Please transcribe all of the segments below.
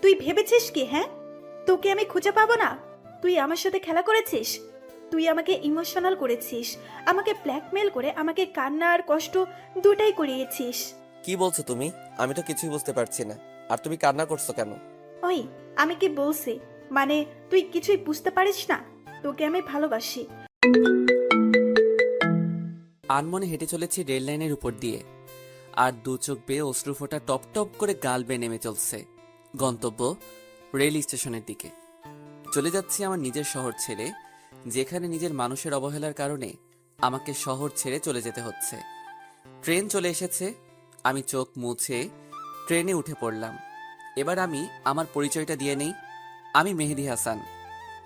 তুই ভেবেছিস কি? হ্যাঁ, তোকে আমি খুঁজে পাবো না? তুই আমার সাথে খেলা করেছিস। তুই আমাকে ইমোশনাল করেছিস, আমাকে ব্ল্যাকমেল করে আমাকে কান্না আর কষ্ট দুটাই করিয়েছিস। কি বলছো তুমি? আমি তো কিছুই বুঝতে পারছি না। আর তুমি কান্না করছো কেন? ওই, আমি কি বলছি? মানে তুই কিছুই বুঝতে পারিস না? তোকে আমি ভালোবাসি। আনমনে হেঁটে চলেছি রেল লাইনের উপর দিয়ে, আর দু চোখ বেয়ে অশ্রু ফোঁটা টপ টপ করে গাল বেয়ে নেমে চলছে গন্তব্য রেল স্টেশনের দিকে। চলে যাচ্ছি আমার নিজের শহর ছেড়ে, যেখানে নিজের মানুষের অবহেলার কারণে আমাকে শহর ছেড়ে চলে যেতে হচ্ছে। ট্রেন চলে এসেছে। আমি চোখ মুছে ট্রেনে উঠে পড়লাম। এবার আমি আমার পরিচয়টা দিয়ে নেই। আমি মেহেদী হাসান,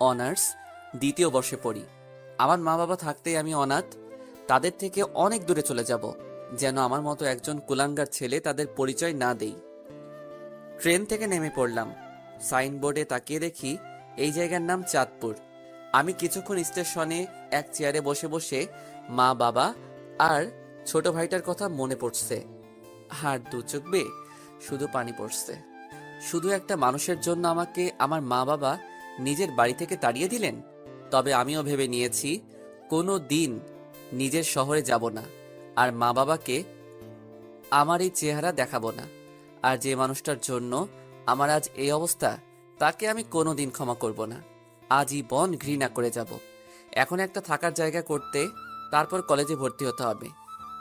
অনার্স দ্বিতীয় বর্ষে পড়ি। আমার মা বাবা থাকতেই আমি অনাথ। তাদের থেকে অনেক দূরে চলে যাব, যেন আমার মতো একজন কুলাঙ্গার ছেলে তাদের পরিচয় না দেই। ট্রেন থেকে নেমে পড়লাম। সাইনবোর্ডে তাকিয়ে দেখি এই জায়গার নাম চাঁদপুর। আমি কিছুক্ষণ স্টেশনে এক চেয়ারে বসে বসে মা বাবা আর ছোট ভাইটার কথা মনে পড়ছে। আর দু চোখ বেয়ে শুধু পানি পড়ছে। শুধু একটা মানুষের জন্য আমাকে আমার মা বাবা নিজের বাড়ি থেকে তাড়িয়ে দিলেন। তবে আমিও ভেবে নিয়েছি কোনো দিন নিজের শহরে যাব না, আর মা বাবাকে আমার এই চেহারা দেখাবো না। আর যে মানুষটার জন্য আমার আজ এই অবস্থা, তাকে আমি কোনোদিন ক্ষমা করব না। আজীবন ঘৃণা করে যাব। এখন একটা থাকার জায়গা করতে, তারপর কলেজে ভর্তি হতে হবে।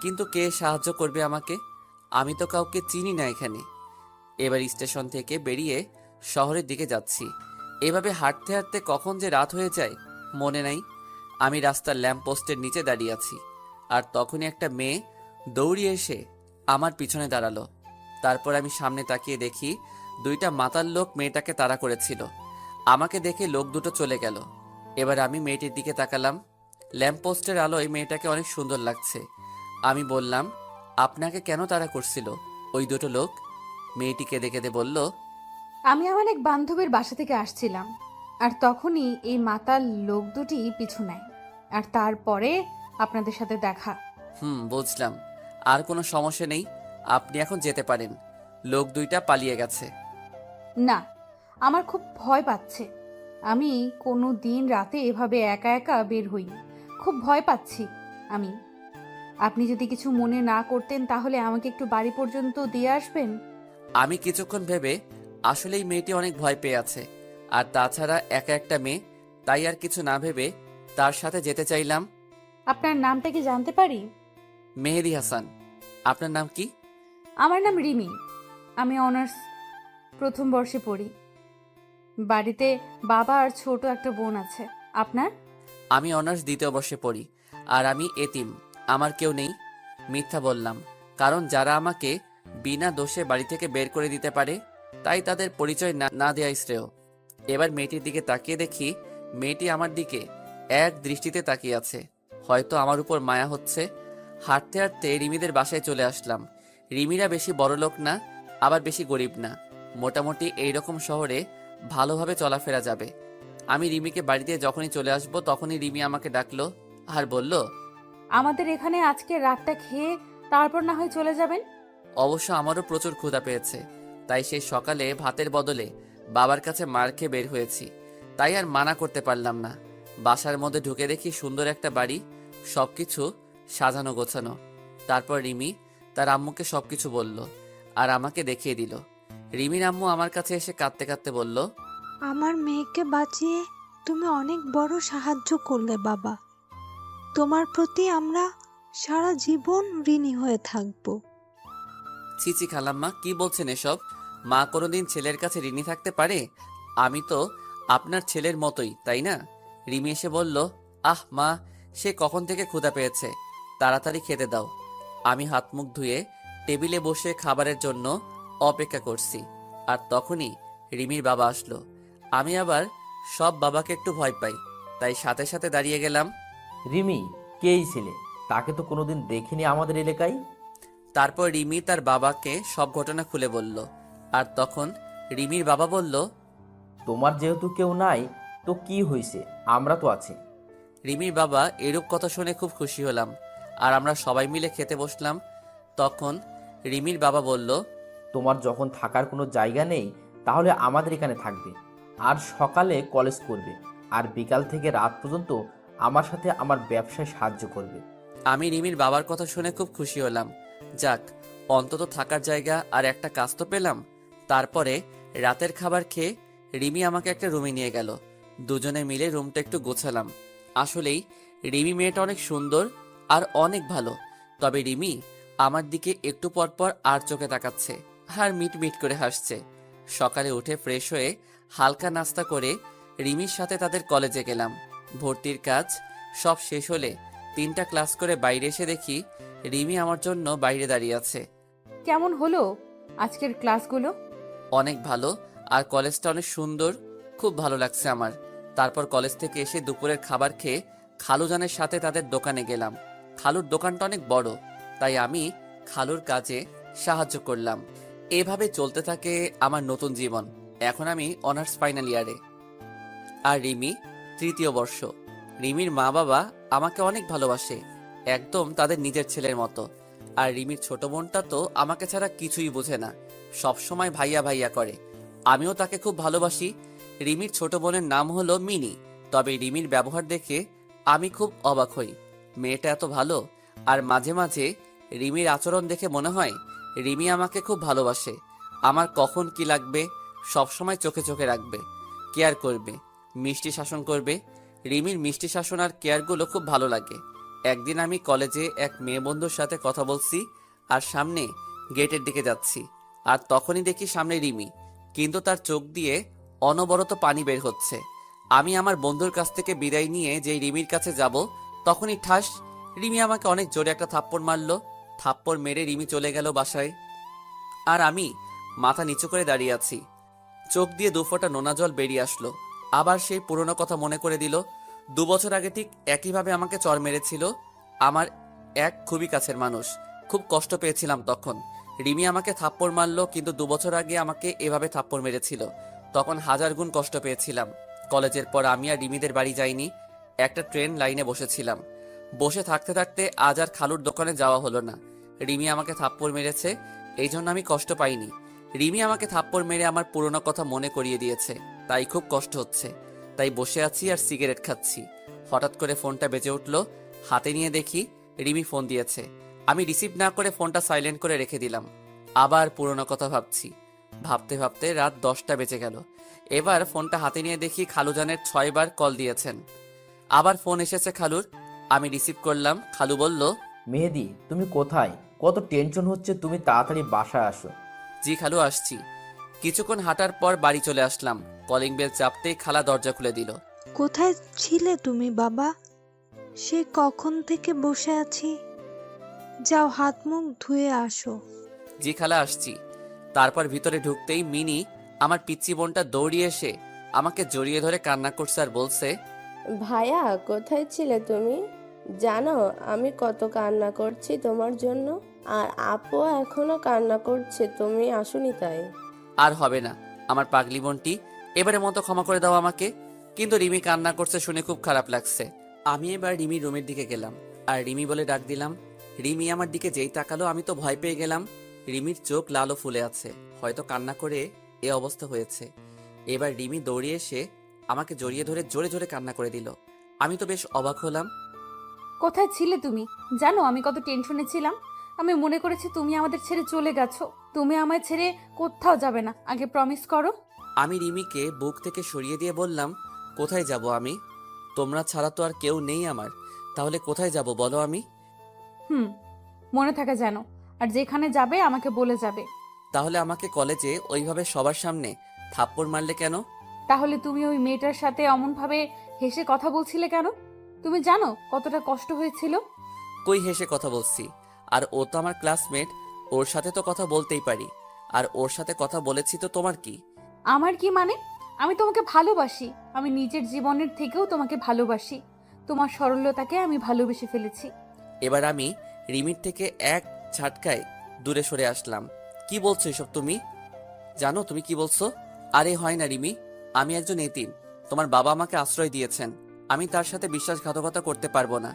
কিন্তু কে সাহায্য করবে আমাকে? আমি তো কাউকে চিনি না এখানে। এবার স্টেশন থেকে বেরিয়ে শহরের দিকে যাচ্ছি। এভাবে হাঁটতে হাঁটতে কখন যে রাত হয়ে যায় মনে নাই। আমি রাস্তার ল্যাম্পপোস্টের নিচে দাঁড়িয়ে আছি, আর তখনই একটা মেয়ে দৌড়িয়ে এসে আমার পিছনে দাঁড়ালো। তারপর আমি সামনে তাকিয়ে দেখি দুইটা মাতাল লোক মেয়েটাকে তাড়া করেছিল। আমাকে দেখে লোক দুটো চলে গেল। এবার আমি মেয়েটির দিকে তাকালাম। ল্যাম্পপোস্টের আলোয় মেয়েটাকে অনেক সুন্দর লাগছে। আমি বললাম, আপনাকে কেন তাড়া করছিল ওই দুটো লোক? মেয়েটি কেঁদে কেঁদে বলল, আমি আমার এক বান্ধবীর বাসা থেকে আসছিলাম, আর তখনই এই মাতাল লোক দুটি পিছু নেয়, আর তারপরে আপনাদের সাথে দেখা। বুঝলাম। আর কোনো সমস্যা নেই, আপনি এখন যেতে পারেন। লোক দুইটা পালিয়ে গেছে। না, আমার খুব ভয় পাচ্ছে। আমি কোনো দিন রাতে এভাবে একা একা বের হই। খুব ভয় পাচ্ছি আমি। আপনি যদি কিছু মনে না করতেন তাহলে আমাকে একটু বাড়ি পর্যন্ত দিয়ে আসবেন। আমি কিছুক্ষণ ভেবে আসলেই মেয়েটি অনেক ভয় পেয়ে আছে, আর তাছাড়া একা একটা মেয়ে, তাই আর কিছু না ভেবে তার সাথে যেতে চাইলাম। আপনার নামটা কি জানতে পারি? মেহেদী হাসান। আপনার নাম কি? আমার নাম রিমি। আমি অনার্স প্রথম বর্ষে পড়ি। বাড়িতে বাবা আর ছোট একটা বোন আছে। আপনার? আমি অনার্স দ্বিতীয় বর্ষে পড়ি, আর আমি এতিম। আমার কেউ নেই। মিথ্যা বললাম, কারণ যারা আমাকে বিনা দোষে বাড়ি থেকে বের করে দিতে পারে, তাই তাদের পরিচয় না না দেওয়াই শ্রেয়। এবার মেয়েটির দিকে তাকিয়ে দেখি মেয়েটি আমার দিকে এক দৃষ্টিতে তাকিয়ে আছে। হয়তো আমার উপর মায়া হচ্ছে। হাঁটতে হাঁটতে রিমিদের বাসায় চলে আসলাম। রিমিরা বেশি বড়লোক না, আবার বেশি গরিব না। মোটামুটি এইরকম শহরে ভালোভাবে চলাফেরা যাবে। আমি রিমিকে বাড়িতে যখনই চলে আসবো তখনই রিমি আমাকে ডাকলো আর বলল, আমাদের এখানে আজকে রাতটা খেয়ে তারপর না হয় চলে যাবেন। অবশ্য আমারও প্রচুর ক্ষুধা পেয়েছে, তাই সেই সকালে ভাতের বদলে বাবার কাছে মার খেয়ে বের হয়েছি। তাই আর মানা করতে পারলাম না। বাসার মধ্যে ঢুকে দেখি সুন্দর একটা বাড়ি, সবকিছু সাজানো গোছানো। তারপর রিমি তার আম্মুকে সবকিছু বলল আর আমাকে দেখিয়ে দিল। রিমির আম্মু আমার কাছে এসে কাঁদতে কাঁদতে বলল, আমার মেয়েকে বাঁচিয়ে তুমি অনেক বড় সাহায্য করলে বাবা। তোমার প্রতি আমরা সারা জীবন ঋণী হয়ে থাকবো। ছিছি খালাম্মা, কি বলছেন এসব? মা কোনোদিন ছেলের কাছে ঋণী থাকতে পারে? আমি তো আপনার ছেলের মতোই, তাই না? রিমি এসে বলল, আহ মা, সে কখন থেকে ক্ষুধা পেয়েছে, তাড়াতাড়ি খেতে দাও। আমি হাত মুখ ধুয়ে টেবিলে বসে খাবারের জন্য অপেক্ষা করছি, আর তখনই রিমির বাবা আসলো। আমি আবার সব বাবাকে একটু ভয় পাই, তাই সাথে সাথে দাঁড়িয়ে গেলাম। রিমি, কে এই ছেলে? তাকে তো কোনোদিন দেখিনি আমাদের এলাকায়। তারপর রিমি তার বাবাকে সব ঘটনা খুলে বলল, আর তখন রিমির বাবা বলল, তোমার যেহেতু কেউ নাই, তো কি হয়েছে, আমরা তো আছি। রিমির বাবা এরূপ কথা শুনে খুব খুশি হলাম, আর আমরা সবাই মিলে খেতে বসলাম। তখন রিমির বাবা বলল, তোমার যখন থাকার কোনো জায়গা নেই, তাহলে আমাদের এখানে থাকবে, আর সকালে কলেজ করবে, আর বিকাল থেকে রাত পর্যন্ত আমার সাথে আমার ব্যবসায় সাহায্য করবে। আমি রিমির বাবার কথা শুনে খুব খুশি হলাম। যাক, অন্তত থাকার জায়গা আর একটা কাজ তো পেলাম। তারপরে রাতের খাবার খেয়ে রিমি আমাকে একটা রুমে নিয়ে গেল। দুজনে মিলে রুমটা একটু গোছালাম। আসলেই রিমি মেয়েটা অনেক সুন্দর আর অনেক ভালো। তবে রিমি আমার দিকে একটু পরপর আর চোখে তাকাচ্ছে আর মিট মিট করে হাসছে। সকালে উঠে ফ্রেশ হয়ে হালকা নাস্তা করে রিমির সাথে তাদের কলেজে গেলাম। ভর্তির কাজ সব শেষ হলে 3টা ক্লাস করে বাইরে এসে দেখি রিমি আমার জন্য বাইরে দাঁড়িয়ে আছে। কেমন হলো আজকের ক্লাসগুলো? অনেক ভালো, আর কলেজটা অনেক সুন্দর, খুব ভালো লাগছে আমার। তারপর কলেজ থেকে এসে দুপুরের খাবার খেয়ে খালুজানের সাথে তাদের দোকানে গেলাম। খালুর দোকানটা অনেক বড়, তাই আমি খালুর কাজে সাহায্য করলাম। এভাবে চলতে থাকে আমার নতুন জীবন। এখন আমি অনার্স ফাইনাল ইয়ারে, আর রিমি 3য় বর্ষ। রিমির মা বাবা আমাকে অনেক ভালোবাসে, একদম তাদের নিজের ছেলের মতো। আর রিমির ছোট বোনটা তো আমাকে ছাড়া কিছুই বোঝে না, সব সময় ভাইয়া ভাইয়া করে। আমিও তাকে খুব ভালোবাসি। রিমির ছোট বোনের নাম হলো মিনি। তবে রিমির ব্যবহার দেখে আমি খুব অবাক হই। মেয়েটা এত ভালো, আর মাঝে মাঝে রিমির আচরণ দেখে মনে হয় রিমি আমাকে খুব ভালোবাসে। আমার কখন কি লাগবে সব সময় চোখে চোখে রাখবে, কেয়ার করবে, মিষ্টি শাসন করবে। রিমির মিষ্টি শাসন আর কেয়ারগুলো খুব ভালো লাগে। একদিন আমি কলেজে এক মেয়ে বন্ধুর সাথে কথা বলছি আর সামনে গেটের দিকে যাচ্ছি, আর তখনই দেখি সামনে রিমি, কিন্তু তার চোখ দিয়ে অনবরত পানি বের হচ্ছে। আমি আমার বন্ধুর কাছ থেকে বিদায় নিয়ে যেই রিমির কাছে যাব, তখনই ঠাস, রিমি আমাকে অনেক জোরে একটা থাপ্পড় মারলো। থাপ্পড় মেরে রিমি চলে গেল বাসায়, আর আমি মাথা নিচু করে দাঁড়িয়ে আছি। চোখ দিয়ে 2 ফোঁটা নোনা জল বেরিয়ে আসলো। আবার সেই পুরনো কথা মনে করে দিল। 2 বছর আগে ঠিক একইভাবে আমাকে চড় মেরেছিল আমার এক খুবই কাছের মানুষ। খুব কষ্ট পেয়েছিলাম তখন। রিমি আমাকে থাপ্পড় মারলো, কিন্তু 2 বছর আগে আমাকে এভাবে থাপ্পড় মেরেছিল, তখন 1000 গুণ কষ্ট পেয়েছিলাম। কলেজের পর আমি আর রিমিদের বাড়ি যাইনি, একটা ট্রেন লাইনে বসেছিলাম। বসে থাকতে থাকতে আজ আর খালুর দোকানে যাওয়া হলো না। রিমি আমাকে থাপ্পড় মেরেছে, এই জন্য আমি কষ্ট পাইনি। রিমি আমাকে থাপ্পড় মেরে আমার পুরনো কথা মনে করিয়ে দিয়েছে, তাই খুব কষ্ট হচ্ছে। তাই বসে আছি আর সিগারেট খাচ্ছি। হঠাৎ করে ফোনটা বেজে উঠলো। হাতে নিয়ে দেখি রিমি ফোন দিয়েছে। আমি রিসিভ না করে ফোনটা সাইলেন্ট করে রেখে দিলাম। আবার পুরনো কথা ভাবছি। ভাবতে ভাবতে রাত 10টা বেজে গেল। এবার ফোনটা হাতে নিয়ে দেখি খালুজানের 6 বার কল দিয়েছেন। আবার ফোন এসেছে খালুর। আমি রিসিভ করলাম। খালু বলল, মেহেদি, তুমি কোথায়? কত টেনশন হচ্ছে, তুমি তাড়াতাড়ি বাসায় আসো। জি খালু, আসছি। কিছুক্ষণ হাঁটার পর বাড়ি চলে আসলাম। কলিং বেল চাপতেই খালা দরজা খুলে দিল। কোথায় ছিলে তুমি বাবা? সে কখন থেকে বসে আছি। যাও হাত মুখ ধুয়ে আসো। জি খালা, আসছি। তারপর ভিতরে ঢুকতেই মিনি, আমার পিচ্চি বোনটা দৌড়িয়ে এসে আমাকে জড়িয়ে ধরে কান্না করছে আর বলছে, ভাইয়া কোথায় ছিলে তুমি? জানো আমি কত কান্না করছি তোমার জন্য, আর আপু এখনো কান্না করছে তুমি আসোনি তাই। আর হবে না আমার পাগলি বোনটি, এবারের মতো ক্ষমা করে দাও আমাকে। কিন্তু রিমি কান্না করছে শুনে খুব খারাপ লাগছে। আমি এবার রিমির রুমের দিকে গেলাম আর রিমি বলে ডাক দিলাম। রিমি আমার দিকে যেই তাকালো আমি তো ভয় পেয়ে গেলাম। রিমির চোখ লাল ও ফুলে আছে, হয়তো কান্না করে এ অবস্থা হয়েছে। এবার রিমি দৌড়িয়ে এসে আমাকে জড়িয়ে ধরে জোরে জোরে কান্না করে দিল। আমি তো বেশ অবাক হলাম। কোথায় ছিলে তুমি? জানো আমি কত টেনশনে ছিলাম। আমি মনে করেছি তুমি আমাদের ছেড়ে চলে গেছো। তুমি আমায় ছেড়ে কোথাও যাবে না, আগে প্রমিস করো। আমি রিমিকে বুক থেকে সরিয়ে দিয়ে বললাম, কোথায় যাব আমি? তোমরা ছাড়া তো আর কেউ নেই আমার, তাহলে কোথায় যাব বলো আমি? মনে থাকে যেন, আর যেখানে যাবে আমাকে বলে যাবে। তাহলে আমাকে কলেজে ওইভাবে সবার সামনে থাপ্পড় মারলে কেন? তাহলে তুমি ওই মেয়েটার সাথে অমনভাবে হেসে কথা বলছিলে কেন? তুমি জানো কতটা কষ্ট হয়েছিল? কই হেসে কথা বলছি? আর ও তো আমার ক্লাসমেট, ওর সাথে তো কথা বলতেই পারি। আর ওর সাথে কথা বলেছি তো তোমার কি? আমার কি মানে? আমি তোমাকে ভালোবাসি। আমি নিজের জীবনের থেকেও তোমাকে ভালোবাসি। তোমার সরলতাকে আমি ভালোবেসে ফেলেছি। এবার আমি রিমির থেকে এক ঝাটকায় দূরে সরে আসলাম। কি বলছো এসব তুমি? জানো তুমি কি বলছো? আরে হয় না রিমি, আমি একজন এতিম। তোমার বাবা আমাকে আশ্রয় দিয়েছেন, আমি তার সাথে বিশ্বাসঘাতকতা করতে পারবো না।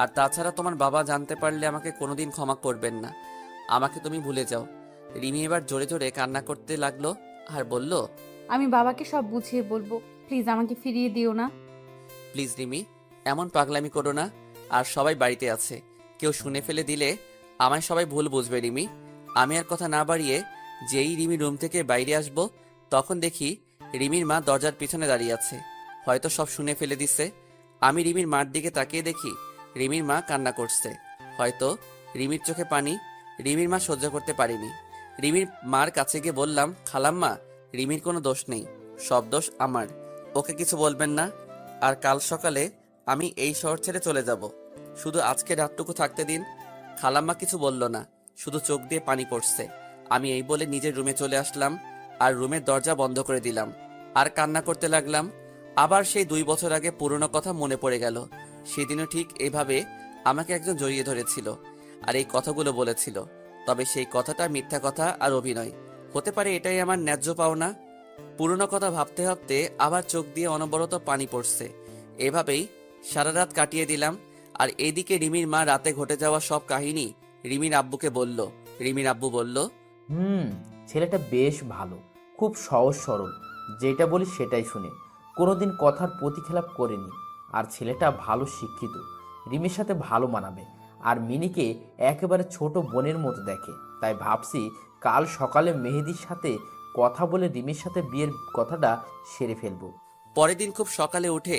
আর তাছাড়া তোমার বাবা জানতে পারলে আমাকে কোনোদিন ক্ষমা করবেন না। আমাকে তুমি ভুলে যাও। রিমি এবার জোরে জোরে কান্না করতে লাগলো আর বলল, আমি বাবাকে সব বুঝিয়ে বলবো, প্লিজ আমাকে ফিরিয়ে দিও না। প্লিজ রিমি, এমন পাগলামি করো না। আর সবাই বাড়িতে আছে, কেউ শুনে ফেলে দিলে আমায় সবাই ভুল বুঝবে রিমি। আমি আর কথা না বাড়িয়ে যেই রিমি রুম থেকে বাইরে আসবো, তখন দেখি রিমির মা দরজার পিছনে দাঁড়িয়ে আছে। হয়তো সব শুনে ফেলে দিছে। আমি রিমির মার দিকে তাকিয়ে দেখি রিমির মা কান্না করছে। হয়তো রিমির চোখে পানি। রিমির মা সহ্য করতে পারেনি। রিমির মার কাছে গিয়ে বললাম, খালাম্মা, রিমির কোনো দোষ নেই, সব দোষ আমার। ওকে কিছু বলবেন না। আর কাল সকালে আমি এই শহর ছেড়ে চলে যাব। শুধু আজকে রাতটুকু থাকতে দিন। খালাম্মা কিছু বলল না, শুধু চোখ দিয়ে পানি পড়ছে। আমি এই বলে নিজের রুমে চলে আসলাম আর রুমের দরজা বন্ধ করে দিলাম আর কান্না করতে লাগলাম। আবার সেই 2 বছর আগে পুরনো কথা মনে পড়ে গেল। সেদিনও ঠিক এভাবে আমাকে একজন জড়িয়ে ধরেছিল আর এই কথাগুলো বলেছিল। তবে সেই কথাটা মিথ্যা কথা আর অভিনয় হতে পারে, এটাই আমার ন্যায্য পাওনা। পুরনো কথা ভাবতে ভাবতে আবার চোখ দিয়ে অনবরত পানি পড়ছে। এভাবেই সারা রাত কাটিয়ে দিলাম। আর এদিকে রিমির মা রাতে ঘটে যাওয়া সব কাহিনী রিমির আব্বুকে বলল। রিমির আব্বু বলল, ছেলেটা বেশ ভালো, খুব সহজ সরল, যেটা বলি সেটাই শুনে, কোনোদিন কথার প্রতিখেলাপ করেনি। আর ছেলেটা ভালো শিক্ষিত, রিমির সাথে ভালো মানাবে। আর মিনিকে একেবারে ছোট বোনের মতো দেখে। তাই ভাবছি কাল সকালে মেহেদির সাথে কথা বলে রিমির সাথে বিয়ের কথাটা সেরে ফেলবো। পরের দিন খুব সকালে উঠে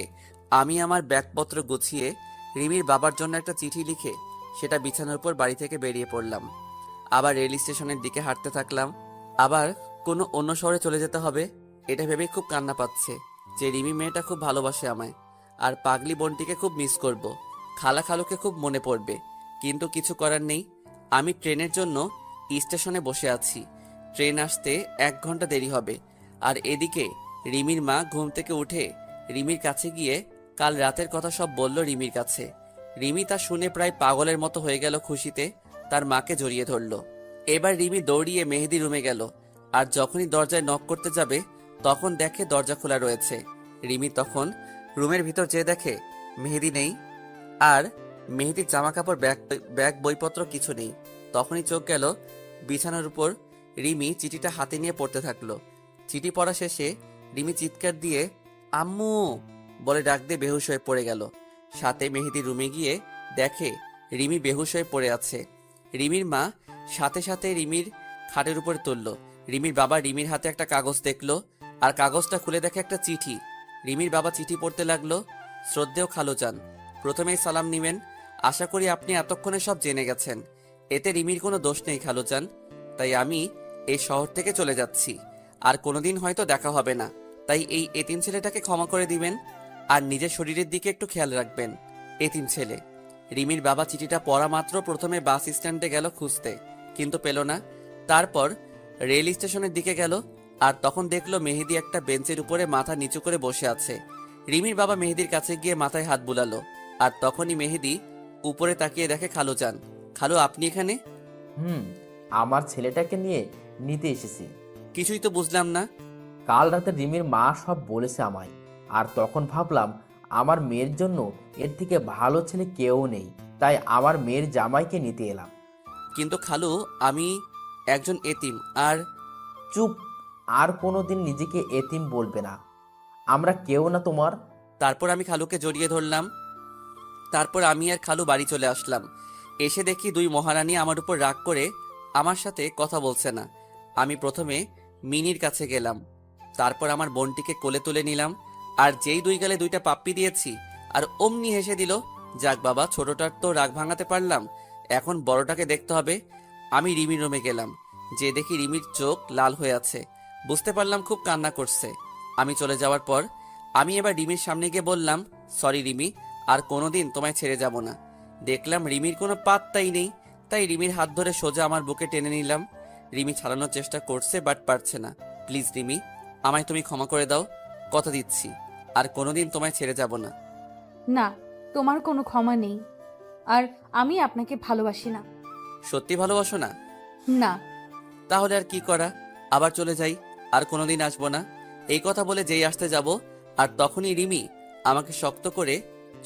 আমি আমার ব্যাগপত্র গুছিয়ে রিমির বাবার জন্য একটা চিঠি লিখে সেটা বিছানার উপর বাড়ি থেকে বেরিয়ে পড়লাম। আবার রেল স্টেশনের দিকে হাঁটতে থাকলাম। আবার কোনো অন্য শহরে চলে যেতে হবে, এটা ভেবে খুব কান্না পাচ্ছে যে রিমি মেয়েটা খুব ভালোবাসে আমায়। আর পাগলি বোনটিকে খুব মিস করব। খালা খালুকে খুব মনে পড়বে। কিন্তু কিছু করার নেই। আমি ট্রেনের জন্য স্টেশনে বসে আছি। ট্রেন আসতে 1 ঘন্টা দেরি হবে। আর এদিকে রিমির মা ঘুম থেকে উঠে রিমির কাছে গিয়ে কাল রাতের কথা সব বলল রিমির কাছে। রিমি তা শুনে প্রায় পাগলের মতো হয়ে গেল খুশিতে, তার মাকে জড়িয়ে ধরল। এবার রিমি দৌড়িয়ে মেহেদি রুমে গেল। আর যখনই দরজায় নক করতে যাবে তখন দেখে দরজা খোলা রয়েছে। রিমি তখন রুমের ভিতর যেয়ে দেখে মেহেদি নেই। আর মেহেদির জামা কাপড়, ব্যাগ বইপত্র কিছু নেই। তখনই চোখ গেল বিছানার উপর। রিমি চিঠিটা হাতে নিয়ে পড়তে থাকলো। চিঠি পড়া শেষে রিমি চিৎকার দিয়ে আম্মু বলে ডাক দিয়ে বেহুশ হয়ে পড়ে গেল। সাথে মেহেদি রুমে গিয়ে দেখে রিমি বেহুশ হয়ে পড়ে আছে। রিমির মা সাথে সাথে রিমির খাটের উপরে তুলল। রিমির বাবা রিমির হাতে একটা কাগজ দেখলো আর কাগজটা খুলে দেখে একটা চিঠি। রিমির বাবা চিঠি পড়তে লাগলো। শ্রদ্ধেয় খালুজান, প্রথমেই সালাম নিবেন। আশা করি আপনি এতক্ষণে সব জেনে গেছেন। এতে রিমির কোনো দোষ নেই খালুজান। তাই আমি এই শহর থেকে চলে যাচ্ছি। আর কোনোদিন হয়তো দেখা হবে না। তাই এই এতিম ছেলেটাকে ক্ষমা করে দিবেন আর নিজের শরীরের দিকে একটু খেয়াল রাখবেন। এতিম ছেলে। রিমির বাবা চিঠিটা পড়া মাত্র প্রথমে বাস স্ট্যান্ডে গেল খুঁজতে, কিন্তু পেল না। তারপর রেল স্টেশনের দিকে গেল আর তখন দেখলো মেহেদি একটা বেঞ্চের উপরে মাথা নিচু করে বসে আছে। রিমির বাবা মেহেদির কাছে গিয়ে মাথায় হাত বুলালো। আর তখনই মেহেদি উপরে তাকিয়ে দেখে খালুজান। খালু, আপনি এখানে? আমার ছেলেটাকে নিয়ে নিতে এসেছি। কিছুই তো বুঝলাম না। কাল রাতে রিমির মা সব বলেছে আমায়। আর তখন ভাবলাম আমার মেয়ের জন্য এর থেকে ভালো ছেলে কেউ নেই। তাই আমার মেয়ের জামাইকে নিতে এলাম। কিন্তু খালু, আমি একজন এতিম। আর চুপ, আর কোনোদিন নিজেকে এতিম বলবে না। আমরা কেউ না তোমার। তারপর আমি খালুকে জড়িয়ে ধরলাম। তারপর আমি আর খালু বাড়ি চলে আসলাম। এসে দেখি 2 মহারানী আমার উপর রাগ করে আমার সাথে কথা বলছে না। আমি প্রথমে মিনির কাছে গেলাম, তারপর আমার বোনটিকে কোলে তুলে নিলাম। আর যেই 2 গালে 2টা পাপ্পি দিয়েছি আর অমনি হেসে দিল। যাক বাবা, ছোটটার তো রাগ ভাঙাতে পারলাম, এখন বড়টাকে দেখতে হবে। আমি রিমির রুমে গেলাম, যে দেখি রিমির চোখ লাল হয়ে আছে। বুঝতে পারলাম খুব কান্না করছে। আমি চলে যাওয়ার পর আমি এবার রিমির সামনে গিয়ে বললাম, সরি রিমি, আর কোনোদিন তোমায় ছেড়ে যাব না। দেখলাম রিমির কোনো পাত্তাই নেই, তাই রিমির হাত ধরে সোজা আমার বুকে টেনে নিলাম। রিমি ছাড়ানোর চেষ্টা করছে, বাট পারছে না। প্লিজ রিমি, আমায় তুমি ক্ষমা করে দাও, কথা দিচ্ছি আর কোনোদিন তোমায় ছেড়ে যাব না। না, তোমার কোনো ক্ষমা নেই। আর আমি আপনাকে ভালোবাসি না। সত্যি ভালোবাসো না? না। তাহলে আর কি করা, আবার চলে যাই, আর কোনোদিন আসবো না। এই কথা বলে যেই আসতে যাব আর তখনই রিমি আমাকে শক্ত করে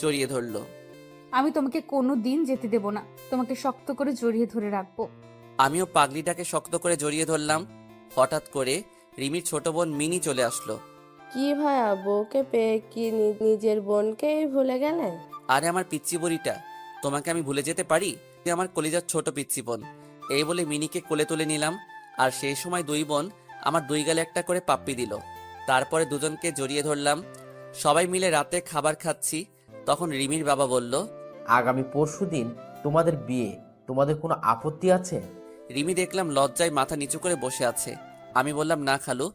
জড়িয়ে ধরলো। আমি তোমাকে কোনো দিন যেতে দেব না, তোমাকে শক্ত করে জড়িয়ে ধরে রাখবো। আমিও পাগলিটাকে শক্ত করে জড়িয়ে ধরলাম। হঠাৎ করে রিমির ছোট বোন মিনি চলে আসলো। কি ভাইয়া, বউকে পেয়ে কি নিজের বোনকেই ভুলে গেলেন? আরে আমার পিচ্চি বুড়িটা, তোমাকে আমি ভুলে যেতে পারি? তুই আমার কলিজার ছোট পিচ্চি বোন। এই বলে মিনিকে কোলে তুলে নিলাম। আর সেই সময় দুই বোন আমার দুই গালে একটা করে পাপ্পি দিল। তারপরে দুজনকে জড়িয়ে ধরলাম। সবাই মিলে রাতে খাবার খাচ্ছি। তখন রিমির বাবা বলল, আগামী পরশুদিন তোমাদের বিয়ে, তোমাদের কোনো আপত্তি আছে? রিমি দেখলাম লজ্জায় মাথা নিচু করে বসে আছে। আমি বললাম, না খালু,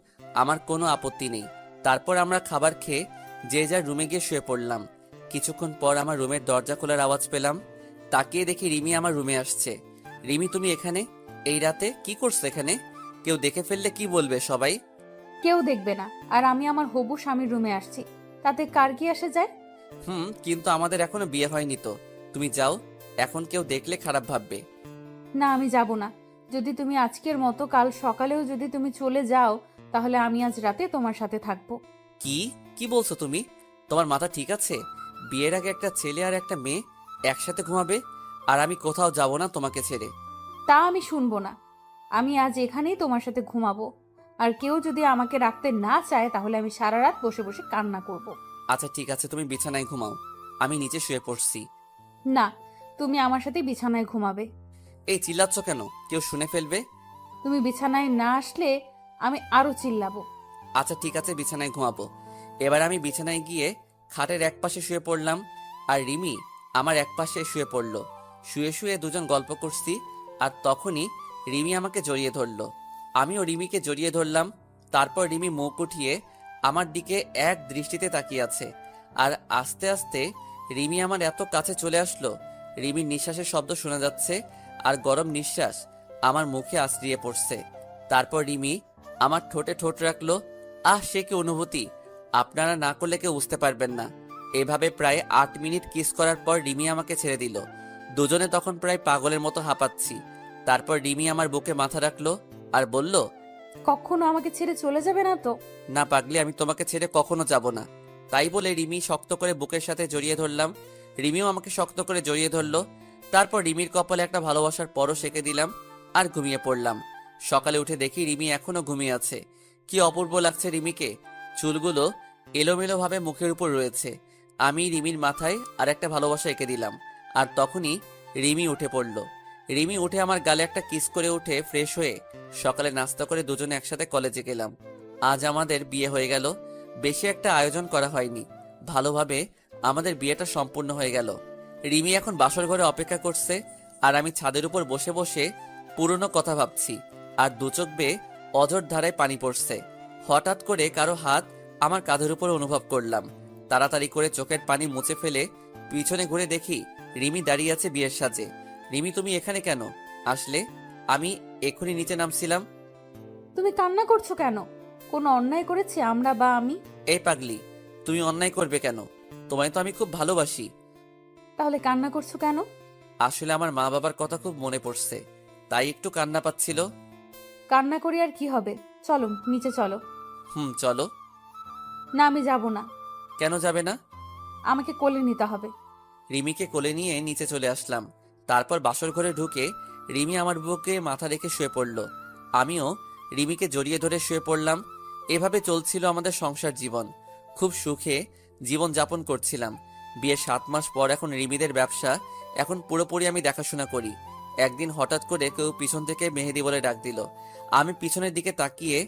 আমার কোনো আপত্তি নেই। তারপর আমরা খাবার খেয়ে যে যার রুমে গিয়ে শুয়ে পড়লাম। কিছুক্ষণ পর আমার রুমের দরজা খোলার আওয়াজ পেলাম। তাকিয়ে দেখি রিমি আমার রুমে আসছে। রিমি, তুমি এখানে এই রাতে কি করছো এখানে? কেউ দেখে ফেললে কি বলবে সবাই? কেউ দেখবে না, আর আমি আমার হবু স্বামীর রুমে আসছি, তাতে কার কি আসে যায়? কিন্তু আমাদের এখনো বিয়ে হয়নি তো। তুমি যাও, এখন কেউ দেখলে খারাপ ভাববে। না, আমি যাব না। যদি তুমি আজকের মতো কাল সকালেও যদি তুমি চলে যাও, তাহলে আমি আজ রাতে তোমার সাথে থাকবো। কি কি বলছো তুমি? তোমার মাথা ঠিক আছে? বিয়ের আগে একটা ছেলে আর একটা মেয়ে একসাথে ঘুমাবে, আর আমি কোথাও যাব না তোমাকে ছেড়ে। তা আমি শুনবো না। আমি আজ এখানেই তোমার সাথে ঘুমাবো। আর কেউ যদি আমাকে রাখতে না চায়, তাহলে আমি সারা রাত বসে বসে কান্না করব। আচ্ছা ঠিক আছে, তুমি বিছানায় ঘুমাও, আমি নিচে শুয়ে পড়ছি। না, তুমি আমার সাথে বিছানায় ঘুমাবে। এই চিল্লাচ্ছ কেন? কেউ শুনে ফেলবে। তুমি বিছানায় না আসলে আমি আরো চিল্লাবো। আচ্ছা ঠিক আছে, বিছানায় ঘুমাবো। এবার আমি বিছানায় গিয়ে খাটের এক পাশে শুয়ে পড়লাম, আর রিমি আমার এক পাশে শুয়ে পড়লো। শুয়ে শুয়ে দুজন গল্প করছি, আর তখনই রিমি আমাকে জড়িয়ে ধরলো। আমিও রিমিকে জড়িয়ে ধরলাম। তারপর রিমি মুখ উঠিয়ে আমার দিকে এক দৃষ্টিতে তাকিয়ে আছে। আর আস্তে আস্তে রিমি আমার এত কাছে চলে আসলো, রিমির নিঃশ্বাসের শব্দ শোনা যাচ্ছে, আর গরম নিঃশ্বাস আমার মুখে আশ্রিয়ে পড়ছে। তারপর রিমি আমার ঠোঁটে ঠোঁট রাখলো। সে কি অনুভূতি, আপনারা না করলে কেউ বুঝতে পারবেন না। এভাবে প্রায় 8 মিনিট কিস করার পর রিমি আমাকে ছেড়ে দিল। দুজনে তখন প্রায় পাগলের মতো হাঁপাচ্ছি। তারপর রিমি আমার বুকে মাথা রাখলো আর বলল, কখনো আমাকে ছেড়ে চলে যাবে না তো? না পাগলি, আমি তোমাকে ছেড়ে কখনো যাব না। তাই বলে রিমি শক্ত করে বুকের সাথে জড়িয়ে ধরলাম। রিমিও আমাকে শক্ত করে জড়িয়ে ধরলো। তারপর রিমির কপালে একটা ভালোবাসার পরশ এঁকে দিলাম আর ঘুমিয়ে পড়লাম। সকালে উঠে দেখি রিমি এখনো ঘুমিয়ে আছে। কি অপূর্ব লাগছে রিমিকে। চুলগুলো এলোমেলো ভাবে মুখের উপর রয়েছে। আমি রিমির মাথায় আর একটা ভালোবাসা এঁকে দিলাম। আর তখনই রিমি উঠে পড়ল। রিমি উঠে আমার গালে একটা কিস করে উঠে ফ্রেশ হয়ে সকালে নাস্তা করে দুজনে একসাথে কলেজে গেলাম। আজ আমাদের বিয়ে হয়ে গেল। বেশি একটা আয়োজন করা হয়নি, ভালোভাবে আমাদের বিয়েটা সম্পূর্ণ হয়ে গেল। রিমি এখন বাসর ঘরে অপেক্ষা করছে, আর আমি ছাদের উপর বসে বসে পুরনো কথা ভাবছি। আর দু চোখ বেয়ে অঝোর ধারায় পানি পড়ছে। হঠাৎ করে কারো হাত আমার কাঁধের উপর অনুভব করলাম। তাড়াতাড়ি করে চোখের পানি মুছে ফেলে পিছনে ঘুরে দেখি রিমি দাঁড়িয়ে আছে বিয়ের সাজে। রিমি, তুমি এখানে কেন আসলে? আমি এখনই নিচে নামছিলাম। তুমি কান্না করছো কেন? কোনো অন্যায় করেছি আমরা বা আমি? এই পাগলি, তুমি অন্যায় করবে কেন? তোমায় তো আমি খুব ভালোবাসি। তাহলে কান্না করছো কেন? আসলে আমার মা বাবার কথা খুব মনে পড়ছে, তাই একটু কান্না পাচ্ছিল। কান্না করি আর কি হবে? চলো নিচে চলো। চলো। না, আমি যাব না। কেন যাবে না? আমাকে কোলে নিতে হবে। রিমিকে কোলে নিয়ে নিচে চলে আসলাম। তারপর বাসর ঘরে ঢুকে রিমি আমার বুকে মাথা রেখে শুয়ে পড়ল। আমিও রিমিকে জড়িয়ে ধরে শুয়ে পড়লাম। এভাবে চলছিল আমাদের সংসার জীবন। খুব সুখে জীবন যাপন করছিলাম। বিয়ের 7 মাস পর এখন রিমিদের ব্যবসা এখন পুরোপুরি আমি দেখাশোনা করি। একদিন হঠাৎ করে কেউ পিছন থেকে মেহেদি বলে ডাক দিল। আমি পিছনের দিকে তাকিয়ে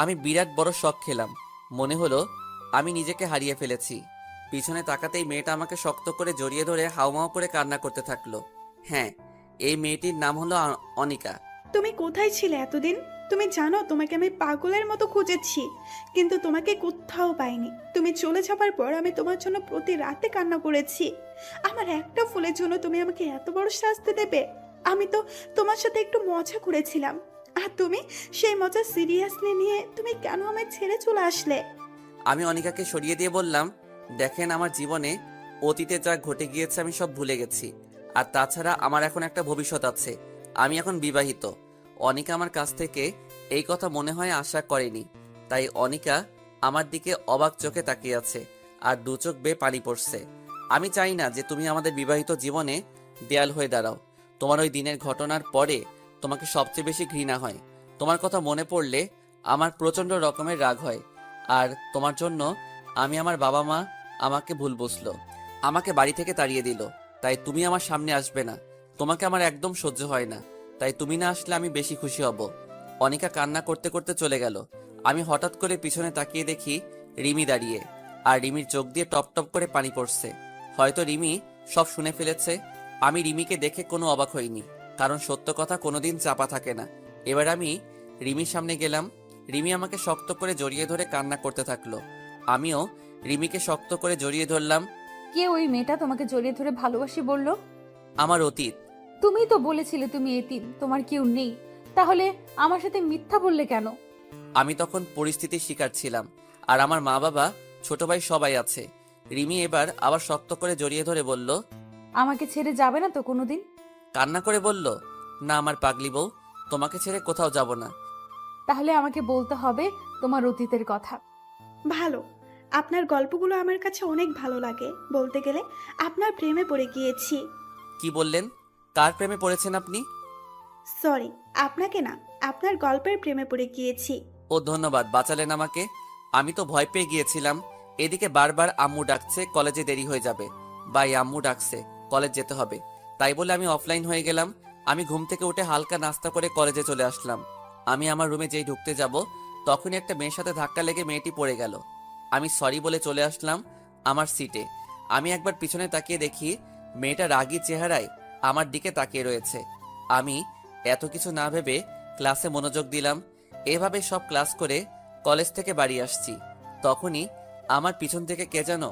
আমি বিরাট বড় শক খেলাম। মনে হলো আমি নিজেকে হারিয়ে ফেলেছি। পিছনে তাকাতেই মেয়েটা আমাকে শক্ত করে জড়িয়ে ধরে হাউমাউ করে কান্না করতে থাকলো। হ্যাঁ, এই মেয়েটির নাম হলো অনিকা। তুমি কোথায় ছিলে এতদিন? তুমি জানো তোমাকে আমি পাগলের মতো খুঁজেছি, কিন্তু তোমাকে কোথাও পাইনি। তুমি চলে যাবার পর আমি তোমার জন্য প্রতি রাতে কান্না করেছি। আমার একটা ফুলের জন্য তুমি আমাকে এত বড় শাস্তি দেবে? আমি তো তোমার সাথে একটু মজা করেছিলাম, আর তুমি সেই মজা সিরিয়াসলি নিয়ে তুমি কেন আমায় ছেড়ে চলে আসলে? আমি অনিকাকে সরিয়ে দিয়ে বললাম, দেখেন, আমার জীবনে অতীতে যা ঘটে গিয়েছে আমি সব ভুলে গেছি। আর তাছাড়া আমার এখন একটা ভবিষ্যৎ আছে। আমি এখন বিবাহিত। অনিকা আমার কাছ থেকে এই কথা মনে হয় আশা করেনি। তাই অনিকা আমার দিকে অবাক চোখে তাকিয়ে আছে, আর দু চোখ বেয়ে পানি পড়ছে। আমি চাই না যে তুমি আমাদের বিবাহিত জীবনে দেয়াল হয়ে দাঁড়াও। তোমার ওই দিনের ঘটনার পরে তোমাকে সবচেয়ে বেশি ঘৃণা হয়। তোমার কথা মনে পড়লে আমার প্রচণ্ড রকমের রাগ হয়। আর তোমার জন্য আমি আমার বাবা মা আমাকে ভুল বুঝলো, আমাকে বাড়ি থেকে তাড়িয়ে দিল। তাই তুমি আমার সামনে আসবে না, তোমাকে আমার একদম সহ্য হয় না। তাই তুমি না আসলে আমি বেশি খুশি হব। অনিকা কান্না করতে করতে চলে গেল। আমি হঠাৎ করে পিছনে তাকিয়ে দেখি রিমি দাঁড়িয়ে, আর রিমির চোখ দিয়ে টপ টপ করে পানি পড়ছে। হয়তো রিমি সব শুনে ফেলেছে। আমি রিমিকে দেখে কোনো অবাক হইনি, কারণ সত্য কথা কোনোদিন চাপা থাকে না। এবার আমি রিমির সামনে গেলাম। রিমি আমাকে শক্ত করে জড়িয়ে ধরে কান্না করতে থাকলো। আমিও রিমিকে শক্ত করে জড়িয়ে ধরলাম। কে ওই মেয়েটা তোমাকে জড়িয়ে ধরে ভালোবাসি বললো? আমার অতীত। তুমিই তো বলেছিলে তুমি এতিম, তোমার কেউ নেই। তাহলে আমার সাথে মিথ্যা বললে কেন? আমি তখন পরিস্থিতির শিকার ছিলাম, আর আমার মা বাবা ছোট ভাই সবাই আছে। রিমি এবার আবার শক্ত করে জড়িয়ে ধরে বলল, আমাকে ছেড়ে যাবে না তো কোনোদিন? কান্না করে বলল, না আমার পাগলি বউ, তোমাকে ছেড়ে কোথাও যাব না। তাহলে আমাকে বলতে হবে তোমার অতীতের কথা। ভালো, আপনার গল্পগুলো আমার কাছে অনেক ভালো লাগে। বলতে গেলে আপনার প্রেমে পড়ে গিয়েছি। কি বললেন? কার প্রেমে পড়েছেন আপনি? সরি, আপনাকে না, আপনার গল্পের প্রেমে পড়ে গিয়েছি। ও ধন্যবাদ, বাঁচালেন আমাকে। আমি তো ভয় পেয়ে গিয়েছিলাম। এদিকে বারবার আম্মু ডাকছে, কলেজে দেরি হয়ে যাবে। বাই, আম্মু ডাকছে, কলেজ যেতে হবে। তাই বলে আমি অফলাইন হয়ে গেলাম। আমি ঘুম থেকে উঠে হালকা নাস্তা করে কলেজে চলে আসলাম। আমি আমার রুমে যেই ঢুকতে যাব, তখনই একটা মেয়ের সাথে ধাক্কা লেগে মেয়েটি পড়ে গেল। আমি সরি বলে চলে আসলাম আমার সিটে। আমি একবার পিছনে তাকিয়ে দেখি মেয়েটা রাগী চেহারায় আমার দিকে তাকিয়ে রয়েছে। আমি এত কিছু না ভেবে ক্লাসে মনোযোগ দিলাম। এভাবে সব ক্লাস করে কলেজ থেকে বাড়ি আসছি। তখনই আমার পিছন থেকে কে যেন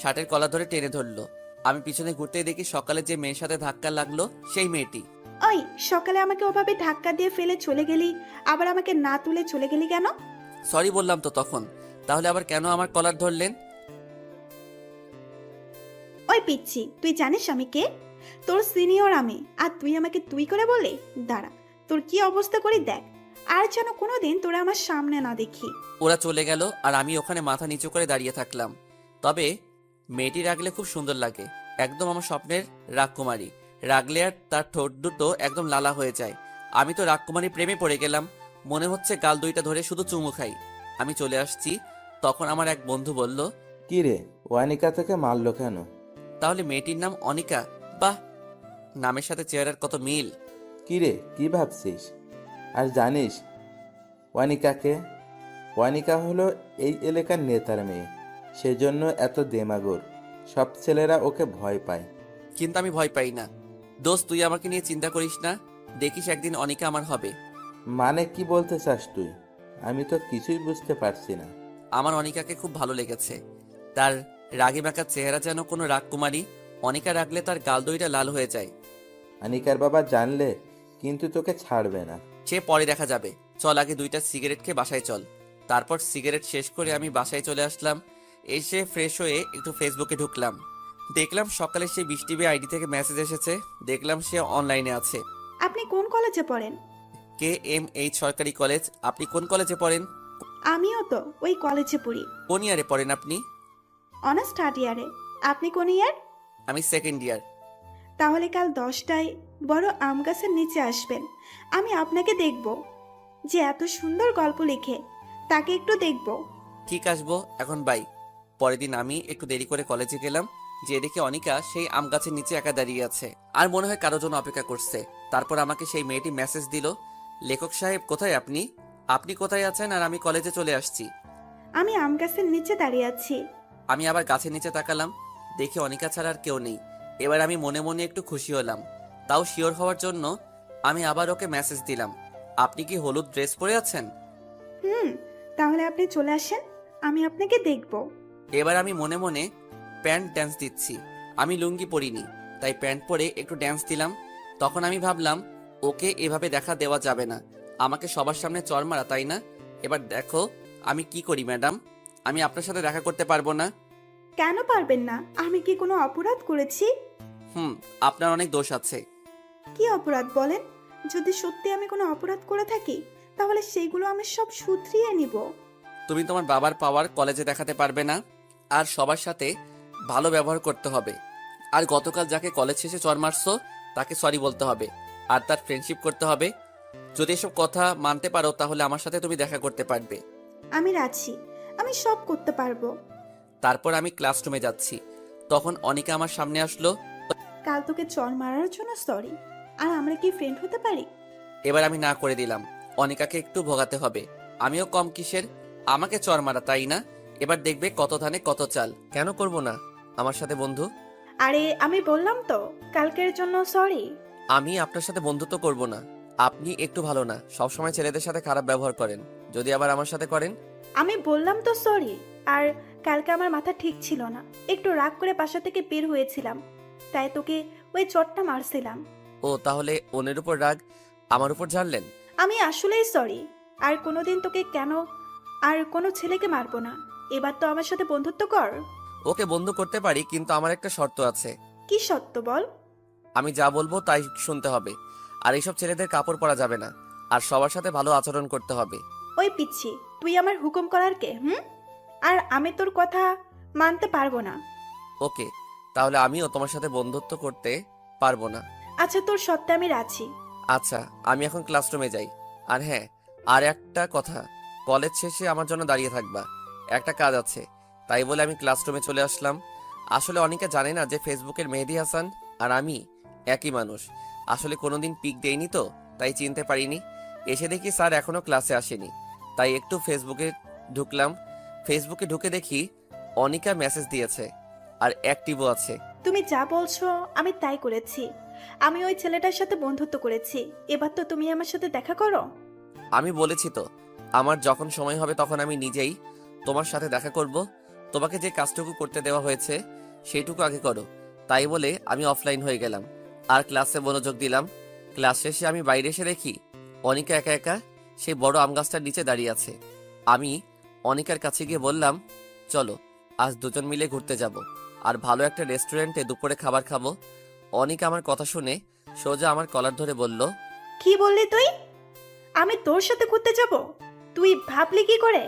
শার্টের কলার ধরে টেনে ধরলো। আমি পিছনে ঘুরতেই দেখি সকালে যে মেয়ের সাথে ধাক্কা লাগলো সেই মেয়েটি। ওই, সকালে আমাকে ওভাবে ধাক্কা দিয়ে ফেলে চলে গেলি, আবার আমাকে না তুলে চলে গেলি কেন? সরি বললাম তো তখন, তাহলে আবার কেন আমার কলার ধরলেন? ওই পিচ্ছি, তুই জানিস আমি কে? তোর সিনিয়র আমি, আর তুই আমাকে তুই করে বলে? দাঁড়া, তোর কি অবস্থা করি দেখ, আর যেন কোনোদিন তোরা আমার সামনে না দেখি। ওরা চলে গেল আর আমি ওখানে মাথা নিচু করে দাঁড়িয়ে থাকলাম। তবে মেয়েটি রাগলে খুব সুন্দর লাগে, একদম আমার স্বপ্নের রাজকুমারী। রাগলে আর তার ঠোঁট দুটো একদম লালা হয়ে যায়। আমি তো রাজকুমারী প্রেমে পড়ে গেলাম। মনে হচ্ছে গাল দুইটা ধরে শুধু চুমু খাই। আমি চলে আসছি, তখন আমার এক বন্ধু বলল, কি রে, ওয়ানিকা থেকে মারলো কেন? তাহলে মেয়েটির নাম অনিকা? বাহ, নামের সাথে চেহারার কত মিল। কি রে, কি ভাবছিস? আর জানিস ওয়ানিকাকে? ওয়ানিকা হলো এই এলাকার নেতার মেয়ে, সেজন্য এত দেমাগর। সব ছেলেরা ওকে ভয় পায়। কিন্তু আমি ভয় পাই না। দোস্ত, তুই আমাকে নিয়ে চিন্তা করিস না, দেখিস একদিন অনিকা আমার হবে। মানে কি বলতে চাস তুই? আমি তো কিছুই বুঝতে পারছি না। আমার অনিকাকে খুব ভালো লেগেছে। তার রাগী বাঁকা চেহারা যেন কোনো রাজকুমারী। অনিকা রাগলে তার গাল দইটা লাল হয়ে যায়। আনিকার বাবা জানলে কিন্তু তোকে ছাড়বে না। সে পরে দেখা যাবে। চল আগে দুইটা সিগারেট খেয়ে বাসায় চল। তারপর সিগারেট শেষ করে আমি বাসায় চলে আসলাম। এসে ফ্রেশ হয়ে একটু ফেসবুকে ঢুকলাম। দেখলাম সকালে সেই বৃষ্টি আইডি থেকে মেসেজ এসেছে। দেখলাম সে অনলাইনে আছে। আপনি কোন কলেজে পড়েন? KMH সরকারি কলেজ। আপনি কোন কলেজে পড়েন? আমিও তো ওই কলেজে পড়ি। কোন ইয়ারে পড়েন আপনি? অনার্স থার্ড ইয়ারে। আপনি কোন ইয়ার? আমি সেকেন্ড ইয়ার। তাহলে কাল 10টায় বড় আম গাছের নিচে আসবেন। আমি আপনাকে দেখব, যে এত সুন্দর গল্প লিখে, তাকে একটু দেখব। ঠিক আসবো, এখন বাই। পরের দিন আমি একটু দেরি করে কলেজে গেলাম, যে দেখি অনিকা সেই আম গাছের নিচে একা দাঁড়িয়ে আছে, আর মনে হয় কারোর জন্য অপেক্ষা করছে। তারপর আমাকে সেই মেয়েটি মেসেজ দিল, লেখক সাহেব কোথায় আপনি? আপনি কোথায় আছেন? আর আমি কলেজে চলে আসছি। আমি আম গাছের নিচে দাঁড়িয়ে আছি। আমি আবার গাছের নিচে তাকালাম, দেখি অনিকা ছাড়া আর কেউ নেই। এবার আমি মনে মনে একটু খুশি হলাম। তাও শিওর হওয়ার জন্য আমি আবার ওকে মেসেজ দিলাম, আপনি কি হলুদ ড্রেস পরে আছেন? তাহলে আপনি চলে আসেন, আমি আপনাকে দেখব। এবার আমি মনে মনে প্যান্ট ড্যান্স দিচ্ছি। আমি লুঙ্গি পরিনি, তাই প্যান্ট পরে একটু ড্যান্স দিলাম। তখন আমি ভাবলাম, ওকে এভাবে দেখা দেওয়া যাবে না, আমাকে সবার সামনে চড় মারা, তাই না? এবার দেখো আমি কি করি ম্যাডাম। আমি আপনার সাথে দেখা করতে পারবো না। কেন পারবেন না? আমি কি কোনো অপরাধ করেছি? আপনার অনেক দোষ আছে। কি অপরাধ বলেন? যদি সত্যি আমি কোনো অপরাধ করে থাকি, তাহলে সেইগুলো আমি সব শুধরিয়ে নিব। তুমি তোমার বাবার পাওয়ার কলেজে দেখাতে পারবে না, আর সবার সাথে ভালো ব্যবহার করতে হবে। আর গতকাল যাকে কলেজ শেষে চড় মারছো তাকে সরি বলতে হবে, আর তার ফ্রেন্ডশিপ করতে হবে। যদি এসব কথা মানতে পারো তাহলে আমার সাথে তুমি দেখা করতে পারবে। আমি রাজি, আমি সব করতে পারবো। তারপর আমি ক্লাসরুমে যাচ্ছি, তখন অনিকা আমার সামনে আসলো। কাল তোকে চর মারার জন্য সরি। আর আমরা কি ফ্রেন্ড হতে পারি? এবার আমি না করে দিলাম, অনিকাকে একটু ভোগাতে হবে। আমিও কম কিসের, আমাকে চর মারা, তাই না? এবার দেখবে কত ধানে কত চাল। কেন করব না আমার সাথে বন্ধু? আরে আমি বললাম তো কালকের জন্য সরি। আমি আপনার সাথে বন্ধুত্ব করব না। আপনি একটু ভালো না, সবসময় ছেলেদের সাথে খারাপ ব্যবহার করেন, যদি আবার আমার সাথে করেন। আমি বললাম তো সরি। আর কালকে আমার মাথা ঠিক ছিল না, একটু রাগ করে বাসা থেকে বের হয়েছিলাম, তাই তোকে ওই চটটা মারছিলাম। ও তাহলে ওনের উপর রাগ আমার উপর ঝাড়লেন? আমি আসলেই সরি। আর কোনোদিন তোকে কেন আর কোনো ছেলেকে মারবো না। এবার তো আমার সাথে বন্ধুত্ব কর। ওকে বন্ধু করতে পারি, কিন্তু আমার একটা শর্ত আছে। কি সত্য বল। আমি যা বলবো তাই শুনতে হবে, আর এইসব ছেলেদের কাপড় পরা যাবে না, আর সবার সাথে ভালো আচরণ করতে হবে। ওই পিচ্ছি, তুই আমার হুকুম করার কে? আর আমি তোর কথা মানতে পারবো না। ওকে, তাহলে আমিও তোমার সাথে বন্ধুত্ব করতে পারবো না। আচ্ছা, তোর সত্ত্বে আমি রাজি। আচ্ছা, আমি এখন ক্লাসরুমে যাই। আর হ্যাঁ, আর একটা কথা, কলেজ শেষে আমার জন্য দাঁড়িয়ে থাকবা, একটা কাজ আছে। তাই বলে আমি ক্লাসরুমে চলে আসলাম। আসলে অনেকে জানে না যে ফেসবুকের মেহেদি হাসান আর আমি একই মানুষ। আসলে কোনোদিন পিক দেইনি তো, তাই চিনতে পারিনি। এসে দেখি স্যার এখনো ক্লাসে আসেনি, তাই একটু ফেসবুকে ঢুকলাম। ফেসবুকে ঢুকে দেখি অনিকা মেসেজ দিয়েছে আর অ্যাক্টিভও আছে। তুমি যা বলছো আমি তাই করেছি। আমি ওই ছেলেটার সাথে বন্ধুত্ব করেছি। এবার তো তুমি আমার সাথে দেখা করো। আমি বলেছি তো, আমার যখন সময় হবে তখন আমি নিজেই তোমার সাথে দেখা করব। তোমাকে যে কাজটুকু করতে দেওয়া হয়েছে সেইটুকু আগে করো। তাই বলে আমি অফলাইন হয়ে গেলাম আর ক্লাসে মনোযোগ দিলাম। ক্লাস শেষে আমি বাইরে এসে দেখি অনিকা একা একা সেই বড় আম গাছটার নিচে দাঁড়িয়ে আছে। আমি অনিকার কাছে গিয়ে বললাম, চলো আজ দুজন মিলে ঘুরতে যাব আর ভালো একটা রেস্টুরেন্টে দুপুরে খাবার খাবো। অনিকা আমার কথা শুনে সোজা আমার কলার ধরে বলল, কি বললি তুই? আমি তোর সাথে ঘুরতে যাব? তুই ভাবলি কি করে?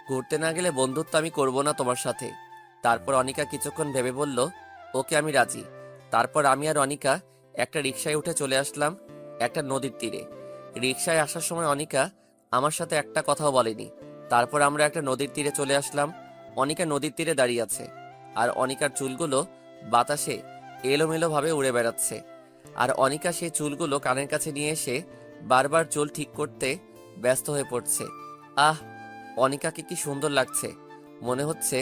ঘুরতে না গেলে বন্ধুত্ব আমি করব না তোমার সাথে। তারপর অনিকা কিছুক্ষণ ভেবে বলল, ওকে আমি রাজি। তারপর আমি আর অনিকা একটা রিকশায় উঠে চলে আসলাম একটা নদীর তীরে। রিকশায় আসার সময় অনিকা আমার সাথে একটা কথাও বলেনি। তারপর আমরা একটা নদীর তীরে চলে আসলাম। অনিকা নদীর তীরে দাঁড়িয়ে আছে আর অনিকার চুলগুলো বাতাসে এলোমেলো ভাবে উড়ে বেড়াচ্ছে। আর অনিকা সেই চুলগুলো কানের কাছে নিয়ে এসে বারবার চুল ঠিক করতে ব্যস্ত হয়ে পড়ছে। আহ, অনিকাকে কি সুন্দর লাগছে! মনে হচ্ছে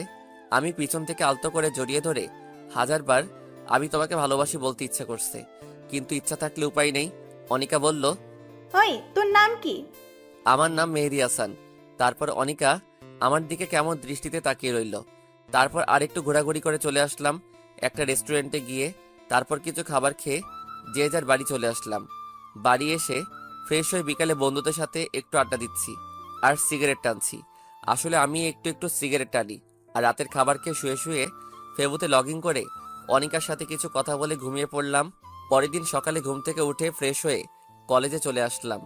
আমি পিছন থেকে আলতো করে জড়িয়ে ধরে হাজারবার আমি তোমাকে ভালোবাসি বলতে ইচ্ছে করছে, কিন্তু ইচ্ছা থাকলে উপায় নেই। অনিকা বলল, ওই তোর নাম কি? আমার নাম মেহেদি হাসান। তারপর অনিকা আমার দিকে কেমন দৃষ্টিতে তাকিয়ে রইল। তারপর আরেকটু ঘোরাঘুরি করে চলে আসলাম একটা রেস্টুরেন্টে গিয়ে। তারপর কিছু খাবার খেয়ে যে যার বাড়ি চলে আসলাম। বাড়ি এসে ফ্রেশ হয়ে বিকালে বন্ধুদের সাথে একটু আড্ডা দিচ্ছি আর সিগারেট টানছি। আসলে আমি একটু একটু সিগারেট টানি। আর রাতের খাবার খেয়ে শুয়ে শুয়ে ফেসবুকে লগ ইন করে অনিকার সাথে কিছু কথা বলে ঘুমিয়ে পড়লাম। পরের দিন সকালে ঘুম থেকে উঠে ফ্রেশ হয়ে কলেজে চলে আসলাম।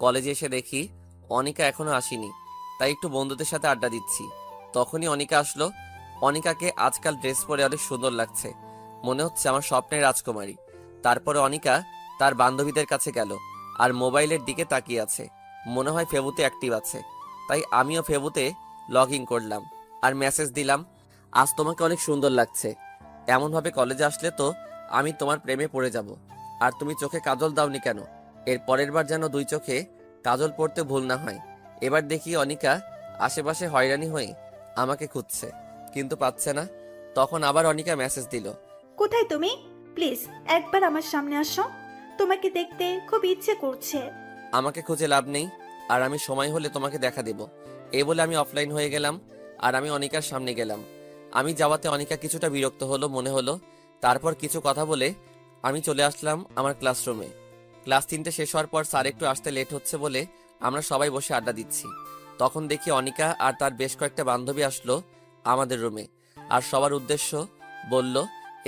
কলেজে এসে দেখি অনিকা এখনো আসেনি, তাই একটু বন্ধুদের সাথে আড্ডা দিচ্ছি। তখনই অনিকা আসলো। অনিকাকে আজকাল ড্রেস পরে অনেক সুন্দর লাগছে, মনে হচ্ছে আমার স্বপ্নের রাজকুমারী। তারপরে অনিকা তার বান্ধবীদের কাছে গেল আর মোবাইলের দিকে তাকিয়ে আছে, মনে হয় ফেবুতে অ্যাক্টিভ আছে। তাই আমিও ফেবুতে লগ ইন করলাম আর মেসেজ দিলাম, আজ তোমাকে অনেক সুন্দর লাগছে। এমনভাবে কলেজে আসলে তো আমি তোমার প্রেমে পড়ে যাব। আর তুমি চোখে কাজল দাওনি কেন? এর পরের বার যেন দুই চোখে কাজল পড়তে ভুল না হয়। এবার দেখি অনিকা আশেপাশে হয়রানি হয়ে আমাকে খুঁজছে, কিন্তু পাচ্ছে না। তখন আবার অনিকা মেসেজ দিল, কোথায় তুমি? প্লিজ একবার আমার সামনে আসো, তোমাকে দেখতে খুব ইচ্ছে করছে। আমাকে খুঁজে লাভ নেই, আর আমি সময় হলে তোমাকে দেখা দেব। এই বলে আমি অফলাইন হয়ে গেলাম আর আমি অনিকার সামনে গেলাম। আমি যাওয়াতে অনিকা কিছুটা বিরক্ত হলো মনে হলো। তারপর কিছু কথা বলে আমি চলে আসলাম আমার ক্লাসরুমে। ক্লাস 3টে শেষ হওয়ার পর স্যার একটু আসতে লেট হচ্ছে বলে আমরা সবাই বসে আড্ডা দিচ্ছি। তখন দেখি অনিকা আর তার বেশ কয়েকটা বান্ধবী আসলো আমাদের রুমে আর সবার উদ্দেশ্য বলল,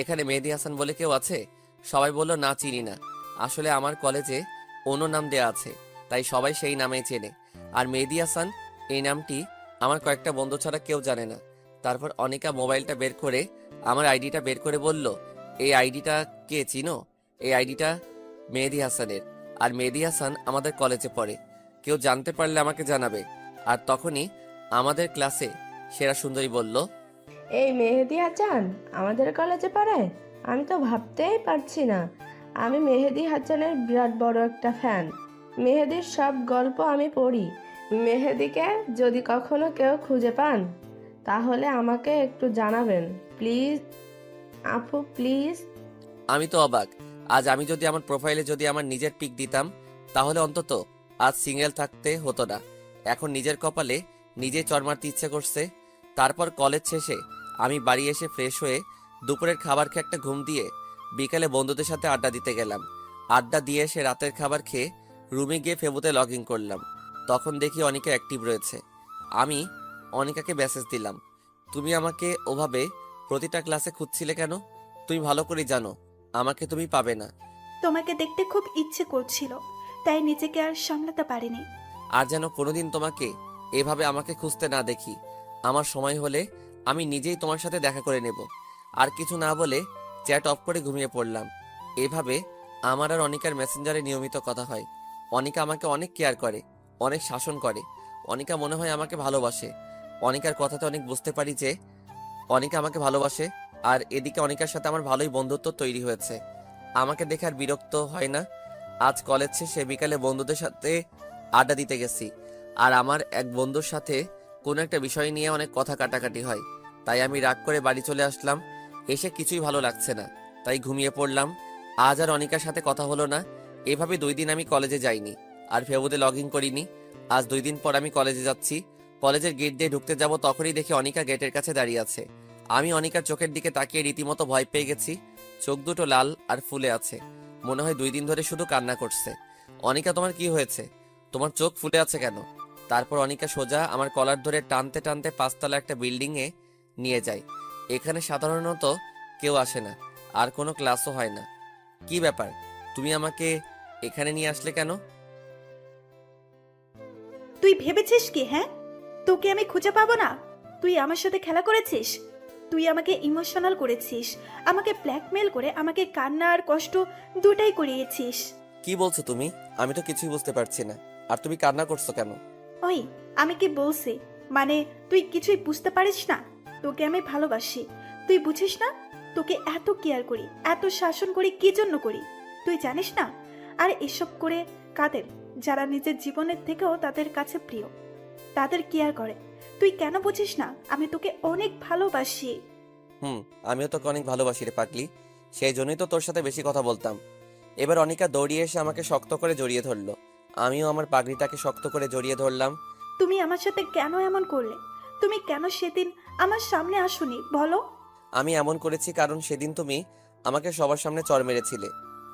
এখানে মেহেদি হাসান বলে কেউ আছে? সবাই বলল, না চিনি না। আসলে আমার কলেজে অন্য নাম দেয়া আছে, তাই সবাই সেই নামেই চেনে। আর মেহেদি হাসান এই নামটি আমার কয়েকটা বন্ধু ছাড়া কেউ জানে না। তারপর অনিকা মোবাইলটা বের করে আমার আইডিটা বের করে বলল, এই আইডিটা কে চিনো? এই আইডিটা মেহেদি হাসানের। আর মেহেদি হাসান আমাদের কলেজে পড়ে। কেউ জানতে পারলে আমাকে জানাবে। আর তখনই আমাদের ক্লাসে সেরা সুন্দরী বলল, এই মেহেদি হাসান আমাদের কলেজে পড়ে? আমি তো ভাবতেই পারছি না। আমি মেহেদি হাসানের বিরাট বড় একটা ফ্যান। মেহেদির সব গল্প আমি পড়ি। মেহেদিকে যদি কখনো কেউ খুঁজে পান তাহলে আমাকে একটু জানাবেন প্লিজ আপু, প্লিজ। আমি তো অবাক। আজ আমি যদি আমার প্রোফাইলে যদি আমার নিজের পিক দিতাম তাহলে অন্তত আজ সিঙ্গেল থাকতে হতো না। এখন নিজের কপালে নিজেই চড় মারতে ইচ্ছে করছে। তারপর কলেজ শেষে আমি বাড়ি এসে ফ্রেশ হয়ে দুপুরের খাবার খেয়ে একটা ঘুম দিয়ে বিকালে বন্ধুদের সাথে আড্ডা দিতে গেলাম। আড্ডা দিয়ে এসে রাতের খাবার খেয়ে রুমে গিয়ে ফেবুতে লগ ইন করলাম। তখন দেখি অনিকা অ্যাক্টিভ রয়েছে। আমি অনিকাকে মেসেজ দিলাম, তুমি আমাকে ওভাবে প্রতিটা ক্লাসে খুঁজছিলে কেন? তুমি ভালো করে জানো আমাকে তুমি পাবে না। তোমাকে দেখতে খুব ইচ্ছে করছিল, তাই নিজেকে আর সামলাতে পারিনি। আর যেন কোনোদিন তোমাকে এভাবে আমাকে খুঁজতে না দেখি। আমার সময় হলে আমি নিজেই তোমার সাথে দেখা করে নেব। আর কিছু না বলে চ্যাট অফ করে ঘুমিয়ে পড়লাম। এভাবে আমার আর অনিকার মেসেঞ্জারে নিয়মিত কথা হয়। অনিকা আমাকে অনেক কেয়ার করে, অনেক শাসন করে। অনিকা মনে হয় আমাকে ভালোবাসে। অনিকার কথাতে অনেক বুঝতে পারি যে অনিকা আমাকে ভালোবাসে। আর এদিকে অনিকার সাথে আমার ভালোই বন্ধুত্ব তৈরি হয়েছে। আমাকে দেখে আর বিরক্ত হয় না। আজ কলেজ শেষে বিকালে বন্ধুদের সাথে আড্ডা দিতে গেছি। আর আমার এক বন্ধুর সাথে কোনো একটা বিষয় নিয়ে অনেক কথা কাটাকাটি হয়। তাই আমি রাগ করে বাড়ি চলে আসলাম। এসে কিছুই ভালো লাগছে না, তাই ঘুমিয়ে পড়লাম। আজ আর অনিকার সাথে কথা হলো না। এভাবে 2 দিন আমি কলেজে যাইনি আর ফেবুতে লগ ইন করিনি। আজ 2 দিন পর আমি কলেজে যাচ্ছি। কলেজের গেট দিয়ে ঢুকতে যাব, তখনই দেখি অনিকা গেটের কাছে দাঁড়িয়ে আছে। আমি অনিকার চোখের দিকে তাকিয়ে রীতিমতো ভয় পেয়ে গেছি। চোখ দুটো লাল আর ফুলে আছে। মনে হয় 2 দিন ধরে শুধু কান্না করছে। অনিকা, তোমার কি হয়েছে? তোমার চোখ ফুলে আছে কেন? তারপর অনিকা সোজা আমার কলার ধরে টানতে টানতে 5তলা একটা বিল্ডিং এ নিয়ে যায়। এখানে সাধারণত কেউ আসে না, আর কোনো ক্লাসও হয় না। কি ব্যাপার, তুমি আমাকে এখানে নিয়ে আসলে কেন? তুই ভেবেছিস কি? হ্যাঁ, তোকে আমি খুঁজে পাবো না? তুই আমার সাথে খেলা করেছিস। তুই আমাকে ইমোশনাল করেছিস, আমাকে ব্ল্যাকমেল করে আমাকে কান্না আর কষ্ট দুটাই করিয়েছিস। কি বলছো তুমি? আমি তো কিছুই বুঝতে পারছি না। আর তুমি কান্না করছো কেন? ওই, আমি কি বলছি? মানে তুই কিছুই বুঝতে পারিস না? তোকে আমি ভালোবাসি, তুই বুঝিস না? তোকে এত কেয়ার করি, এত শাসন করি, কি জন্য করি তুই জানিস না? আর এসব করে কাদের? যারা নিজের জীবনের থেকেও তাদের কাছে প্রিয়, তাদের কেয়ার করে। তুই কেন বুঝিস না? আমি তোকে অনেক ভালোবাসি। আমিও তোকে অনেক ভালোবাসি রে পাগলি। সেই জন্যই তো তোর সাথে বেশি কথা বলতাম। এবার অনিকা দৌড়িয়ে এসে আমাকে শক্ত করে জড়িয়ে ধরলো। আমিও আমার পাগড়িটাকে শক্ত করে জড়িয়ে ধরলাম। তুমি আমার সাথে কেন এমন করলে? তুমি কেন সেদিন আমার সামনে আসোনি বলো? আমি এমন করেছি কারণ সেদিন তুমি আমাকে সবার সামনে চড় মেরেছিলে।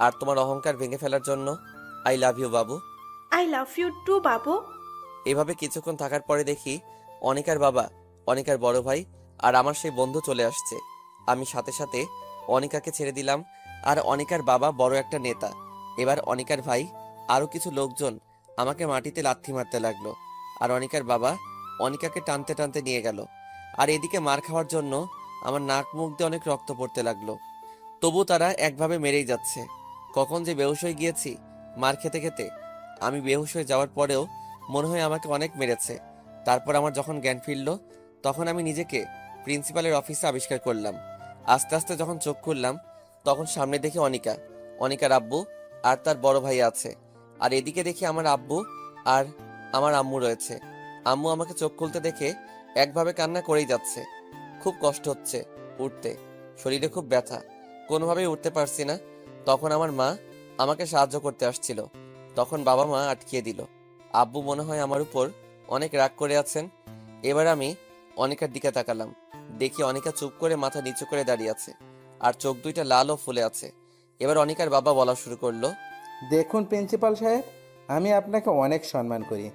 আর তোমার অহংকার ভেঙে ফেলার জন্য। I love you Babu. I love you two বাবু। এভাবে কিছুক্ষণ থাকার পরে দেখি অনিকার বাবা, অনিকার বড় ভাই আর আমার সেই বন্ধু চলে আসছে। আমি সাথে সাথে অনিকাকে ছেড়ে দিলাম। আর অনিকার বাবা বড় একটা নেতা। এবার অনিকার ভাই আরো কিছু লোকজন আমাকে মাটিতে লাথি মারতে লাগলো। আর অনিকার বাবা অনিকাকে টানতে টানতে নিয়ে গেল। আর এদিকে মার খাওয়ার জন্য আমার নাক মুখ দিয়ে অনেক রক্ত পড়তে লাগলো। তবু তারা একভাবে মেরেই যাচ্ছে। কখন যে বেহুশ হয়ে গিয়েছি মার খেতে খেতে। আমি বেহুশ হয়ে যাওয়ার পরেও মনে হয় আমাকে অনেক মেরেছে। তারপর আমার যখন জ্ঞান ফিরল তখন আমি নিজেকে প্রিন্সিপালের অফিসে আবিষ্কার করলাম। আস্তে আস্তে যখন চোখ খুললাম তখন সামনে দেখি অনিকা, অনিকার আব্বু আর তার বড় ভাই আছে। আর এদিকে দেখি আমার আব্বু আর আমার আম্মু রয়েছে। আম্মু আমাকে চোখ খুলতে দেখে একভাবে কান্না করেই যাচ্ছে। খুব কষ্ট হচ্ছে উঠতে, শরীরে খুব ব্যথা, কোনোভাবেই উঠতে পারছি না। তখন আমার মা আমাকে সাহায্য করতে আসছিল। তখন বাবা মা আটকিয়ে দিল। আব্বু মনে হয় আমার উপর অনেক রাগ করে আছেন। এবার আমি অনিকার দিকে তাকালাম। দেখি অনিকা চুপ করে মাথা নিচু করে দাঁড়িয়ে আছে আর চোখ দুইটা লাল ও ফুলে আছে। এবার অনিকার বাবা বলা শুরু করলো, দেখুন প্রিন্সিপাল সাহেব, আমি আপনাকে অনেক সম্মান করি,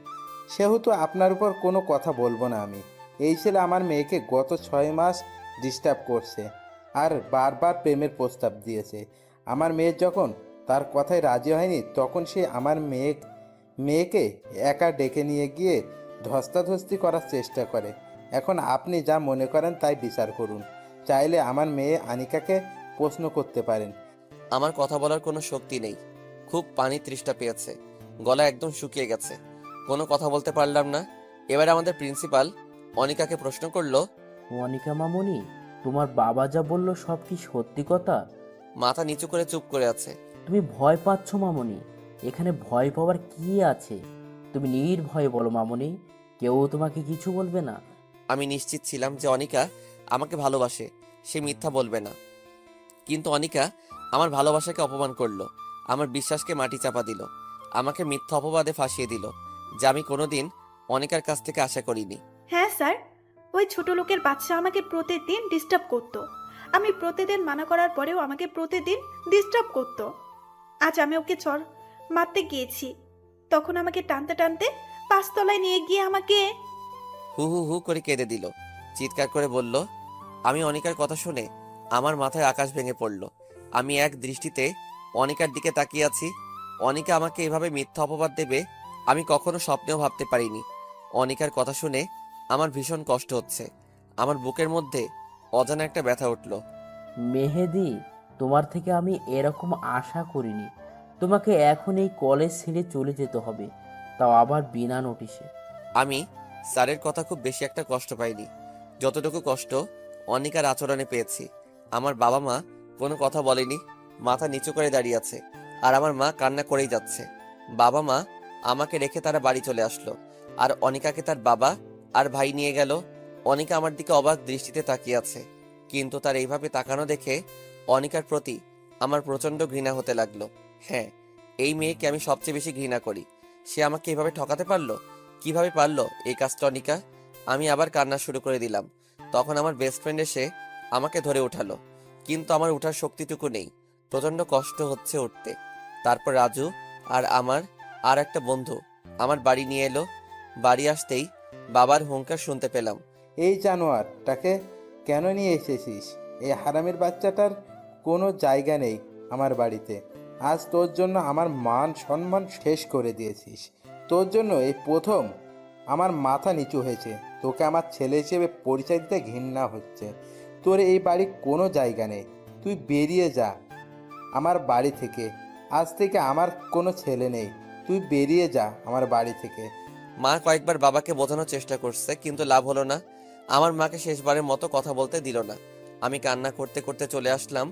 সেহেতু আপনার উপর কোনো কথা বলবো না। আমি এই ছেলে আমার মেয়েকে গত 6 মাস ডিস্টার্ব করছে আর বারবার প্রেমের প্রস্তাব দিয়েছে। আমার মেয়ের যখন তার কথায় রাজি হয়নি তখন সে আমার মেয়েকে একা ডেকে নিয়ে গিয়ে ধস্তাধস্তি করার চেষ্টা করে। এখন আপনি যা মনে করেন তাই বিচার করুন। চাইলে আমার মেয়ে আনিকাকে প্রশ্ন করতে পারেন। আমার কথা বলার কোনো শক্তি নেই। খুব পানি তৃষ্ণা পেয়েছে, গলা একদম শুকিয়ে গেছে, কোনো কথা বলতে পারলাম না। এবার আমাদের প্রিন্সিপাল অনিকাকে প্রশ্ন করলো। অনিকা মামুনি, তোমার বাবা যা বলল সব কি সত্যি কথা? মাথা নিচু করে চুপ করে আছে। তুমি ভয় পাচ্ছ মামুনি? এখানে ভয় পাওয়ার কি আছে? তুমি নির্ভয়ে বলো মামুনি, কেউ তোমাকে কিছু বলবে না। আমি নিশ্চিত ছিলাম যে অনিকা আমাকে ভালোবাসে, সে মিথ্যা বলবে না। কিন্তু অনিকা আমার ভালোবাসাকে অপমান করলো, আমার বিশ্বাসকে মাটি চাপা দিল, আমাকে মিথ্যা অপবাদে ফাঁসিয়ে দিল, যা আমি কোনোদিন অনিকার কাছ থেকে আশা করিনি। হ্যাঁ স্যার, ওই ছোট লোকের বাচ্চা আমাকে প্রতিদিন ডিস্টার্ব করতো। আমি প্রতিদিন মানা করার পরেও আমাকে প্রতিদিন ডিস্টার্ব করতো। আজ আমি ওকে চর মারতে গিয়েছি, তখন আমাকে টানতে টানতে 5 তলায় নিয়ে গিয়ে আমাকে। হু হু হু করে কেঁদে দিল, চিৎকার করে বলল। আমি অনিকার কথা শুনে আমার মাথায় আকাশ ভেঙে পড়ল। আমি এক দৃষ্টিতে অনিকার দিকে তাকিয়ে আছি। অনিকা আমাকে এভাবে মিথ্যা অপবাদ দেবে আমি কখনো স্বপ্নেও ভাবতে পারিনি। অনিকার কথা শুনে আমার ভীষণ কষ্ট হচ্ছে। আমার বুকের মধ্যে অজানা একটা ব্যথা উঠল। মেহেদি, তোমার থেকে আমি এরকম আশা করিনি। তোমাকে এখন এই কলেজ ছেড়ে চলে যেতে হবে, তাও আবার বিনা নোটিশে। আমি স্যারের কথা খুব বেশি একটা কষ্ট পাইনি, যতটুকু কষ্ট অনিকার আচরণে পেয়েছি। আমার বাবা মা কোনো কথা বলেনি, মাথা নিচু করে দাঁড়িয়ে আছে, আর আমার মা কান্না করেই যাচ্ছে। বাবা মা আমাকে রেখে তারা বাড়ি চলে আসলো, আর অনিকাকে তার বাবা আর ভাই নিয়ে গেল। অনিকা আমার দিকে অবাক দৃষ্টিতে তাকিয়ে আছে, কিন্তু তার এইভাবে তাকানো দেখে অনিকার প্রতি আমার প্রচন্ড ঘৃণা হতে লাগলো। হ্যাঁ, এই মেয়েকে আমি সবচেয়ে বেশি ঘৃণা করি। সে আমাকে এভাবে ঠকাতে পারলো, কিভাবে পারলো এই কাজটা অনিকা? আমি আবার কান্না শুরু করে দিলাম। তখন আমার বেস্ট ফ্রেন্ড এসে আমাকে ধরে উঠালো, কিন্তু আমার উঠার শক্তিটুকু নেই, প্রচন্ড কষ্ট হচ্ছে উঠতে। তারপর রাজু আর আমার আর একটা বন্ধু আমার বাড়ি নিয়ে এলো। বাড়ি আসতেই বাবার হুঙ্কার শুনতে পেলাম। এই জানোয়ারটাকে কেন নিয়ে এসেছিস? এই হারামির বাচ্চাটার কোনো জায়গা নেই আমার বাড়িতে। আজ তোর জন্য আমার মান সম্মান শেষ করে দিয়েছিস। তোর জন্য এই প্রথম আমার মাথা নিচু হয়েছে। তোকে আমার ছেলে হিসেবে পরিচয় দিতে ঘৃণা হচ্ছে। তোর এই বাড়ি কোনো জায়গা নেই, তুই বেরিয়ে যা আমার বাড়ি থেকে। আজ থেকে আমার কোনো ছেলে নেই, তুই বেরিয়ে যা আমার বাড়ি থেকে। মা কয়েকবার বাবাকে বোঝানোর চেষ্টা করছে, কিন্তু লাভ হলো না। আমার মাকে শেষবারের মতো কথা বলতে দিল না। আমি কান্না করতে করতে চলে আসলাম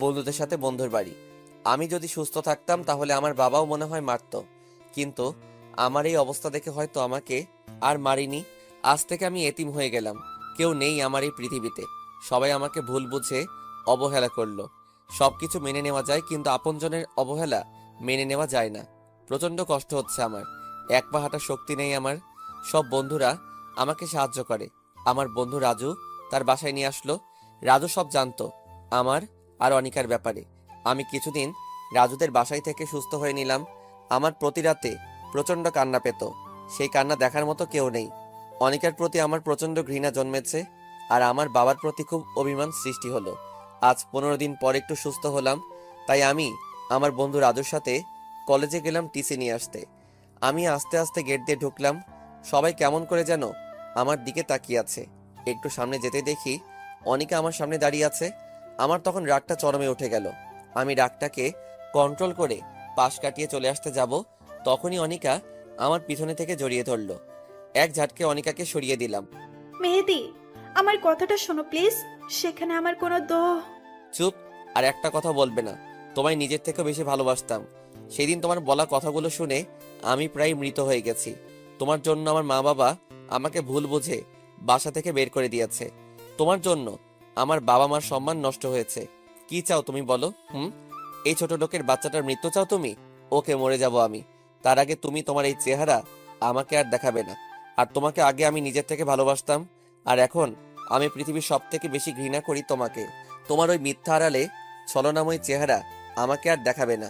বন্ধুদের সাথে বন্ধুর বাড়ি। আমি যদি সুস্থ থাকতাম তাহলে আমার বাবাও মনে হয় মারতো, কিন্তু আমার এই অবস্থা দেখে হয়তো আমাকে আর মারিনি। আজ থেকে আমি এতিম হয়ে গেলাম, কেউ নেই আমার এই পৃথিবীতে। সবাই আমাকে ভুল বুঝে অবহেলা করলো। সবকিছু মেনে নেওয়া যায়, কিন্তু আপনজনের অবহেলা মেনে নেওয়া যায় না। প্রচন্ড কষ্ট হচ্ছে আমার, এক পা হাঁটার শক্তি নেই আমার। সব বন্ধুরা আমাকে সাহায্য করে। আমার বন্ধু রাজু তার বাসায় নিয়ে আসলো। রাজু সব জানতো আমার আর অনিকার ব্যাপারে। আমি কিছুদিন রাজুদের বাসায় থেকে সুস্থ হয়ে নিলাম। আমার প্রতি রাতে প্রচন্ড কান্না পেত, সেই কান্না দেখার মতো কেউ নেই। অনিকার প্রতি আমার প্রচন্ড ঘৃণা জন্মেছে, আর আমার বাবার প্রতি খুব অভিমান সৃষ্টি হলো। আজ 15 দিন পর একটু সুস্থ হলাম, তাই আমি আমার বন্ধু রাজুর সাথে কলেজে গেলাম টিসি নিয়ে আসতে। আমি আস্তে আস্তে গেট দিয়ে ঢুকলাম। সবাই কেমন করে যেন আমার দিকে তাকিয়ে আছে। একটু সামনে যেতে দেখি অনিকা আমার সামনে দাঁড়িয়ে আছে। আমার তখন রাগটা চরমে উঠে গেল। আমি রাগটাকে কন্ট্রোল করে পাশ কাটিয়ে চলে আসতে যাব, তখনই অনিকা আমার পিছনে থেকে জড়িয়ে ধরলো। এক ঝাটকে অনিকাকে সরিয়ে দিলাম। মেহেদি, আমার কথাটা শোনো প্লিজ। সেখানে আমার কোনো চুপ, আর একটা কথা বলবে না। তোমায় নিজের থেকে বেশি ভালোবাসতাম। সেদিন তোমার বলা কথাগুলো শুনে আমি প্রায় মৃত হয়ে গেছি। তোমার জন্য আমার মা বাবা আমাকে ভুল বুঝে বাসা থেকে বের করে দিয়েছে। তোমার জন্য আমার বাবা মার সম্মান নষ্ট হয়েছে। কি চাও তুমি বলো? এই ছোট লোকের বাচ্চাটার মৃত্যু চাও তুমি? ওকে, মরে যাব আমি, তার আগে তুমি তোমার এই চেহারা আমাকে আর দেখাবে না। আর তোমাকে আগে আমি নিজের থেকে ভালোবাসতাম, আর এখন আমি পৃথিবীর সব থেকে বেশি ঘৃণা করি তোমাকে। তোমার ওই মিথ্যা আড়ালে ছলনাময় চেহারা আমাকে আর দেখাবে না,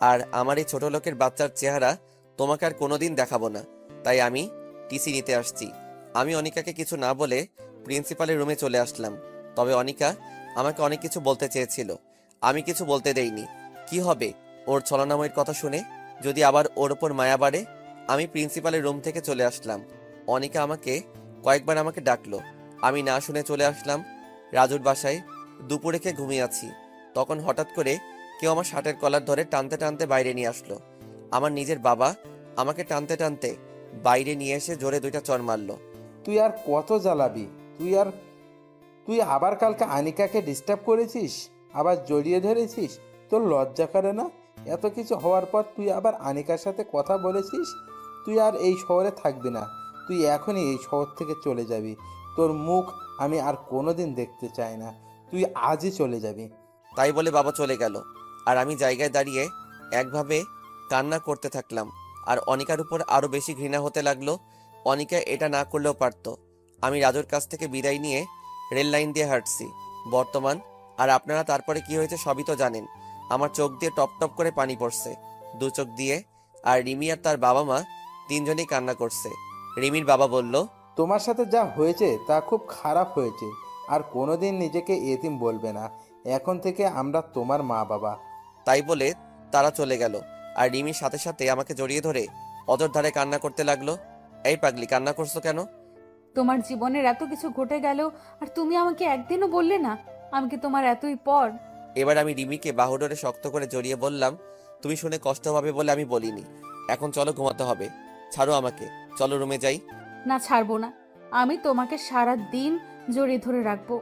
আর আমার এই ছোট লোকের বাচ্চার চেহারা তোমাকে আর কোনোদিন দেখাবো না। তাই আমি টিসি নিতে আসছি। আমি অনিকাকে কিছু না বলে প্রিন্সিপালের রুমে চলে আসলাম। তবে অনিকা আমাকে অনেক কিছু বলতে চেয়েছিল, আমি কিছু বলতে দেইনি। কি হবে ওর ছলনাময়ের কথা শুনে? যদি আবার ওর ওপর মায়া বাড়ে? আমি প্রিন্সিপালের রুম থেকে চলে আসলাম। অনিকা আমাকে কয়েকবার আমাকে ডাকলো, আমি না শুনে চলে আসলাম রাজুর বাসায়। দুপুরে খেয়ে ঘুমিয়ে আছি, তখন হঠাৎ করে কেউ আমার শার্টের কলার ধরে টানতে টানতে বাইরে নিয়ে আসলো। আমার নিজের বাবা আমাকে টানতে টানতে বাইরে নিয়ে এসে জোরে 2টা চড় মারলো। তুই আর কত জ্বালাবি? তুই আবার কালকে আনিকাকে ডিস্টার্ব করেছিস, আবার জড়িয়ে ধরেছিস। তোর লজ্জা করে না? এত কিছু হওয়ার পর তুই আবার আনিকার সাথে কথা বলেছিস। তুই আর এই শহরে থাকবি না, তুই এখনই এই শহর থেকে চলে যাবি। তোর মুখ আমি আর কোনোদিন দেখতে চাই না, তুই আজই চলে যাবি। তাই বলে বাবা চলে গেল, আর আমি জায়গায় দাঁড়িয়ে একভাবে কান্না করতে থাকলাম। আর অনিকার উপর আরো বেশি ঘৃণা হতে লাগলো। অনিকা এটা না করলেও পারতো। আমি রাজুর কাছ থেকে বিদায় নিয়ে রেল লাইন দিয়ে হাঁটছি বর্তমান। আর আপনারা তারপরে কি হয়েছে সবই তো জানেন। আমার চোখ দিয়ে টপ টপ করে পানি পড়ছে, 2 চোখ দিয়ে। আর রিমি আর তার বাবা মা 3জনই কান্না করছে। রিমির বাবা বলল, তোমার সাথে যা হয়েছে তা খুব খারাপ হয়েছে, আর কোনোদিন নিজেকে এতিম বলবে না। এখন থেকে আমরা তোমার মা বাবা। তাই বলে তারা চলে গেল। আর রিমির সাথে সাথে আমাকে জড়িয়ে ধরে অজর ধারে কান্না করতে লাগলো। এই পাগলি, কান্না করছো কেন? তোমার জীবনের এত কিছু ঘটে গেল আর তুমি আমাকে একদিনও বললে না। আমি কি তোমার এতই পর? এবার আমি রিমিকে বাহুডোরে শক্ত করে জড়িয়ে বললাম, তুমি শুনে কষ্ট হবে বলে আমি বলিনি। এখন চলো, ঘুমাতে হবে। ছাড়ো আমাকে, চলো রুমে যাই। না, ছাড়বো না। আমি তোমাকে সারা দিন জড়িয়ে ধরে রাখবো।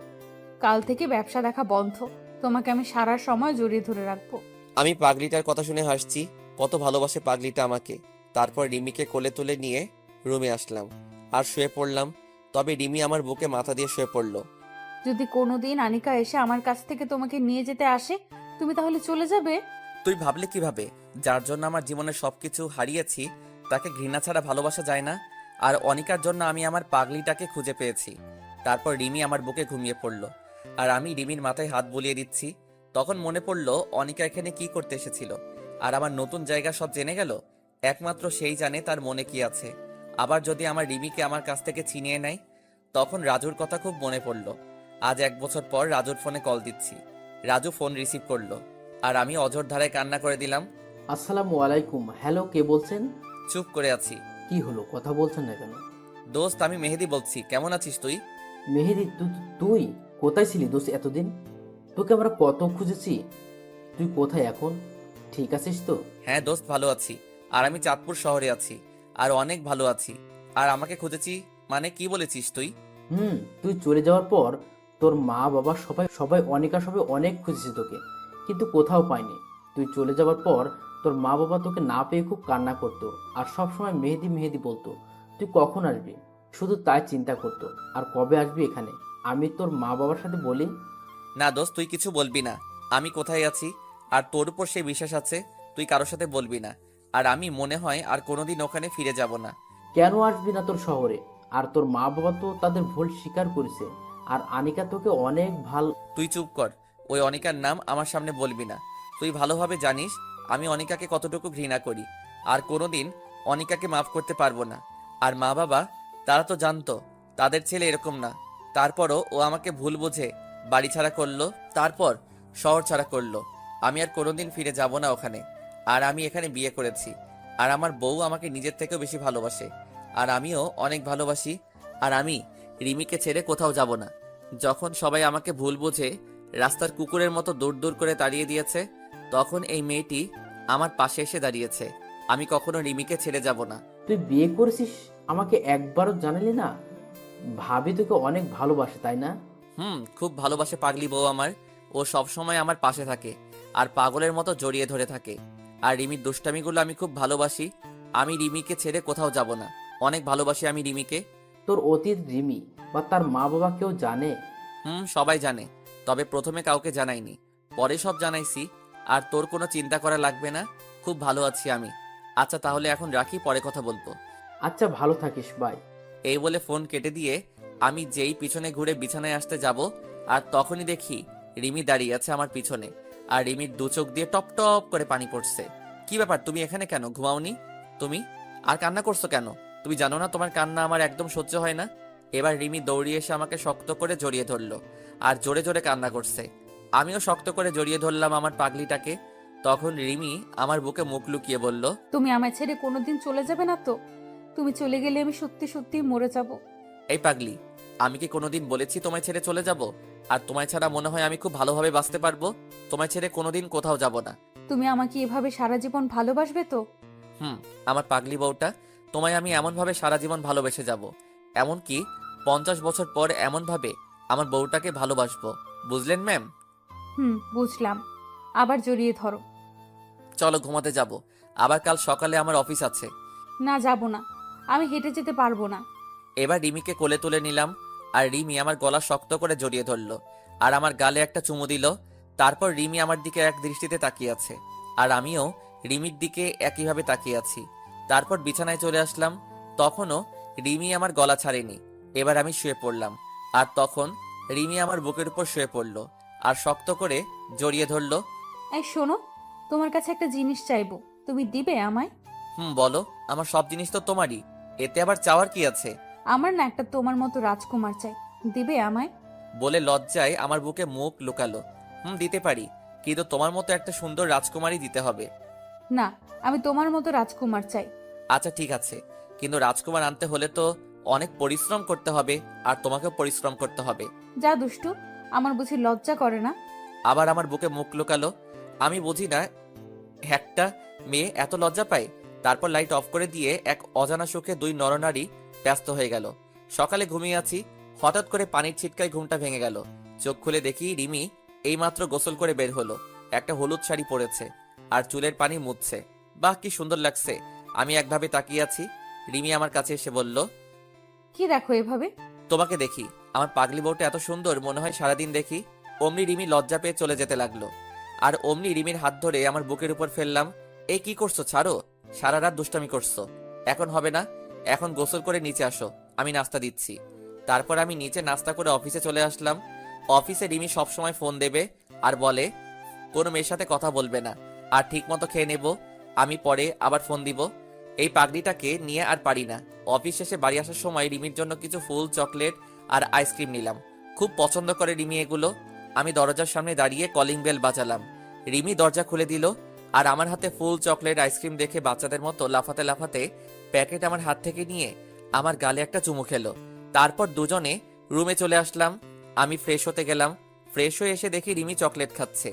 কাল থেকে ব্যবসা দেখা বন্ধ। তোমাকে আমি সারা সময় জড়িয়ে ধরে রাখবো। আমি পাগলিটার কথা শুনে হাসছি। কত ভালোবাসে পাগলিটা আমাকে। তারপর রিমিকে কোলে তুলে নিয়ে রুমে আসলাম আর শুয়ে পড়লাম। তবে রিমি আমার বুকে মাথা দিয়ে শুয়ে পড়লো। যদি কোনোদিন আনিকা এসে আমার কাছ থেকে তোমাকে নিয়ে যেতে আসে, তুমি তাহলে চলে যাবে? তুই ভাবলে কিভাবে? যার জন্য আমার জীবনের সবকিছু হারিয়েছি তাকে ঘৃণা ছাড়া ভালোবাসা যায় না। আর অনিকার জন্য আমি আমার পাগলিটাকে খুঁজে পেয়েছি। তারপর রিমি আমার বুকে ঘুমিয়ে পড়ল, আর আমি রিমির মাথায় হাত বুলিয়ে দিচ্ছি। তখন মনে পড়লো অনিকা এখানে কি করতে এসেছিল। আর আমার নতুন জায়গা সব জেনে গেল। একমাত্র সেই জানে তার মনে কি আছে। আবার যদি আমার রিমিকে আমার কাছ থেকে ছিনিয়ে নেয়। তখন রাজুর কথা খুব মনে পড়লো। আজ 1 বছর পর রাজুর ফোনে কল দিচ্ছি। রাজু ফোন রিসিভ করলো, আর আমি অঝোর ধারায় কান্না করে দিলাম। আসসালামু আলাইকুম। হ্যালো, কে বলছেন? চুপ করে আছি। কি হলো, কথা বলছেন না কেন? দোস্ত, আমি মেহেদি বলছি। কেমন আছিস তুই? মেহেদি, তুই কোথায় ছিলি দোস্ত এতদিন? তোকে আমরা কত খুঁজেছি। তুই কোথায় এখন? ঠিক আছিস তো? হ্যাঁ দোস্ত, ভালো আছি। আর আমি চাঁদপুর শহরে আছি, আর অনেক ভালো আছি। আর আমাকে খুঁজেছি মানে কি বলেছিস তুই? তুই চলে যাওয়ার পর তোর মা বাবা সবাই সবাই অনিকা সবাই অনেক খুঁজেছে তোকে, কিন্তু কোথাও পায়নি। তুই চলে যাওয়ার পর তোর মা বাবা তোকে না পেয়ে খুব কান্না করতো, আর সব সময় মেহেদি মেহেদি বলতো। তুই কখন আসবি শুধু তাই চিন্তা করতো, আর কবে আসবি এখানে। আমি তোর মা বাবার সাথে বলি। না দোস্ত, তুই কিছু বলবি না। আমি কোথায় আছি আর তোর উপর সেই বিশ্বাস আছে, তুই কারোর সাথে বলবি না। আর আমি মনে হয় আর কোনোদিন ওখানে ফিরে যাব না। কেন আসবি না তোর শহরে? আর তোর মা বাবা তো তাদের ভুল স্বীকার করেছে, আর আনিকা তোকে অনেক তুই চুপ কর। ওই অনিকার নাম আমার সামনে বলবি না। তুই ভালোভাবে জানিস আমি অনিকাকে কতটুকু ঘৃণা করি। আর কোনোদিন অনিকাকে মাফ করতে পারবো না। আর মা বাবা তারা তো জানতো তাদের ছেলে এরকম না। তারপরও ও আমাকে ভুল বুঝে বাড়ি ছাড়া করলো, তারপর শহর ছাড়া করলো। আমি আর কোনোদিন ফিরে যাব না ওখানে। আর আমি এখানে বিয়ে করেছি, আর আমার বউ আমাকে নিজের থেকেও বেশি ভালোবাসে। আর আমিও অনেক ভালোবাসি। আর আমি রিমিকে ছেড়ে কোথাও যাব না। যখন সবাই আমাকে ভুল বুঝে রাস্তার কুকুরের মতো দূর দূর করে তাড়িয়ে দিয়েছে, তখন এই মেয়েটি আমার পাশে এসে দাঁড়িয়েছে। আমি কখনো রিমিকে ছেড়ে যাব না। তুই বিয়ে করেছিস, আমাকে একবারও জানালি না? ভাবি তোকে অনেক ভালোবাসে, তাই না? খুব ভালোবাসে পাগলি বউ আমার। ও সব সময় আমার পাশে থাকে আর পাগলের মতো জড়িয়ে ধরে থাকে। আর রিমির দুষ্টামিগুলো আমি খুব ভালোবাসি। আমি রিমিকে ছেড়ে কোথাও যাব না। অনেক ভালোবাসি আমি রিমিকে। তোর অতীত রিমি বা তার মা বাবা কেউ জানে? সবাই জানে, তবে প্রথমে কাউকে জানাইনি, পরে সব জানাইছি। আর তোর কোনো চিন্তা করা লাগবে না, খুব ভালো আছি আমি। আচ্ছা তাহলে এখন রাখি, পরে কথা বলবো। আচ্ছা, ভালো থাকিস, বাই। এই বলে ফোন কেটে দিয়ে আমি যেই পিছনে ঘুরে বিছানায় আসতে যাব, আর তখনই দেখি রিমি দাঁড়িয়ে আছে আমার পিছনে। আর রিমির 2 চোখ দিয়ে টপ টপ করে পানি পড়ছে। কি ব্যাপার, তুমি এখানে কেন? ঘুমাওনি তুমি? আর কান্না করছো কেন? তুমি জানো না তোমার কান্না আমার একদম সহ্য হয় না। এবার রিমি দৌড়িয়ে এসে আমাকে শক্ত করে জড়িয়ে ধরলো আর জোরে জোরে কান্না করছে। আমিও শক্ত করে জড়িয়ে ধরলাম আমার পাগলিটাকে। তখন রিমি আমার বুকে মুখ লুকিয়ে বলল, তুমি আমায় ছেড়ে কোনোদিন চলে যাবে না তো? তুমি চলে গেলে আমি সত্যি সত্যি মরে যাব। এই পাগলি, আমি কি কোনোদিন বলেছি তোমায় ছেড়ে চলে যাব? আর তোমায় ছাড়া মনে হয় আমি খুব ভালোভাবে বাঁচতে পারবো? তোমায় ছেড়ে কোনোদিন কোথাও যাব না। তুমি আমাকে এভাবে সারা জীবন ভালোবাসবে তো? আমার পাগলি বউটা, তোমায় আমি এমনভাবে সারা জীবন ভালোবেসে যাব, এমনকি 50 বছর পর এমনভাবে আমার বউটাকে ভালোবাসবো। বুঝলেন ম্যাম? বুঝলাম। আবার জড়িয়ে ধরো। চলো ঘুমাতে যাব, আবার কাল সকালে আমার অফিস আছে। না, যাব না, আমি হেঁটে যেতে পারবো না। এবার রিমিকে কোলে তুলে নিলাম, আর রিমি আমার গলা শক্ত করে জড়িয়ে ধরলো, আর আমার গালে একটা চুমু দিল। তারপর রিমি আমার দিকে এক দৃষ্টিতে তাকিয়ে আছে, আর আমিও রিমির দিকে একইভাবে তাকিয়ে আছি। তারপর বিছানায় চলে আসলাম, তখনও রিমি আমার গলা ছাড়েনি। এবার আমি শুয়ে পড়লাম, আর তখন রিমি আমার বুকের উপর শুয়ে পড়লো আর শক্ত করে জড়িয়ে ধরলো। এই শোনো, তোমার কাছে একটা জিনিস চাইবো, তুমি দিবে আমায়? বলো। আমার সব জিনিস তো তোমারই, এতে আবার চাওয়ার কি আছে? আমার না একটা তোমার মতো রাজকুমার চাই, দিবে আমায়? বলে লজ্জায় আমার বুকে মুখ লুকালো। দিতে পারি, কিন্তু তোমার মতো একটা সুন্দর রাজকুমারী দিতে হবে। না, আমি তোমার মতো রাজকুমার চাই। আচ্ছা ঠিক আছে, কিন্তু রাজকুমার আনতে হলে তো অনেক পরিশ্রম করতে হবে, আর তোমাকেও পরিশ্রম করতে হবে। যা দুষ্টু, আমার বুঝি লজ্জা করে না? আবার আমার বুকে মুখ লুকালো। আমি বুঝি না একটা মেয়ে এত লজ্জা পায়। তারপর লাইট অফ করে দিয়ে এক অজানা সুখে দুই নরনারী ব্যস্ত হয়ে গেল। সকালে ঘুমিয়ে আছি, হঠাৎ করে পানির ছিটকায় ঘুমটা ভেঙে গেল। চোখ খুলে দেখি রিমি এইমাত্র গোসল করে বের হলো, একটা হলুদ শাড়ি পরেছে আর চুলের পানি মুছছে। বাহ, কি সুন্দর লাগছে। আমি একভাবে তাকিয়ে আছি। রিমি আমার কাছে এসে বলল, কি দেখো এভাবে? তোমাকে দেখি। আমার পাগলি বউটা এত সুন্দর, মনে হয় সারাদিন দেখি। অমনি রিমি লজ্জা পেয়ে চলে যেতে লাগলো, আর অমনি রিমির হাত ধরে আমার বুকের উপর ফেললাম। এই কি করছো? ছাড়ো, সারা রাত দুষ্টামি করছো, এখন হবে না। এখন গোসল করে নিচে আসো, আমি নাস্তা দিচ্ছি। তারপর আমি নিচে নাস্তা করে অফিসে চলে আসলাম। অফিসে রিমি সবসময় ফোন দেবে আর বলে কোনো মেয়ের সাথে কথা বলবে না, আর ঠিক মতো খেয়ে নেব, আমি পরে আবার ফোন দিব। এই পাগড়িটাকে নিয়ে আর পারি না। অফিস শেষে বাড়ি আসার সময় রিমির জন্য কিছু ফুল, চকলেট আর আইসক্রিম নিলাম। খুব পছন্দ করে রিমি এগুলো। আমি দরজার সামনে দাঁড়িয়ে কলিং বেল বাজালাম। রিমি দরজা খুলে দিল, আর আমার হাতে ফুল, চকলেট, আইসক্রিম দেখে বাচ্চাদের মতো লাফাতে লাফাতে প্যাকেট আমার হাত থেকে নিয়ে আমার গালে একটা চুমু খেলো। তারপর দুজনে রুমে চলে আসলাম। আমি ফ্রেশ হতে গেলাম। ফ্রেশ হয়ে এসে দেখি রিমি চকলেট খাচ্ছে।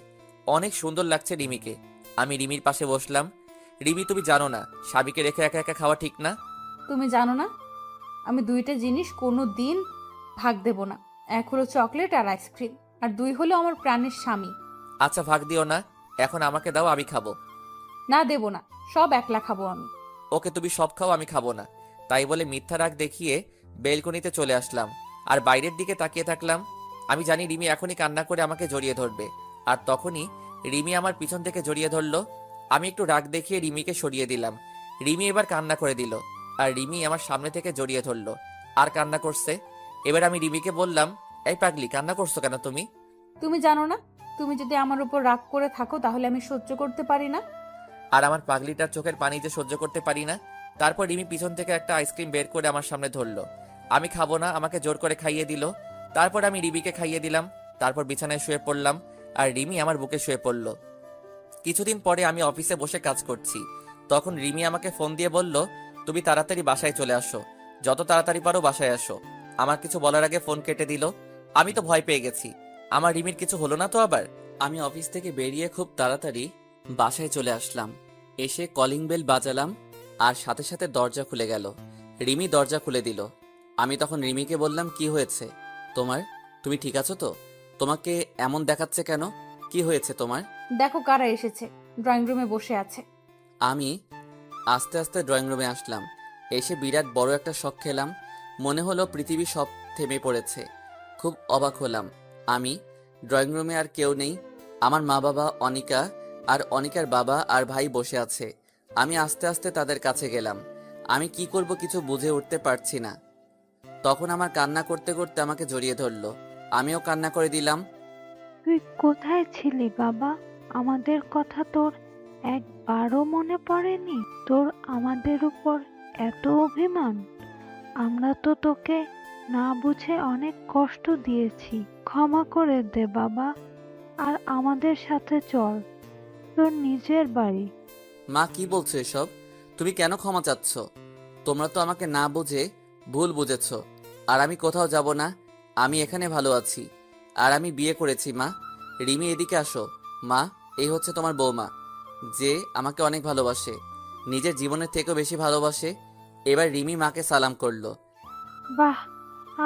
অনেক সুন্দর লাগছে রিমিকে। আমি রিমির পাশে বসলাম। রিমি, তুমি জানো না সাবিকে রেখে একা একা খাওয়া ঠিক না। তুমি জানো না আমি দুইটা জিনিস কোনো দিন ভাগ দেব না। এক হলো চকলেট আর আইসক্রিম, আর দুই হলো আমার প্রাণের স্বামী। আচ্ছা, ভাগ দিও না, এখন আমাকে দাও, আমি খাবো। না, দেব না, সব একলা খাবো আমি। ওকে, তুমি সব খাও, আমি খাবো না। তাই বলে মিথ্যা রাগ দেখিয়ে বেলকনিতে চলে আসলাম, আর বাইরের দিকে তাকিয়ে থাকলাম। আমি জানি রিমি এখনই কান্না করে আমাকে জড়িয়ে ধরবে, আর তখনই রিমি আমার পিছন থেকে জড়িয়ে ধরলো। আমি একটু রাগ দেখিয়ে রিমিকে সরিয়ে দিলাম। রিমি এবার কান্না করে দিল, আর রিমি আমার সামনে থেকে জড়িয়ে ধরলো আর কান্না করছে। এবার আমি রিমিকে বললাম, এই পাগলি, কান্না করছো কেন তুমি? তুমি জানো না, তুমি যদি আমার উপর রাগ করে থাকো তাহলে আমি সহ্য করতে পারি না। আর আমার পাগলিটার চোখের পানি যে সহ্য করতে পারি না। তারপর রিমি পিছন থেকে একটা আইসক্রিম বের করে আমার সামনে ধরলো। আমি খাবো না, আমাকে জোর করে খাইয়ে দিল। তারপর আমি রিমিকে খাইয়ে দিলাম। তারপর বিছানায় শুয়ে পড়লাম, আর রিমি আমার বুকে শুয়ে পড়লো। কিছুদিন পরে আমি অফিসে বসে কাজ করছি, তখন রিমি আমাকে ফোন দিয়ে বলল, তুমি তাড়াতাড়ি বাসায় চলে আসো, যত তাড়াতাড়ি পারো বাসায় আসো। আমার কিছু বলার আগে ফোন কেটে দিল। আমি তো ভয় পেয়ে গেছি, আমার রিমির কিছু হলো না তো আবার। আমি অফিস থেকে বেরিয়ে খুব তাড়াতাড়ি বাসায় চলে আসলাম। এসে কলিং বেল বাজালাম, আর সাথে সাথে দরজা খুলে গেল। রিমি দরজা খুলে দিল। আমি তখন রিমিকে বললাম, কি হয়েছে তোমার? তুমি ঠিক আছো তো? তোমাকে এমন দেখাচ্ছে কেন? কি হয়েছে তোমার? দেখো কারা এসেছে, ড্রয়িং রুমে বসে আছে। আমি আস্তে আস্তে ড্রয়িং রুমে আসলাম। এসে বিরাট বড় একটা শক খেলাম। মনে হলো পৃথিবী সব থেমে পড়েছে। খুব অবাক হলাম। আমি ড্রয়িং রুমে আর কেউ নেই। আমার মা বাবা, অনিকা আর অনিকার বাবা আর ভাই বসে আছে। আমি আস্তে আস্তে তাদের কাছে গেলাম। আমি কি করব কিছু বুঝে উঠতে পারছি না। তখন আমার কান্না করতে করতে আমাকে জড়িয়ে ধরলো। আমিও কান্না করে দিলাম। তুই কোথায় ছিলি বাবা? আমাদের কথা তোর একবারও মনে পড়েনি? তোর আমাদের উপর এত অভিমান? আমরা তো তোকে না বুঝে অনেক কষ্ট দিয়েছি, ক্ষমা করে দে বাবা। আর আমাদের সাথে চল তোর নিজের বাড়ি। মা, কি বলছো এসব? তুমি কেন ক্ষমা চাচ্ছ? তোমরা তো আমাকে না বুঝে ভুল বুঝেছ। আর আমি কোথাও যাব না, আমি এখানে ভালো আছি। আর আমি বিয়ে করেছি মা। রিমি এদিকে আসো। মা, এই হচ্ছে তোমার বৌমা, যে আমাকে অনেক ভালোবাসে, নিজের জীবনের থেকেও বেশি ভালোবাসে। এবার রিমি মাকে সালাম করলো। বাহ,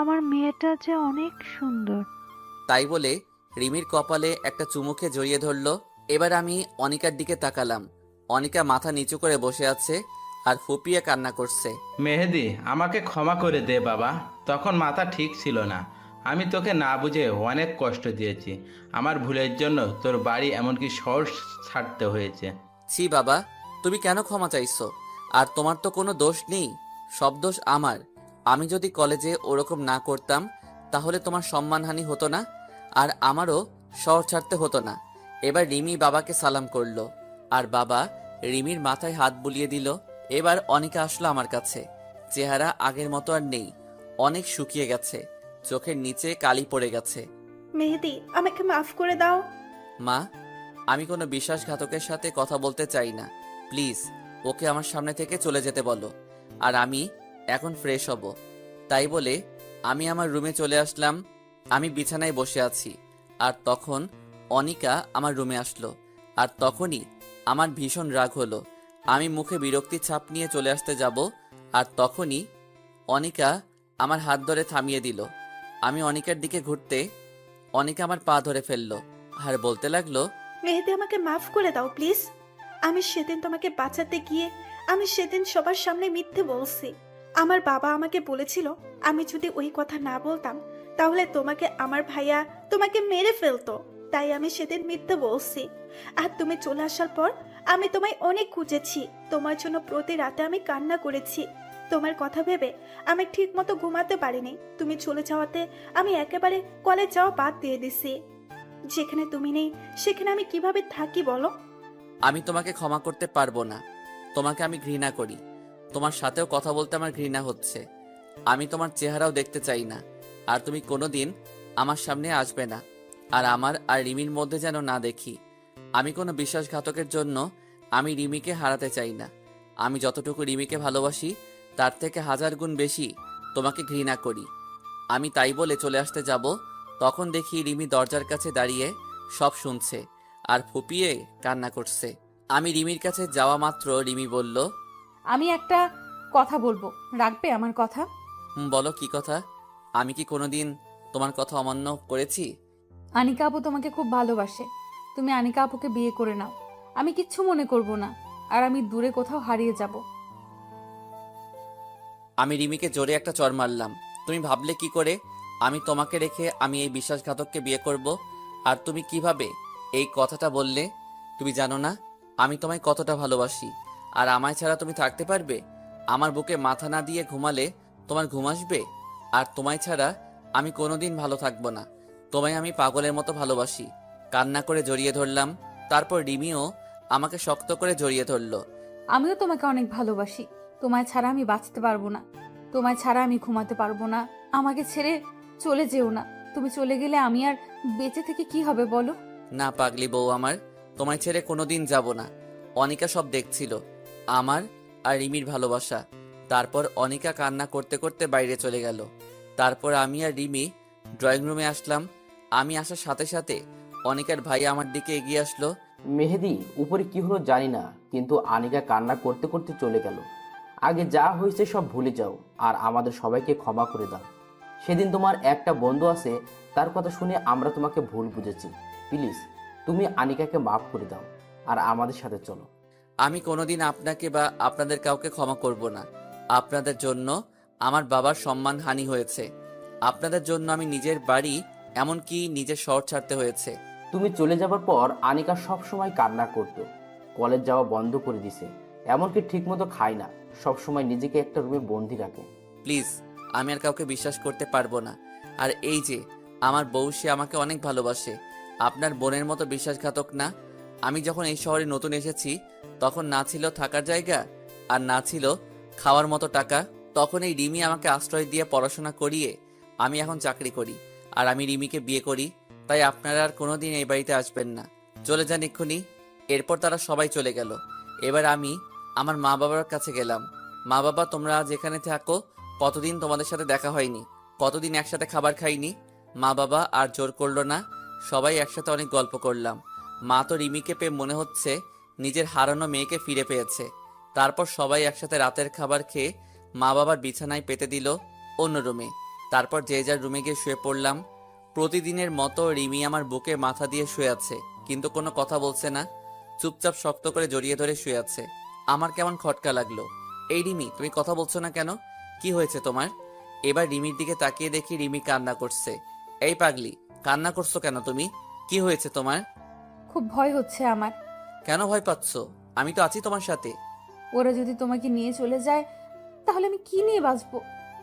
আমার মেয়েটা যে অনেক সুন্দর। তাই বলে রিমির কপালে একটা চুমুকে জড়িয়ে ধরলো। এবার আমি অনিকার দিকে তাকালাম। অনিকা মাথা নিচু করে বসে আছে আর ফুপিয়ে কান্না করছে। মেহেদি, আমাকে ক্ষমা করে দে বাবা, তখন মাথা ঠিক ছিল না। আমি তোকে না বুঝে অনেক কষ্ট দিয়েছি। আমার ভুলের জন্য তোর বাড়ি এমনকি শহর ছাড়তে হয়েছে। ছি বাবা, তুমি কেন ক্ষমা চাইছো? আর তোমার তো কোনো দোষ নেই, সব দোষ আমার। আমি যদি কলেজে ওরকম না করতাম তাহলে তোমার সম্মানহানি হতো না, আর আমারও শহর ছাড়তে হতো না। এবার রিমি বাবাকে সালাম করলো আর বাবা রিমির মাথায় হাত বুলিয়ে দিল। এবার অনিকা আসলো আমার কাছে। চেহারা আগের মতো আর নেই, অনেক শুকিয়ে গেছে, চোখের নিচে কালি পড়ে গেছে। মেহেদি, আমাকে মাফ করে দাও। মা, আমি কোনো বিশ্বাসঘাতকের সাথে কথা বলতে চাই না, প্লিজ ওকে আমার সামনে থেকে চলে যেতে বলো। আর আমি এখন ফ্রেশ হব। তাই বলে আমি আমার রুমে চলে আসলাম। আমি বিছানায় বসে আছি আর তখন অনিকা আমার রুমে আসলো। আর তখনই আমার ভীষণ রাগ হলো। আমি মুখে বিরক্তির ছাপ নিয়ে চলে আসতে যাব, আর তখনই অনিকা আমার হাত ধরে থামিয়ে দিল। আমি অনিকার দিকে ঘুরতে অনিকা আমার পা ধরে ফেললো আর বলতে লাগলো, মেহেদি, আমাকে মাফ করে দাও প্লিজ। আমি সেদিন তোমাকে বাঁচাতে গিয়ে আমি সেদিন সবার সামনে মিথ্যে বলছি। আমার বাবা আমাকে বলেছিল আমি যদি ওই কথা না বলতাম তাহলে তোমাকে আমার ভাইয়া তোমাকে মেরে ফেলতো। তাই আমি সেদিন মিথ্যে বলছি। আর তুমি চলে আসার পর আমি তোমায় অনেক খুঁজেছি। তোমার জন্য প্রতি রাতে আমি কান্না করেছি। তোমার কথা ভেবে আমি ঠিক মতো ঘুমাতে পারিনি। তুমি চলে যাওয়াতে আমি একেবারে কলেজ যাওয়া বাদ দিয়ে দিছি। যেখানে তুমি নেই সেখানে আমি কিভাবে থাকি বলো? আমি তোমাকে ক্ষমা করতে পারবো না। তোমাকে আমি ঘৃণা করি। তোমার সাথেও কথা বলতে আমার ঘৃণা হচ্ছে। আমি তোমার চেহারাও দেখতে চাই না। আর তুমি কোনোদিন আমার সামনে আসবে না। আর আমার আর রিমির মধ্যে যেন না দেখি। আমি কোনো বিশ্বাসঘাতকের জন্য আমি রিমিকে হারাতে চাই না। আমি যতটুকু রিমিকে ভালোবাসি তার থেকে 1000 গুণ বেশি তোমাকে ঘৃণা করি। আমি তাই বলে চলে আসতে যাব, তখন দেখি রিমি দরজার কাছে দাঁড়িয়ে সব শুনছে আর ফুপিয়ে কান্না করছে। আমি রিমির কাছে যাওয়া মাত্র রিমি বলল, আমি একটা কথা বলবো, রাখবে আমার কথা? বলো কি কথা? আমি কি কোনোদিন তোমার কথা অমান্য করেছি? আনিকা আপু তোমাকে খুব ভালোবাসে। তুমি আনিকা আপুকে বিয়ে করে নাও, আমি কিচ্ছু মনে করব না। আর আমি দূরে কোথাও হারিয়ে যাব। আমি রিমিকে জোরে একটা চড় মারলাম। তুমি ভাবলে কি করে আমি তোমাকে রেখে আমি এই বিশ্বাসঘাতককে বিয়ে করব? আর তুমি কিভাবে এই কথাটা বললে? তুমি জানো না আমি তোমায় কতটা ভালোবাসি। আর আমায় ছাড়া তুমি থাকতে পারবে? আমার বুকে মাথা না দিয়ে ঘুমালে তোমার ঘুম আসবে? আর তোমায় ছাড়া আমি কোনোদিন ভালো থাকবো না। তোমায় আমি পাগলের মতো ভালোবাসি। কান্না করে জড়িয়ে ধরলাম। তারপর রিমিও আমাকে শক্ত করে জড়িয়ে ধরলো। আমিও তোমাকে অনেক ভালোবাসি। তোমায় ছাড়া আমি বাঁচতে পারবো না। তোমায় ছাড়া আমি ঘুমাতে পারবো না। আমাকে ছেড়ে চলে যেও না। তুমি চলে গেলে আমি আর বেঁচে থেকে কি হবে বলো? না পাগলি বউ আমার, তোমায় ছেড়ে কোনোদিন যাব না। অনিকা সব দেখছিল, আমার আর রিমির ভালোবাসা। তারপর অনিকা কান্না করতে করতে বাইরে চলে গেল। তারপর আমি আর রিমি ড্রয়িং রুমে আসলাম। আমি আসার সাথে সাথে অনিকার ভাই আমার দিকে এগিয়ে আসলো। মেহেদি, উপরে কি হলো জানি না, কিন্তু আনিকা কান্না করতে করতে চলে গেল। আগে যা হয়েছে সব ভুলে যাও আর আমাদের সবাইকে ক্ষমা করে দাও। সেদিন তোমার একটা বন্ধু আছে, তার কথা শুনে আমরা তোমাকে ভুল বুঝেছি। প্লিজ তুমি আনিকাকে মাফ করে দাও আর আমাদের সাথে চলো। আমি কোনোদিন আপনাকে বা আপনাদের কাউকে ক্ষমা করব না। আপনাদের জন্য আমার বাবার সম্মানহানি হয়েছে। আপনাদের জন্য আমি নিজের বাড়ি, এমনকি নিজের শহর ছাড়তে হয়েছে। তুমি চলে যাবার পর আনিকা সব সময় কান্না করতো। কলেজ যাওয়া বন্ধ করে দিছে, এমনকি ঠিকমতো খায় না, সব সময় নিজেকে একটা রুমে বন্দি রাখে। প্লিজ, আমি আর কাউকে বিশ্বাস করতে পারবো না। আর এই যে আমার বউ, সে আমাকে অনেক ভালোবাসে। আপনার বোনের মতো বিশ্বাসঘাতক না। আমি যখন এই শহরে নতুন এসেছি তখন না ছিল থাকার জায়গা আর না ছিল খাওয়ার মতো টাকা। তখন এই রিমি আমাকে আশ্রয় দিয়ে পড়াশোনা করিয়ে আমি এখন চাকরি করি আর আমি রিমিকে বিয়ে করি। তাই আপনারা আর কোনোদিন এই বাড়িতে আসবেন না। চলে যান এক্ষুনি। এরপর তারা সবাই চলে গেল। এবার আমি আমার মা বাবার কাছে গেলাম। মা বাবা, তোমরা যেখানে থাকো কতদিন তোমাদের সাথে দেখা হয়নি, কতদিন একসাথে খাবার খাইনি। মা বাবা আর জোর করলো না, সবাই একসাথে অনেক গল্প করলাম। মা তো রিমিকে পেয়ে মনে হচ্ছে নিজের হারানো মেয়েকে ফিরে পেয়েছে। তারপর সবাই একসাথে রাতের খাবার খেয়ে মা বাবার বিছানায় পেতে দিল অন্য রুমে। তারপর যে যার রুমে গিয়ে শুয়ে পড়লাম। প্রতিদিনের মতো রিমি আমার বুকে মাথা দিয়ে শুয়ে আছে, কিন্তু কোনো কথা বলছে না। চুপচাপ শক্ত করে জড়িয়ে ধরে শুয়ে আছে। আমার কেমন খটকা লাগলো। এই রিমি, তুমি কথা বলছো না কেন? কি হয়েছে তোমার? এবার রিমির দিকে তাকিয়ে দেখি রিমি কান্না করছে। এই পাগলি, কান্না করছো কেন তুমি? কি হয়েছে তোমার? খুব ভয় হচ্ছে আমার। কেন ভয় পাচ্ছ? আমি তো আছি তোমার সাথে। ওরা যদি তোমাকে নিয়ে চলে যায় তাহলে আমি কি নিয়ে বাঁচবো?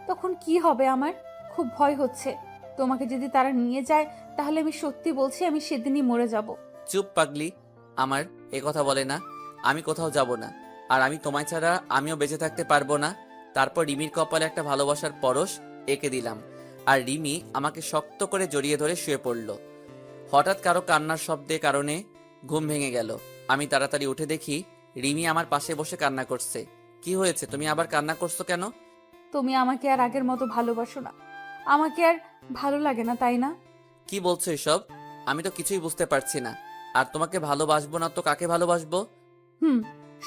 তখন কি হবে আমার? খুব ভয় হচ্ছে। তোমাকে যদি তারা নিয়ে যায় তাহলে আমি সত্যি বলছি আমি সেদিনই মরে যাব। চুপ পাগলি, আমার এ কথা বলে না। আমি কোথাও যাব না, আর আমি তোমায় ছাড়া আমিও বেঁচে থাকতে পারবো না। তারপর রিমির কপালে একটা ভালোবাসার পরশ এঁকে দিলাম, আর রিমি আমাকে শক্ত করে জড়িয়ে ধরে শুয়ে পড়ল। হঠাৎ কারো কান্নার শব্দে কারণে ঘুম ভেঙে গেল। আমি তাড়াতাড়ি উঠে দেখি রিমি আমার পাশে বসে কান্না করছে। কি হয়েছে, তুমি আবার কান্না করছো কেন? তুমি আমাকে আর আগের মতো ভালোবাসো না। আমাকে আর ভালো লাগে না, তাই না? কি বলছো এসব? আমি তো কিছুই বুঝতে পারছি না। আর তোমাকে ভালোবাসবো না তো কাকে ভালোবাসবো?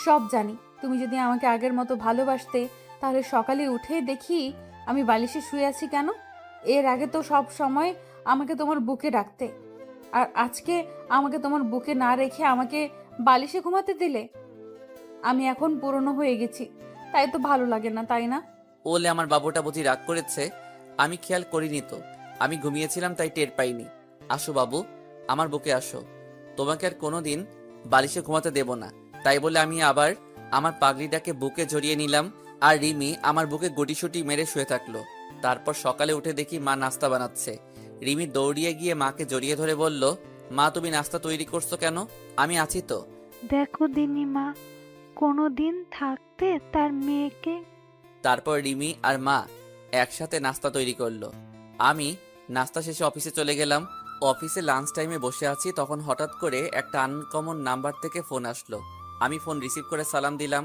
সব জানি। তুমি যদি আমাকে আগের মতো ভালোবাসতে তাহলে সকালে উঠে দেখি আমি বালিশে শুয়ে আছি কেন? এর আগে তো সব সময় আমাকে তোমার বুকে রাখতে, আর আজকে আমাকে তোমার বুকে না রেখে আমাকে বালিশে ঘুমাতে দিলে। আমি এখন পুরনো হয়ে গেছি, তাই তো ভালো লাগে না, তাই না? ওলে আমার বাবুটা বুঝি রাগ করেছে। আমি খেয়াল করিনি তো, আমি ঘুমিয়েছিলাম তাই টের পাইনি। আসো বাবু, আমার বুকে আসো। তোমাকে আর কোনোদিন বালিশে ঘুমাতে দেব না। তাই বলে আমি আবার আমার পাগলিটাকে বুকে জড়িয়ে নিলাম, আর রিমি আমার বুকে গুটিসুটি মেরে শুয়ে থাকলো। তারপর সকালে উঠে দেখি মা নাস্তা বানাচ্ছে। রিমি দৌড়িয়ে গিয়ে মাকে জড়িয়ে ধরে বলল, মা তুমি নাস্তা তৈরি করছো কেন? আমি আছি তো। দেখো দিনিমা, কোনো দিন থাকতে তার মেয়েকে। তারপর রিমি আর মা একসাথে নাস্তা তৈরি করলো। আমি নাস্তা শেষে অফিসে চলে গেলাম। অফিসে লাঞ্চ টাইমে বসে আছি, তখন হঠাৎ করে একটা আনকমন নাম্বার থেকে ফোন আসলো। আমি ফোন রিসিভ করে সালাম দিলাম,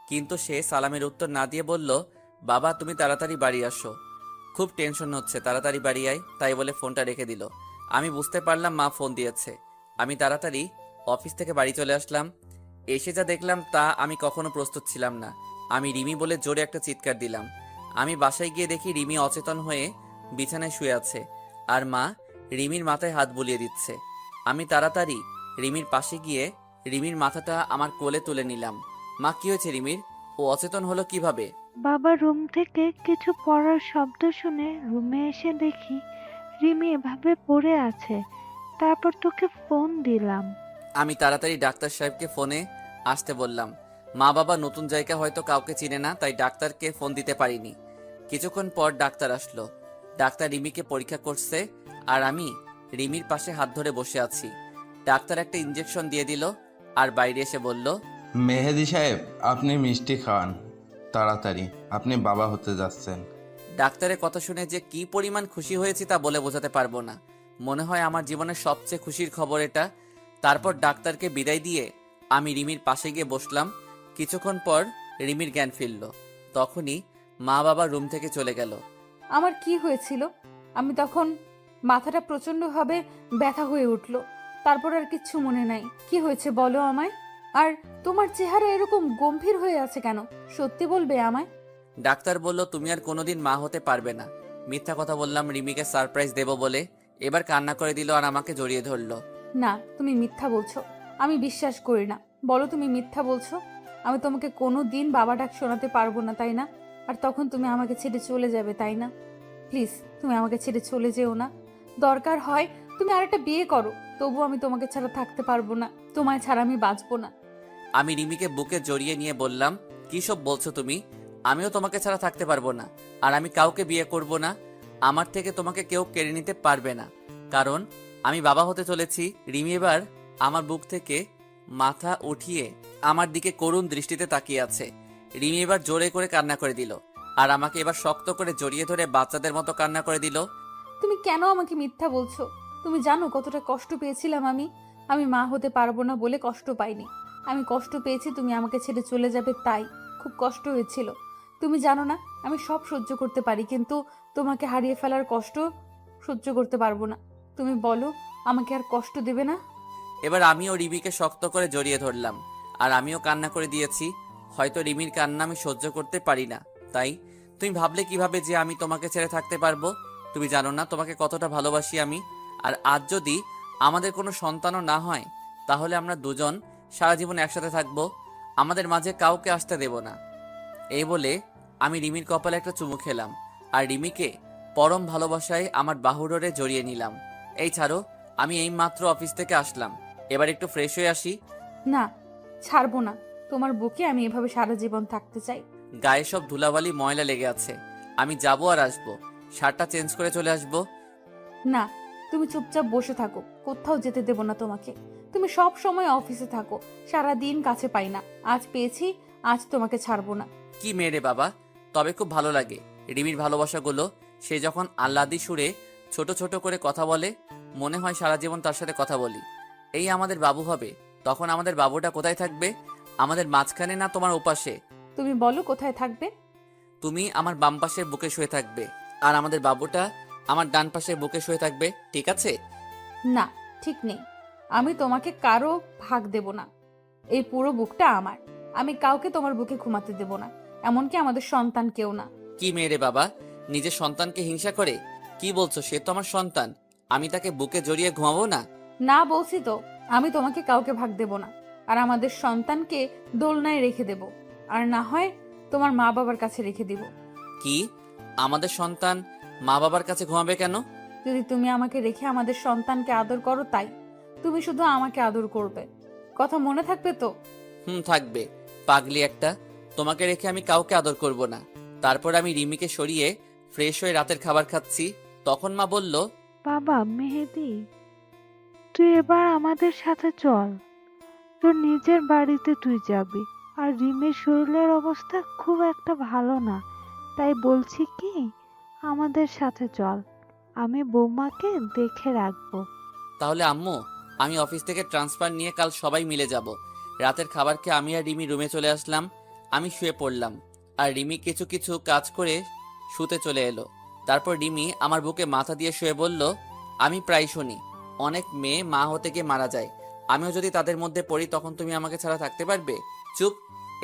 কিন্তু সে সালামের উত্তর না দিয়ে বলল, বাবা তুমি তাড়াতাড়ি বাড়ি আসো, খুব টেনশন হচ্ছে, তাড়াতাড়ি বাড়ি আয়। তাই বলে ফোনটা রেখে দিল। আমি বুঝতে পারলাম মা ফোন দিয়েছে। আমি তাড়াতাড়ি অফিস থেকে বাড়ি চলে আসলাম। এসে যা দেখলাম তা আমি কখনো প্রস্তুত ছিলাম না। আমি রিমি বলে জোরে একটা চিৎকার দিলাম। আমি বাসায় গিয়ে দেখি রিমি অচেতন হয়ে বিছানায় শুয়ে আছে, আর মা রিমির মাথায় হাত বুলিয়ে দিচ্ছে। আমি তাড়াতাড়ি রিমির পাশে গিয়ে রিমির মাথাটা আমার কোলে তুলে নিলাম। মা কি হয়েছে রিমির? ও অচেতন হলো কিভাবে? বাবা রুম থেকে কিছু পড়ার শব্দ শুনে রুমে এসে দেখি রিমি এভাবে পড়ে আছে। তারপর তোকে ফোন দিলাম। আমি তাড়াতাড়ি ডাক্তার সাহেবকে ফোনে আসতে বললাম। মা বাবা নতুন জায়গা হয়তো কাউকে চিনে না, তাই ডাক্তারকে ফোন দিতে পারিনি। কিছুক্ষণ পর ডাক্তার আসলো। ডাক্তার রিমিকে পরীক্ষা করছে, আর আমি রিমির পাশে হাত ধরে বসে আছি। ডাক্তার একটা ইঞ্জেকশন দিয়ে দিল, আর বাইরে এসে বলল, মেহেদি সাহেব, আপনি মিষ্টি খাওয়ান তাড়াতাড়ি, আপনি বাবা হতে যাচ্ছেন। ডাক্তারের কথা শুনে যে কি পরিমাণ খুশি হয়েছি তা বলে বোঝাতে পারবো না। মনে হয় আমার জীবনের সবচেয়ে খুশির খবর এটা। তারপর ডাক্তারকে বিদায় দিয়ে আমি রিমির পাশে গিয়ে বসলাম। কিছুক্ষণ পর রিমির জ্ঞান ফিরল। তখনই মা বাবা রুম থেকে চলে গেল। আমার কি হয়েছিল? আমি তখন মাথাটা প্রচণ্ডভাবে ব্যথা হয়ে উঠল। তারপর আর কিচ্ছু মনে নাই। কি হয়েছে বলো আমায়। আর তোমার চেহারা এরকম গম্ভীর হয়ে আছে কেন? সত্যি বলবে আমায়। ডাক্তার বলল, তুমি আর কোনোদিন মা হতে পারবে না। মিথ্যা কথা বললাম রিমিকে সারপ্রাইজ দেব বলে। এবার কান্না করে দিল আর আমাকে জড়িয়ে ধরলো। না, তুমি মিথ্যা বলছো। আমি বিশ্বাস করি না। বলো তুমি মিথ্যা বলছো। আমি তোমাকে কোনো দিন বাবা ডাক শোনাতে পারবো না, তাই না? আর তখন তুমি আমাকে ছেড়ে চলে যাবে, তাই না? প্লিজ, তুমি আমাকে ছেড়ে চলে যেও না। দরকার হয় তুমি আরেকটা বিয়ে করো, তবু আমি তোমাকে ছাড়া থাকতে পারবো না। তোমায় ছাড়া আমি বাঁচবো না। আমি রিমিকে বুকে জড়িয়ে নিয়ে বললাম, কি সব বলছো তুমি? আমিও তোমাকে ছাড়া থাকতে পারবো না, আর আমি কাউকে বিয়ে করব না। আমার থেকে তোমাকে কেউ কেড়ে নিতে পারবে না, কারণ আমি বাবা হতে চলেছি। রিমি এবার আমার বুক থেকে মাথা উঠিয়ে আমার দিকে করুণ দৃষ্টিতে তাকিয়ে আছে। রিমি এবার জোরে করে কান্না করে দিল, আর আমাকে এবার শক্ত করে জড়িয়ে ধরে বাচ্চাদের মতো কান্না করে দিল। তুমি কেন আমাকে মিথ্যা বলছো? তুমি জানো কতটা কষ্ট পেয়েছিলাম আমি। আমি মা হতে পারবো না বলে কষ্ট পাইনি। আমি কষ্ট পেয়েছি তুমি আমাকে ছেড়ে চলে যাবে, তাই খুব কষ্ট হয়েছিল। তুমি জানো না আমি সব সহ্য করতে পারি, কিন্তু তোমাকে হারিয়ে ফেলার কষ্ট সহ্য করতে পারবো না। তুমি বলো, আমাকে আর কষ্ট দেবে না? এবার আমিও রিমিকে শক্ত করে জড়িয়ে ধরলাম, আর আমিও কান্না করে দিয়েছি। হয়তো রিমির কান্না আমি সহ্য করতে পারি না, তাই। তুমি ভাবলে কিভাবে যে আমি তোমাকে ছেড়ে থাকতে পারবো? তুমি জানো না তোমাকে কতটা ভালোবাসি আমি। আর আজ যদি আমাদের কোনো সন্তানও না হয়, তাহলে আমরা দুজন সারা জীবন একসাথে থাকবো, আমাদের মাঝে কাউকে আসতে দেব না। এই বলে আমি রিমির কপালে একটা চুমু খেলাম, আর রিমিকে পরম ভালোবাসায় আমার বাহুডোরে জড়িয়ে নিলাম। এই ছাড়ো, আমি এই মাত্র অফিস থেকে আসলাম, এবার একটু ফ্রেশ হয়ে আসি। না, ছাড়বো না। তোমার বুকে আমি এভাবে সারা জীবন থাকতে চাই। গায়ে সব ধুলাবালি ময়লা লেগে আছে, আমি যাবো আর আসবো, শার্টটা চেঞ্জ করে চলে আসবো। না, তুমি চুপচাপ বসে থাকো, কোথাও যেতে দেব না তোমাকে। তুমি সব সময় অফিসে থাকো, সারা দিন কাছে পাই না। আজ পেয়েছি, আজ তোমাকে ছাড়বো না। কি মেয়ে রে বাবা, তবে খুব ভালো লাগে রিমির ভালোবাসাগুলো। সে যখন আহ্লাদি সুরে ছোট ছোট করে কথা বলে, মনে হয় সারা জীবন তার সাথে কথা বলি। এই আমাদের বাবু হবে, তখন আমাদের বাবুটা কোথায় থাকবে? আমাদের মাঝখানে না তোমার ওপাশে? তুমি বলো কোথায় থাকবে? তুমি আমার বাম পাশের বুকে শুয়ে থাকবে, আর আমাদের বাবুটা আমার ডান পাশের বুকে শুয়ে থাকবে, ঠিক আছে? না, ঠিক নেই। আমি তোমাকে কারো ভাগ দেব না। এই পুরো বুকটা আমার। আমি কাউকে তোমার বুকে ঘুমাতে দেব না, এমনকি আমাদের সন্তান কেউ না। কি মেয়ে রে বাবা, নিজের সন্তানকে হিংসা করে? কি বলছো? সে তো আমার সন্তান, আমি তাকে বুকে জড়িয়ে ঘুমাবো না? না বলছি তো, আমি তোমাকে কাউকে ভাগ দেব না। আর আমাদের সন্তানকে দোলনায় রেখে দেব, আর না হয় তোমার মা বাবার কাছে রেখে দিব। কি? আমাদের সন্তান মা বাবার কাছে ঘুমাবে কেন? যদি তুমি আমাকে রেখে আমাদের সন্তানকে আদর করো, তাই। তুমি শুধু আমাকে আদর করবে, কথা মনে থাকবে তো? থাকবে। পাগলি একটা, তোমাকে রেখে আমি কাউকে আদর করব না। তারপর আমি রিমিকে সরিয়ে ফ্রেশ হয়ে রাতের খাবার খাচ্ছি, তখন মা বলল, বাবা মেহেদি, তুই এবার আমাদের সাথে চল। তোর নিজের বাড়িতে তুই যাবি। আর রিমের শরীরের অবস্থা খুব একটা ভালো না, তাই বলছি কি, আমাদের সাথে চল, আমি বৌমাকে দেখে রাখবো। তাহলে আম্মু, আমি অফিস থেকে ট্রান্সফার নিয়ে কাল সবাই মিলে যাব। রাতের খাবার খেয়ে আমি আর রিমি রুমে চলে আসলাম। আমি শুয়ে পড়লাম, আর রিমি কিছু কিছু কাজ করে শুতে চলে এলো। তারপর রিমি আমার বুকে মাথা দিয়ে শুয়ে বলল, আমি প্রায় শুনি অনেক মেয়ে মা হতে গিয়ে মারা যায়, আমিও যদি তাদের মধ্যে পড়ি তখন তুমি আমাকে ছাড়া থাকতে পারবে? চুপ,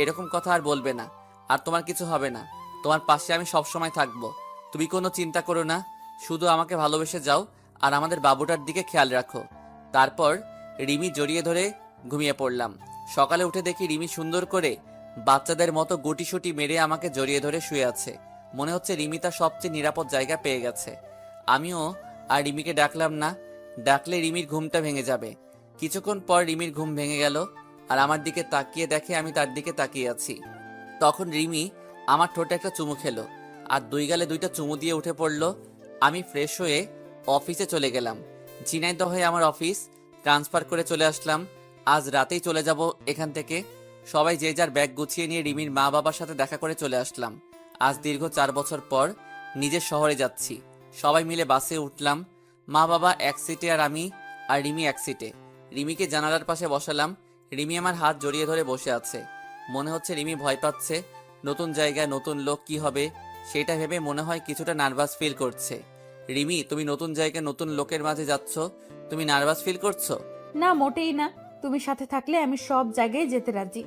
এরকম কথা আর বলবে না। আর তোমার কিছু হবে না, তোমার পাশে আমি সবসময় থাকবো। তুমি কোনো চিন্তা করো না, শুধু আমাকে ভালোবেসে যাও, আর আমাদের বাবুটার দিকে খেয়াল রাখো। তারপর রিমি জড়িয়ে ধরে ঘুমিয়ে পড়লাম। সকালে উঠে দেখি রিমি সুন্দর করে বাচ্চাদের মতো গুটিসুটি মেরে আমাকে জড়িয়ে ধরে শুয়ে আছে। মনে হচ্ছে রিমি তার সবচেয়ে নিরাপদ জায়গা পেয়ে গেছে। আমিও আর রিমিকে ডাকলাম না, ডাকলে রিমির ঘুমটা ভেঙে যাবে। কিছুক্ষণ পর রিমির ঘুম ভেঙে গেল, আর আমার দিকে তাকিয়ে দেখে আমি তার দিকে তাকিয়ে আছি। তখন রিমি আমার ঠোঁটে একটা চুমু খেলো, আর দুই গালে দুইটা চুমু দিয়ে উঠে পড়লো। আমি ফ্রেশ হয়ে অফিসে চলে গেলাম। ঝিনাইদহে আমার অফিস, ট্রান্সফার করে চলে আসলাম। আজ রাতেই চলে যাব এখান থেকে। সবাই যে যার ব্যাগ গুছিয়ে নিয়ে রিমির মা বাবার সাথে দেখা করে চলে আসলাম। আজ দীর্ঘ 4 বছর পর নিজের শহরে যাচ্ছি। সবাই মিলে বাসে উঠলাম, মা বাবা এক সিটে আর আমি আর রিমি এক সিটে। রিমিকে জানালার পাশে বসালাম। রিমি আমার হাত জড়িয়ে ধরে বসে আছে। মনে হচ্ছে রিমি ভয় পাচ্ছে। নতুন জায়গায় নতুন লোক, কি হবে সেটা ভেবে মনে হয় কিছুটা নার্ভাস ফিল করছে। রিমি, তুমি নতুন জায়গায় নতুন লোকের মাঝে যাচ্ছ, তুমি নার্ভাস ফিল করছো? না, মোটেই না। তুমি সাথে থাকলে আমি সব জায়গায় যেতে রাজি,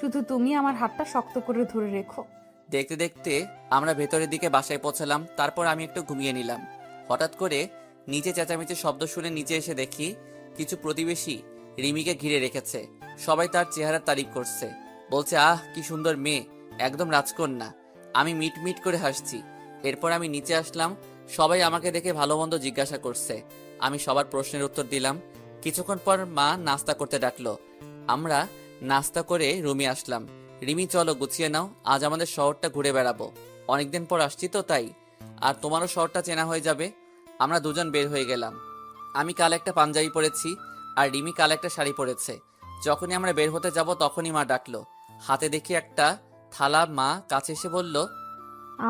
শুধু তুমি আমার হাতটা শক্ত করে ধরে রেখো। দেখতে দেখতে আমরা ভেতরের দিকে বাসায় পৌঁছালাম। তারপর আমি একটু ঘুমিয়ে নিলাম। হঠাৎ করে নিচে চেঁচামেচির শব্দ শুনে নিচে এসে দেখি কিছু প্রতিবেশী রিমিকে ঘিরে রেখেছে। সবাই তার চেহারার তারিফ করছে, বলছে, আহ কি সুন্দর মেয়ে, একদম রাজকন্যা। আমি মিট মিট করে হাসছি। এরপর আমি নিচে আসলাম। সবাই আমাকে দেখে ভালো মন্দ জিজ্ঞাসা করছে। আমি সবার প্রশ্নের উত্তর দিলাম। কিছুক্ষণ পর মা নাস্তা করতে ডাকলো। আমরা নাস্তা করে রুমে আসলাম। রিমি, চলো গুছিয়ে নাও, আজ আমাদের শহরটা ঘুরে বেড়াবো। অনেকদিন পর আসছি তো তাই, আর তোমারও শহরটা চেনা হয়ে যাবে। আমরা দুজন বের হয়ে গেলাম। আমি কাল একটা পাঞ্জাবি পরেছি, আর রিমি কাল একটা শাড়ি পরেছে। যখনই আমরা বের হতে যাব তখনই মা ডাকলো। হাতে দেখি একটা থালা। মা কাছে এসে বলল,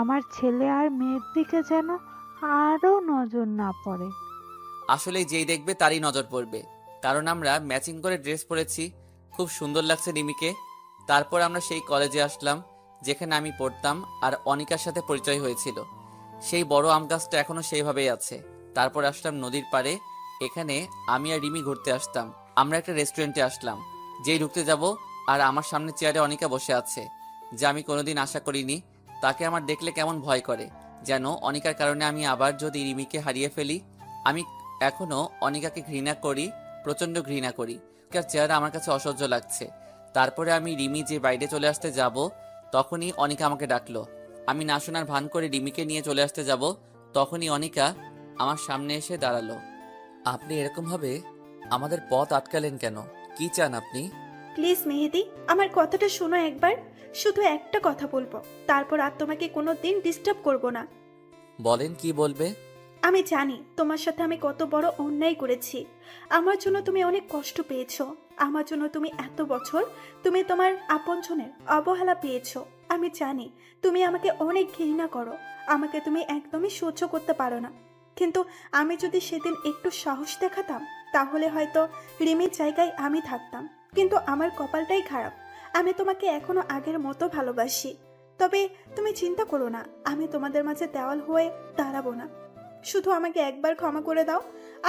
আমার ছেলে আর মেয়ের দিকে যেন আরো নজর না পড়ে। আসলে যেই দেখবে তারই নজর পড়বে, কারণ আমরা ম্যাচিং করে ড্রেস পরেছি। খুব সুন্দর লাগছে রিমিকে। তারপর আমরা সেই কলেজে আসলাম। যেখানে আমি পড়তাম আর অনিকার সাথে পরিচয় হয়েছিল। সেই বড় আম গাছটা এখনো সেইভাবেই আছে। তারপর আসলাম নদীর পাড়ে। এখানে আমি আর রিমি ঘুরতে আসতাম। আমরা একটা রেস্টুরেন্টে আসলাম। যেই ঢুকতে যাব আর আমার সামনে চেয়ারে অনিকা বসে আছে, যা আমি কোনোদিন আশা করিনি। তাকে আমার দেখলে কেমন ভয় করে, যেন অনিকার কারণে আমি আবার যদি রিমিকে হারিয়ে ফেলি। আমি এখনো অনিকাকে ঘৃণা করি, প্রচণ্ড ঘৃণা করি। অনিকার চেহারা আমার কাছে অসহ্য লাগছে। তারপরে আমি রিমি যে বাইরে চলে আসতে যাব, তখনই অনিকা আমাকে ডাকলো। আমি না শোনার ভান করে রিমিকে নিয়ে চলে আসতে যাব, তখনই অনিকা আমার সামনে এসে দাঁড়ালো। আপনি এরকমভাবে আমাদের পথ আটকালেন কেন? কি চান আপনি? প্লিজ মেহেদি, আমার কথাটা শোনো একবার। শুধু একটা কথা বলবো, তারপর আর তোমাকে কোনো দিন ডিস্টার্ব করবো না। বলেন, কি বলবে? আমি জানি তোমার সাথে আমি কত বড় অন্যায় করেছি। আমার জন্য তুমি অনেক কষ্ট পেয়েছো। আমার জন্য তুমি এত বছর তুমি তোমার আপনজনের অবহেলা পেয়েছো। আমি জানি তুমি আমাকে অনেক ঘৃণা করো, আমাকে তুমি একদমই সহ্য করতে পারো না। কিন্তু আমি যদি সেদিন একটু সাহস দেখাতাম, তাহলে হয়তো রিমির জায়গায় আমি থাকতাম। কিন্তু আমার কপালটাই খারাপ, আমি তোমাকে এখনো আগের মতো ভালোবাসি। তবে তুমি চিন্তা করো না, আমি তোমাদের মাঝে দেওয়াল হয়ে দাঁড়াবো না। শুধু আমাকে একবার ক্ষমা করে দাও।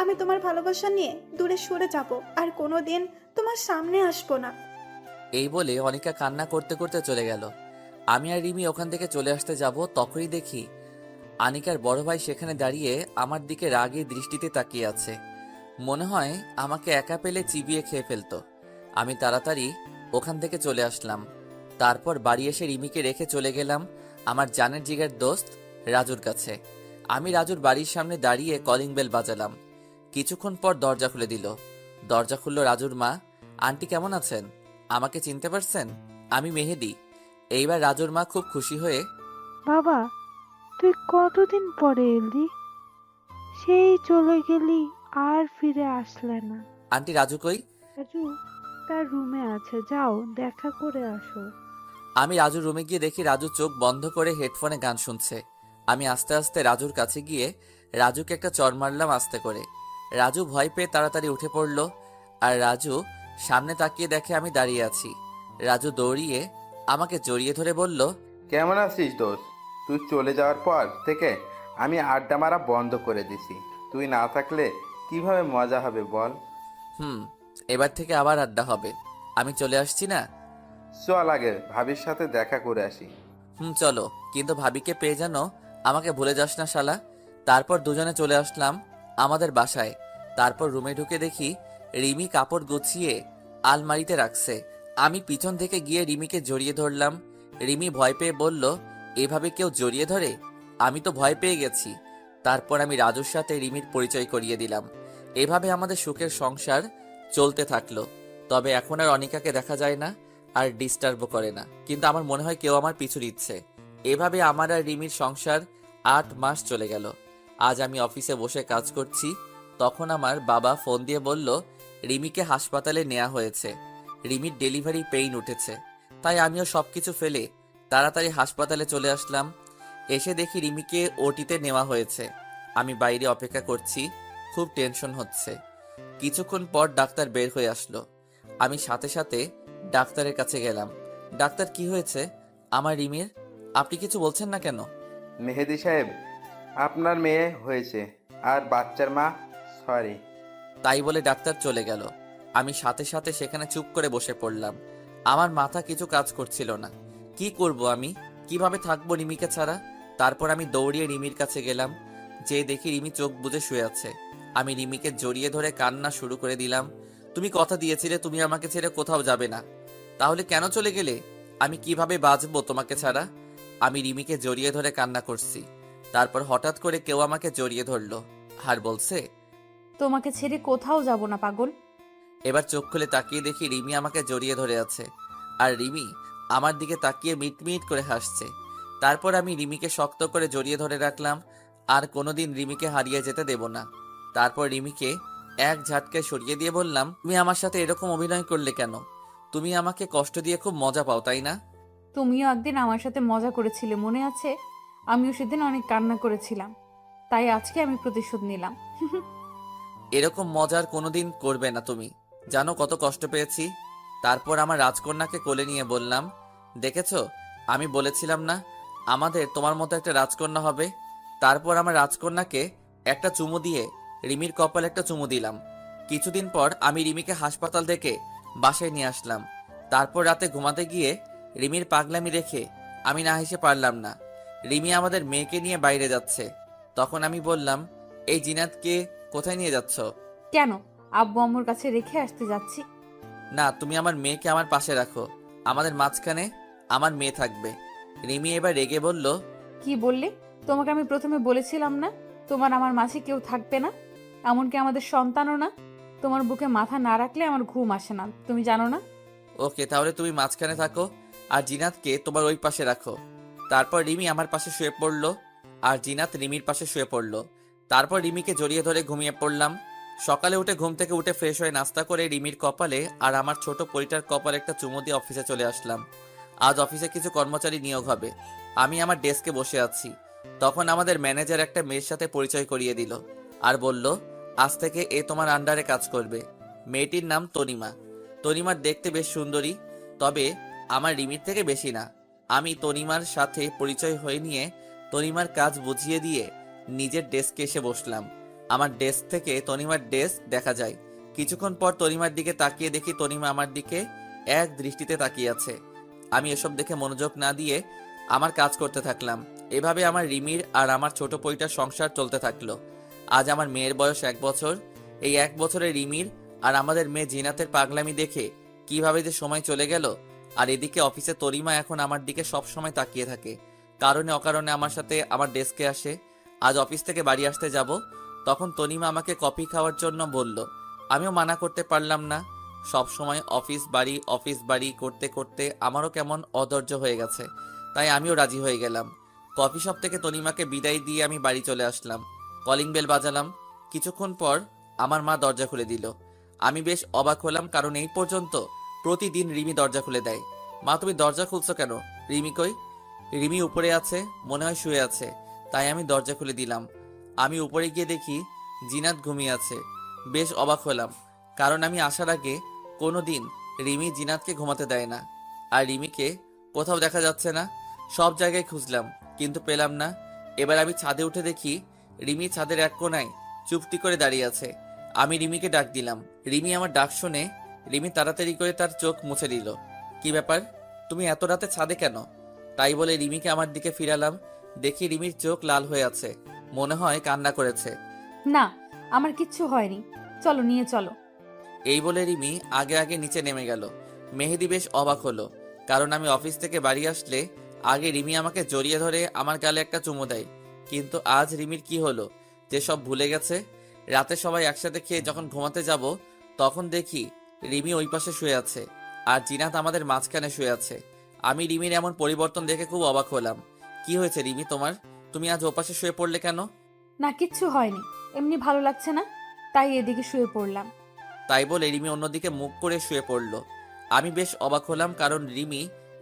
আমি তোমার ভালোবাসা নিয়ে দূরে সরে যাব, আর কোনো দিন তোমার সামনে আসবো না। এই বলে অনিকা কান্না করতে করতে চলে গেল। আমি আর রিমি ওখান থেকে চলে আসতে যাব, তখনই দেখি আনিকার বড় ভাই সেখানে দাঁড়িয়ে আমার দিকে রাগী দৃষ্টিতে তাকিয়ে আছে। মনে হয় আমাকে একা পেলে চিবিয়ে খেয়ে ফেলতো। আমি তাড়াতাড়ি ওখান থেকে চলে আসলাম। তারপর বাড়ি এসে রিমিকে রেখে চলে গেলাম আমার জানের জিগের দোস্ত রাজুর কাছে। আমি রাজুর বাড়ির সামনে দাঁড়িয়ে কলিং বেল বাজালাম। কিছুক্ষণ পর দরজা খুলে দিল। দরজা খুলল রাজুর মা। আন্টি কেমন আছেন? আমাকে চিনতে পারছেন? আমি মেহেদি। এইবার রাজুর মা খুব খুশি হয়ে, বাবা, তুই কতদিন পরে এলি? সেই চলে গেলি, আর ফিরে আসলে না। আন্টি রাজু কই? রাজু তার রুমে আছে, যাও দেখা করে আসো। আমি রাজুর রুমে গিয়ে দেখি রাজু চোখ বন্ধ করে হেডফোনে গান শুনছে। আমি আস্তে আস্তে রাজুর কাছে গিয়ে রাজুকে একটা চড় মারলাম আস্তে করে। রাজু ভয় পেয়ে তাড়াতাড়ি উঠে পড়ল। আর রাজু সামনে তাকিয়ে দেখে আমি দাঁড়িয়ে আছি। রাজু দৌড়িয়ে আমাকে জড়িয়ে ধরে বলল, কেমন আছিস দোস্ত? তুই চলে যাওয়ার পর থেকে আমি আড্ডা মারা বন্ধ করে দিছি। তুই না থাকলে কিভাবে মজা হবে বল? এবার থেকে আবার আড্ডা হবে। আমি চলে আসছি না? চল আগে ভাবির সাথে দেখা করে আসি। চলো, কিন্তু ভাবিকে পেয়ে যেন আমাকে ভুলে যাস না শালা। তারপর দুজনে চলে আসলাম আমাদের বাসায়। তারপর রুমে ঢুকে দেখি রিমি কাপড় গুছিয়ে আলমারিতে রাখছে। আমি পিছন থেকে গিয়ে রিমিকে জড়িয়ে ধরলাম। রিমি ভয় পেয়ে বলল, এভাবে কেউ জড়িয়ে ধরে? আমি তো ভয় পেয়ে গেছি। তারপর আমি রাজুর সাথে রিমির পরিচয় করিয়ে দিলাম। এভাবে আমাদের সুখের সংসার চলতে থাকলো। তবে এখন আর অনিকাকে দেখা যায় না, আর ডিস্টার্বও করে না। কিন্তু আমার মনে হয় কেউ আমার পিছু নিচ্ছে। এভাবে আমার আর রিমির সংসার 8 মাস চলে গেল। আজ আমি অফিসে বসে কাজ করছি, তখন আমার বাবা ফোন দিয়ে বলল রিমিকে হাসপাতালে নেওয়া হয়েছে। রিমির ডেলিভারি পেইন উঠেছে। তাই আমিও সবকিছু ফেলে তাড়াতাড়ি হাসপাতালে চলে আসলাম। এসে দেখি রিমিকে ওটিতে নেওয়া হয়েছে। আমি বাইরে অপেক্ষা করছি, খুব টেনশন হচ্ছে। কিছুক্ষণ পর ডাক্তার বের হয়ে আসলো। আমি সাথে সাথে ডাক্তারের কাছে গেলাম। ডাক্তার, কি হয়েছে আমার রিমির? আপনি কিছু বলছেন না কেন? মেহেদি সাহেব, আপনার মেয়ে হয়েছে আর বাচ্চার মা সরি। তাই বলে ডাক্তার চলে গেল। আমি সাথে সাথে সেখানে চুপ করে বসে পড়লাম। আমার মাথা কিছু কাজ করছিল না। কি করব আমি? কিভাবে থাকবো রিমিকে ছাড়া? তারপর আমি দৌড়িয়ে রিমির কাছে গেলাম। যে দেখি রিমি চোখ বুজে শুয়ে আছে। আমি রিমিকে জড়িয়ে ধরে কান্না শুরু করে দিলাম। তুমি কথা দিয়েছিলে তুমি আমাকে ছেড়ে কোথাও যাবে না, তাহলে কেন চলে গেলে? আমি কিভাবে বাঁচবো তোমাকে ছাড়া? আমি রিমিকে জড়িয়ে ধরে কান্না করছি। তারপর হঠাৎ করে কেউ আমাকে জড়িয়ে ধরলো আর বলছে, তোমাকে ছেড়ে কোথাও যাব না পাগল। এবার চোখ খুলে তাকিয়ে দেখি রিমি আমাকে জড়িয়ে ধরে আছে। আর রিমি আমার দিকে তাকিয়ে মিটমিট করে হাসছে। তারপর আমি রিমিকে শক্ত করে জড়িয়ে ধরে রাখলাম। আর কোনোদিন রিমিকে হারিয়ে যেতে দেব না। তারপর রিমিকে এক ঝাটকায় সরিয়ে দিয়ে বললাম, তুমি আমার সাথে এরকম অভিনয় করলে কেন? তুমি আমাকে কষ্ট দিয়ে খুব মজা পাও, তাই না? তুমিও একদিন আমার সাথে মজা করেছিলে, মনে আছে? আমিও সেদিন অনেক কান্না করেছিলাম, তাই আজকে আমি প্রতিশোধ নিলাম। এরকম মজার কোনোদিন করবে না তুমি। জানো কত কষ্ট পেয়েছি। তারপর আমার রাজকন্যাকে কোলে নিয়ে বললাম, দেখেছো আমি বলেছিলাম না আমাদের তোমার মতো একটা রাজকন্যা হবে? তারপর আমার রাজকন্যাকে একটা চুমু দিয়ে রিমির কপালে একটা চুমু দিলাম। কিছুদিন পর আমি রিমিকে হাসপাতাল থেকে বাসায় নিয়ে আসলাম। তারপর রাতে ঘুমাতে গিয়ে রিমির পাগলামি দেখে আমি না হেসে পারলাম না। রিমি আমাদের মেয়েকে নিয়ে বাইরে যাচ্ছে। তখন আমি বললাম, এই জিনাতকে কোথায় নিয়ে যাচ্ছ? কেন? আব্বু আম্মুর কাছে রেখে আসতে যাচ্ছি। না, তুমি আমার মেয়েকে আমার পাশে রাখো, আমাদের মাঝখানে আমার মেয়ে থাকবে। রিমি এবার রেগে বলল, কি বললে? তোমাকে আমি প্রথমে বলেছিলাম না তোমার আমার মাঝে কেউ থাকবে না, এমনকি আমাদের সন্তানও না। তোমার বুকে মাথা না রাখলে আমার ঘুম আসে না, তুমি জানো না? ওকে, তাহলে তুমি মাঝখানে থাকো আর জিনাতকে তোমার ওই পাশে রাখো। তারপর রিমি আমার পাশে শুয়ে পড়লো আর জিনাত রিমির পাশে শুয়ে পড়লো। তারপর রিমিকে জড়িয়ে ধরে ঘুমিয়ে পড়লাম। সকালে উঠে ঘুম থেকে উঠে ফ্রেশ হয়ে নাস্তা করে রিমির কপালে আর আমার ছোট পরিটার কপালে একটা চুমু দিয়ে অফিসে চলে আসলাম। আজ অফিসে কিছু কর্মচারী নিয়োগ হবে। আমি আমার ডেস্কে বসে আছি। তখন আমাদের ম্যানেজার একটা মেয়ের সাথে পরিচয় করিয়ে দিল আর বলল, আজ থেকে এ তোমার আন্ডারে কাজ করবে। মেয়েটির নাম তনিমা। তনিমার দেখতে বেশ সুন্দরী, তবে আমার রিমির থেকে বেশি না। আমি তনিমার সাথে পরিচয় হয়ে নিয়ে তনিমার কাজ বুঝিয়ে দিয়ে নিজের ডেস্কে এসে বসলাম। আমার ডেস্ক থেকে তনিমার ডেস্ক দেখা যায়। কিছুক্ষণ পর তনিমার দিকে তাকিয়ে দেখি তনিমা আমার দিকে এক দৃষ্টিতে তাকিয়ে আছে। আমি এসব দেখে মনোযোগ না দিয়ে আমার কাজ করতে থাকলাম। এভাবে আমার রিমির আর আমার ছোট পইটার সংসার চলতে থাকলো। আজ আমার মেয়ের বয়স 1 বছর। এই 1 বছরে রিমির আর আমাদের মেয়ে জিনাতের পাগলামি দেখে কিভাবে যে সময় চলে গেল। আর এদিকে অফিসে তরিমা এখন আমার দিকে সব সময় তাকিয়ে থাকে। কারণে অকারণে আমার সাথে আমার ডেস্কে আসে। আজ অফিস থেকে বাড়ি আসতে যাব, তখন তনিমা আমাকে কফি খাওয়ার জন্য বলল। আমিও মানা করতে পারলাম না। সব সময় অফিস বাড়ি করতে করতে আমারও কেমন অধৈর্য হয়ে গেছে, তাই আমিও রাজি হয়ে গেলাম। কফি শপ থেকে তনিমাকে বিদায় দিয়ে আমি বাড়ি চলে আসলাম। Calling bell বাজালাম। কিছুক্ষণ পর আমার মা দরজা খুলে দিল। আমি বেশ অবাক হলাম, কারণ এই পর্যন্ত প্রতিদিন রিমি দরজা খুলে দেয়। মা, তুমি দরজা খুলছো কেন? রিমি কই? রিমি উপরে আছে, মনে হয় শুয়ে আছে, তাই আমি দরজা খুলে দিলাম। আমি উপরে গিয়ে দেখি জিনাত ঘুমিয়ে আছে। বেশ অবাক হলাম, কারণ আমি আসার আগে কোনোদিন রিমি জিনাতকে ঘুমাতে দেয় না। আর রিমিকে কোথাও দেখা যাচ্ছে না। সব জায়গায় খুঁজলাম কিন্তু পেলাম না। এবার আমি ছাদে উঠে দেখি রিমি ছাদের এক কোণায় চুপটি করে দাঁড়িয়ে আছে। আমি রিমিকে ডাক দিলাম। রিমি আমার ডাক শুনে রিমি তাড়াতাড়ি করে তার চোখ মুছে দিল। কি ব্যাপার, তুমি এত রাতে ছাদে কেন? তাই বলে রিমিকে আমার দিকে ফিরালাম। দেখি রিমির চোখ লাল হয়ে আছে, মনে হয় কান্না করেছে। না, আমার কিচ্ছু হয়নি, চলো নিয়ে চলো। এই বলে রিমি আগে আগে নিচে নেমে গেল। মেহেদি বেশ অবাক হলো, কারণ আমি অফিস থেকে বাড়ি আসলে আগে রিমি আমাকে জড়িয়ে ধরে আমার গালে একটা চুমু দেয়। কিন্তু আজ রিমির কি হলো যে সব ভুলে গেছে? রাতে সবাই একসাথে খেয়ে যখন ঘুমাতে যাব, তখন দেখি রিমি ওই পাশে শুয়ে আছে আর জিনাত আমাদের মাঝখানে শুয়ে আছে। আমি রিমির এমন পরিবর্তন দেখে খুব অবাক হলাম। কি হয়েছে রিমি তোমার? তুমি আজ ওপাশে শুয়ে পড়লে কেন? না, কিচ্ছু হয়নি, এমনি ভালো লাগছে না, তাই এদিকে শুয়ে পড়লাম। তাই বলে রিমি অন্যদিকে মুখ করে শুয়ে পড়ল। আমি বেশ অবাক হলাম, কারণ রিমি